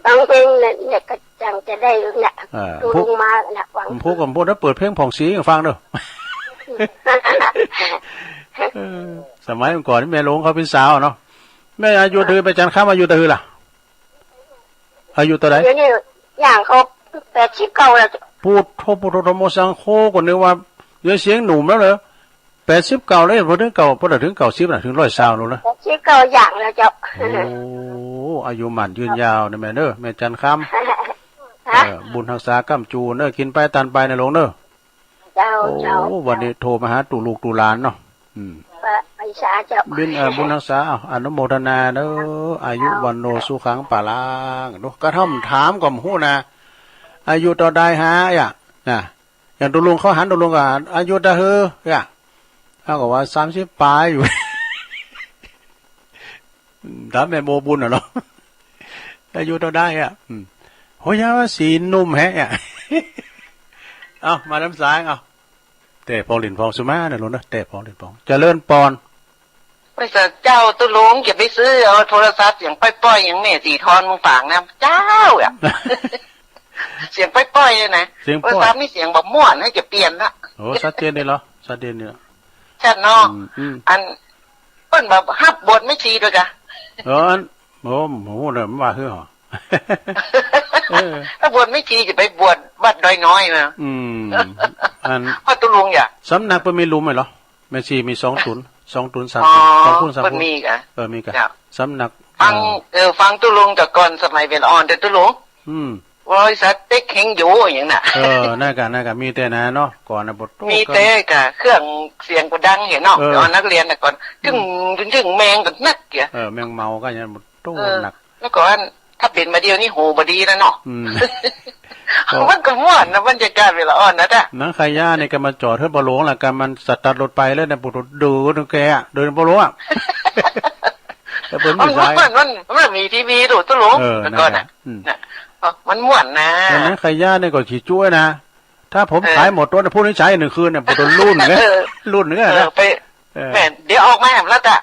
ฟังเพลงเนี่ยก็จังจะได้เนี่ยดูลงมาน่ะฟังพวกแล้วเปิดเพลงผ่องศรีฟังเด้อสมัยก่อนแม่หลวงเขาเป็นสาวเนาะแม่อายุเธอไปจันทร์ข้ามอายุเธอล่ะอายุเท่าไหร่เดี๋ยวนี้อย่างเขา89แล้วพูดโทโมสังโฆก็นึกว่าเดี๋ยวเสียงหนุ่มแล้วเหรอ89แล้วพอถึง90น่ะถึง120แล้วนะ89อย่างแล้วเจ้าอายุหมันยืนยาวนะแม่เด้อแม่จันทร์ค่ำบุญรักษากำจูเด้อกินไปตันไปนะหลวงเด้อเจ้าวันนี้โทรมาหาตู่ลูกตู่หลานเนาะไปสาเจ้าบินบุญรักษาอนุโมทนาเด้ออายุวันโนสุขังปะลางเนาะกระท่อมถามก่อมฮู้นะอายุต่อได้หาอ่ะนะอย่างตู่ลุงเขาหันตู่ลุงก็อายุตะเฮอ่ะเขาก็ว่า30ปลายอยู่ถามแม่โมบุญเนาะอายุต่อได้อ่ะโหยาว่าสีนุ่มแฮะอ่ะเอามาน้ำสายเอาแต่พอหลินพองสุมาเนี่ยลุงนะแต่พอหลินพองเจริญปอนไปสักเจ้าตุลุงอย่าไปซื้อเอาโทรศัพท์เสียงป้อยๆอย่างแม่สีทอนมึงฝากนะเจ้าอ่ะ เสียงป้อยๆเลยนะโทรศัพท์นี่เสียงแบบม่วนให้จะเปลี่ยนละโอ้ชัดเจนเลยเหรอชัดเจนเนี่ยชัดเนาะอันเปิ้นแบบฮับบทไม่ชีด้วยกะโอ้โหเนี่ยมันว่าคือหรอถ้าบวชไม่ชีจะไปบวชบัดน้อยๆนะอันพ่อตุลุงอย่าสำนักเป็นมีลุมไหมเหรอแม่ชีมี2 ตุน3 ตุนมันมีกะมีกะสำนักฟังตุลุงจากก่อนสมัยเป็นอ่อนแต่ตุลุงบริษัทเต็กเฮงอยู่อย่างน่ะน่ากะมีแต่นะเนาะก่อนนะบทมีแต่กะเครื่องเสียงก็ดังเห็นเนาะตอนนักเรียนน่ะก่อนถึงแมงก็นักเกี่ยแมงเมาก็ยังบทโตหนักแล้วก่อนถ้าเป็นมาเดียวนี่โหบดีนะเนาะมันก็ม่วนนะบรรยากาศเวลาอ่อนนะจ๊ะนังขย่าเนี่ยก็มาจอดเทิดบอลงล่ะกันมันสตาร์ทรถไปแล้วเนี่ยปุถุดูแกอ่ะเดินบอลงอ่ะแต่เพิ่นไม่ใช่มันมีทีวีดูตุลุงแล้วก็น่ะมันม่วนนะนังขย่าเนี่ยก็ขี้จ้วยนะถ้าผมขายหมดตัวผู้นี้ใช้1 คืนเนี่ยปุถุรุ่นเนี่ยนะไปแม่เดี๋ยวออกมาแหมแล้วจ้ะ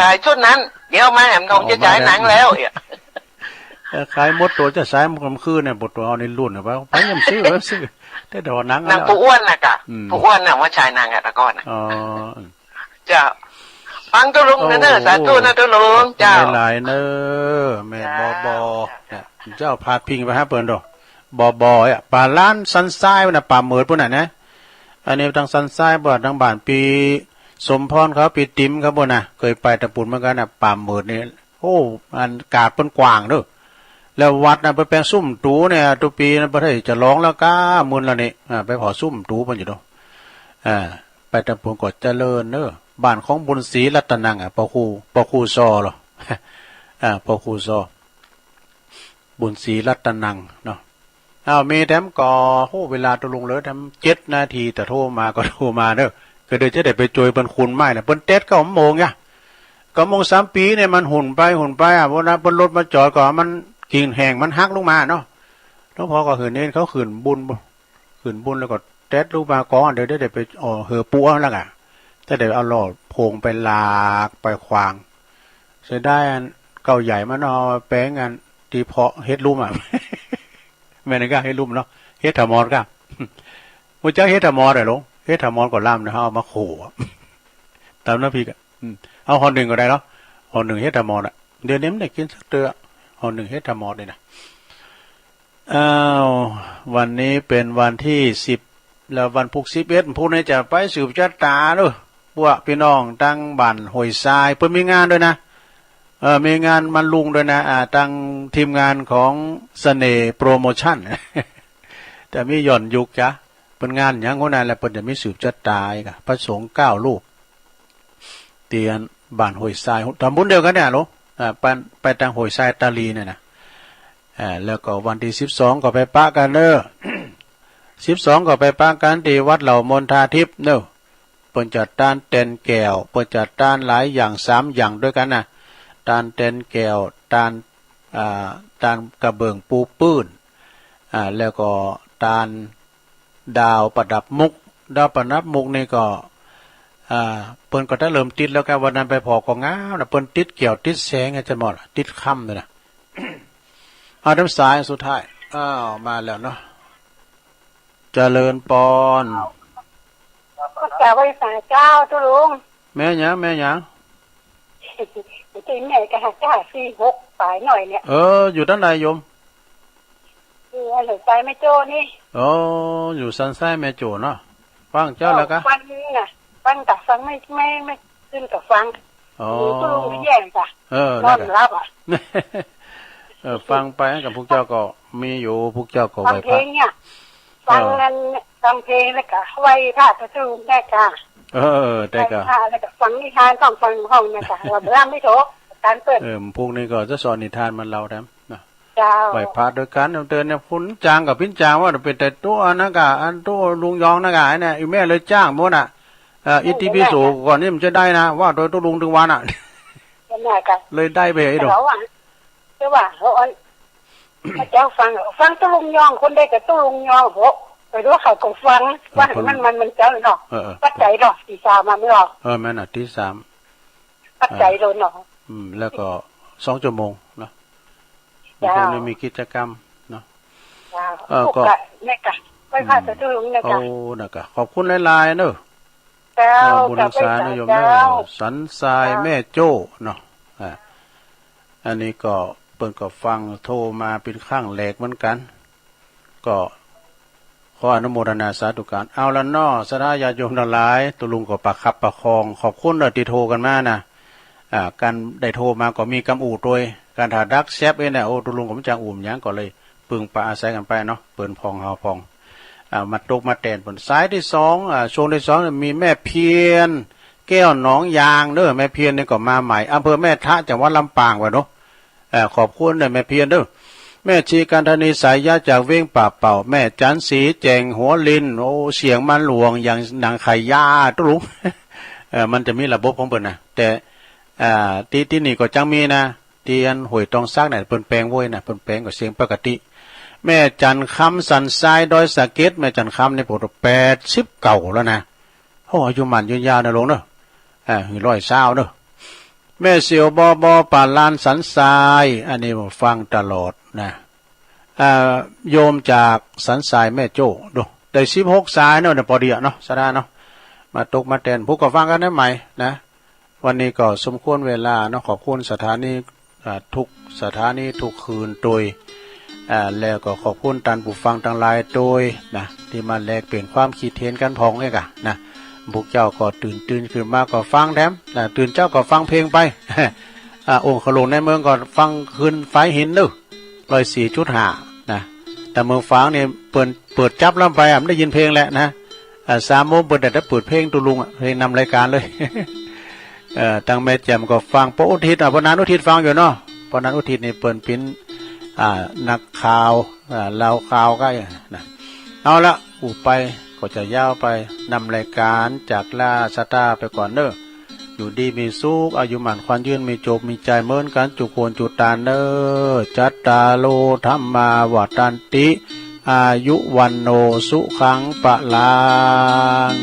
ขายชุดนั้นเดี๋ยวมาแหมทองจะจ่ายหนังแล้วขายหมดตัวจะใช้มันคืนเนี่ยบทตัวเอาในรุ่นเนี่ยไปยังซื้อแต่ดอกหนังผู้อ้วนน่ะกะผู้อ้วนน่ะว่าชายนางอ่ะตะก้อนจะฟังตุลุงเด้อสาธุนะตุลุงเจ้าหลายเด้อแม่บเจ้าพาพิงไปฮะเปิ้นดอกบอ่ะป่าล้านซันทรายน่ะป่าเหมิดพุ่นน่ะนะอันนี้ทางซันทรายบ่ทางบ้านปีสมพรเขาปีติ๋มครับบ่น่ะเคยไปตะปุ่นเหมือนกันน่ะป่าเหมิดนี่โอ้อันกาดเปิ้นกว้างเด้อแล้ววัดน่ะไปแปลงซุ่มตูเนี่ยตุปีนั้นบ่ได้จะร้องแล้วก้ามื้อละนี่ไปขอซุ่มตูเพิ่นอยู่เนาะไปตะปุ่นก็เจริญเด้อบ้านของบุญศรีรัตนังปอครูซอเหรอปอครูซอบุญศรีรัตนังเนาะมีแถมก็โหเวลาตะลุงเลยแถม7 นาทีแต่โทรมาก็โทรมาเด้อก็เดี๋ยวจะได้ไปจอยเปิ้นคุณไม่น่ะเปิ้นเต็ดก็9 โมงอ่ะ9 โมง3 ปีเนี่ยมันหุ่นไปบ่นะเปิ้นรถมาจอดก็มันกิ่งแห้งมันหักลงมาเนาะแล้วพอก็เหินเน้นเขาขืนบุญแล้วก็เต็ดลูกมาก่อนเดี๋ยวได้ไปเหอปัวแล้วอ่ะถ้าเดี๋ยวเอาหลอดโพงไปลากไปขวางเสียได้อันเก่าใหญ่มันเอาแป้งอันที่เพาะเฮ็ดลุ่มอ่ะแม่นก็เฮ็ดลุ่มเนาะเฮ็ดถมอนก็บ่จักเฮ็ดถมอนได้หรอเฮ็ดถมอนก็ล่ำนะเอามาโขตามน้ำพริกอ่ะเอาห่อ1ก็ได้เนาะห่อ1เฮ็ดถมอนอ่ะเดี๋ยวนี้มันได้กินสักเตือห่อ1เฮ็ดถมอนเลยนะ อ้าววันนี้เป็นวันที่10แล้ววันพุก11ผู้นี้จะไปสืบชะตาเด้อพวกพี่น้องตั้งบ้านห้วยทรายเพิ่นมีงานด้วยนะมีงานมันลุงด้วยนะตั้งทีมงานของเสน่ห์โปรโมชั่น แต่มีหย่อนยุกจ้ะเป็นงานหยังคนนั้นแหละเพิ่นจะมีสืบชะตาอีกพระสงฆ์9รูปเตียนบ้านห้วยทรายทำบุญเดียวกันเนี่ยลูกไปทางห้วยทรายตาลีเนี่ยนะแล้วก็วันที่12ก็ไปปะกันเด้อ 12ก็ไปปะกันที่วัดเหล่ามนทาทิพย์เด้อเปิ้นจัดต้านเต็นแก้วเปิ้นจัดต้านหลายอย่าง3อย่างด้วยกันนะต้านเต็นแก้วต้านกระเบื้องปูปื้นแล้วก็ต้านดาวประดับมุกดาวประดับมุกนี่ก็เปิ้นก็ได้เริ่มติดแล้วกันวันนั้นไปพอก็งามนะเปิ้นติดเกี่ยวติดแสงอาจารย์หมดติดค่ำเลยนะ เอาด้านซ้ายสุดท้ายมาแล้วเนาะเจริญปอนก็จะไว้สายเจ้าตุลุงแม่หยังจริงแม่ก็หาเจ้า46ปลายหน่อยเนี่ยอยู่ด้านไหนโยมอยู่หรือใจแม่โจนี่อยู่สันไส้แม่โจเนาะฟังเจ้าแล้วกะฟังน่ะฟังแต่ฟังไม่ขึ้นกับฟังตุลุงไม่แย่จ้ะนอนรับฟังไปกับพวกเจ้าก็มีอยู่พวกเจ้าก็ไว้เพลงเนี่ยฟังนั้นฟังเพลงแล้วก็ไว้ท่าตะลุงได้ค่ะได้ค่ะแล้วก็ฟังนิทานต้องฟังห้องเนี่ยค่ะว่าเวลาไม่โถการเปิดพวกนี้ก็จะสอนนิทานมันเราแท้นะจ้าไหวพระโดยการเตือนเนี่ยฝนจางกับพิ้นจางว่าเป็นแต่ตัวนักอันตัวลุงยองนักเนี่ยอีแม่เลยจ้างมั้งน่ะอิติปิโสก่อนนี่มันจะได้นะว่าโดยตัวลุงถึงวันอ่ะเลยได้ไปไอ้ดอกแต่ว่าพระเจ้าฟังตุลุงยองคนได้กับตุลุงยองโหไปดูเขาก็ฟังว่ามันเจ้าเนาะปัจจัยเนาะตี3มาไม่หรอกแม่น่ะตี3ปัจจัยโดนเนาะแล้วก็2ชั่วโมงเนาะพวกนี้มีกิจกรรมเนาะก็เนี่ยค่ะไปพาตะตุลุงเนี่ยค่ะนะคะขอบคุณหลายๆเนาะบุญรักษาโยมแม่สันทรายแม่โจ้เนาะอันนี้ก็เปิ่นก็ฟังโทรมาเป็นข้างแหลกเหมือนกันก็ขออนุโมทนาสาธุการเอาละเนาะสาธญาติโยมทั้งหลายตุลุงก็ประคับประคองขอบคุณที่โทรกันมานะการได้โทรมาก็มีกำอู่โดยการถาดักแซบเนี่ยตุลุงก็ไม่จังอุ่มยังก็เลยปึงปะอาศัยกันไปเนาะเปิ่นพองเฮาพองมาตกมาแตนผลสายที่2ช่วงที่2มีแม่เพียรแก้วหนองยางเด้อแม่เพียรนี่ก็มาใหม่อำเภอแม่ทะจังหวัดลำปางว่ะเนาะขอบคุณแม่เพียรเด้อแม่ชีกันธนีสายยะจากเว้งป่าเป่าแม่จันสีแจงหัวลินเสียงมันหลวงอย่างหนังไข่ยาตุลุง มันจะมีระบบของเพิ่นนะแต่ที่นี่ก็จังมีนะที่อันห้วยตองซักเนี่ยเพิ่นแปลงโว้ยนะเพิ่นแปลงก็เสียงปกติแม่จันคำสันทรายดอยสะเก็ดแม่จันคำในปวด80เก่าแล้วนะอายุมันยืนยาวนะลงเนาะ120เนาะแม่เสียวบป่าลานสันทรายอันนี้ผมฟังตลอดนะโยมจากสันทรายแม่โจ้ดูได้16สายเนาะพอดีเนาะสะดาเนาะมาตกมาแตนผู้ก็ฟังกันได้ใหม่นะวันนี้ก็สมควรเวลาเนาะขอบคุณสถานีทุกสถานีทุกคืนโดยแล้วก็ขอบคุณท่านผู้ฟังทั้งหลายโดยนะที่มาแลกเปลี่ยนความคิดเห็นกันพองเองอะนะพวกเจ้าก็ตื่นขึ้นมาก็ฟังแถมตื่นเจ้าก็ฟังเพลงไป องค์ขลุงในเมืองก็ฟังคืนไฟหินดู104.5นะแต่เมืองฟังเนี่ยเปิดจับลำไปมันได้ยินเพลงแหละนะ3 โมงเปิดแต่เปิดเพลงตุลุงเพลงนำรายการเลย ตั้งแม่แจ่มก็ฟังปอุทิศพนันอุทิศฟังอยู่เนาะปนันอุทิศนี่เปิดปิ้นนักข่าวเล่าข่าวก็นะเอาละอุไปก็จะยาวไปนำรายการจากลาสตาไปก่อนเนอะอยู่ดีมีสุขอายุหมันควันยืนมีจบมีใจเมินกันจุโคนจุตานเนอจัตตาโลธรรมาวัตันติอายุวันโนสุขังปะลัง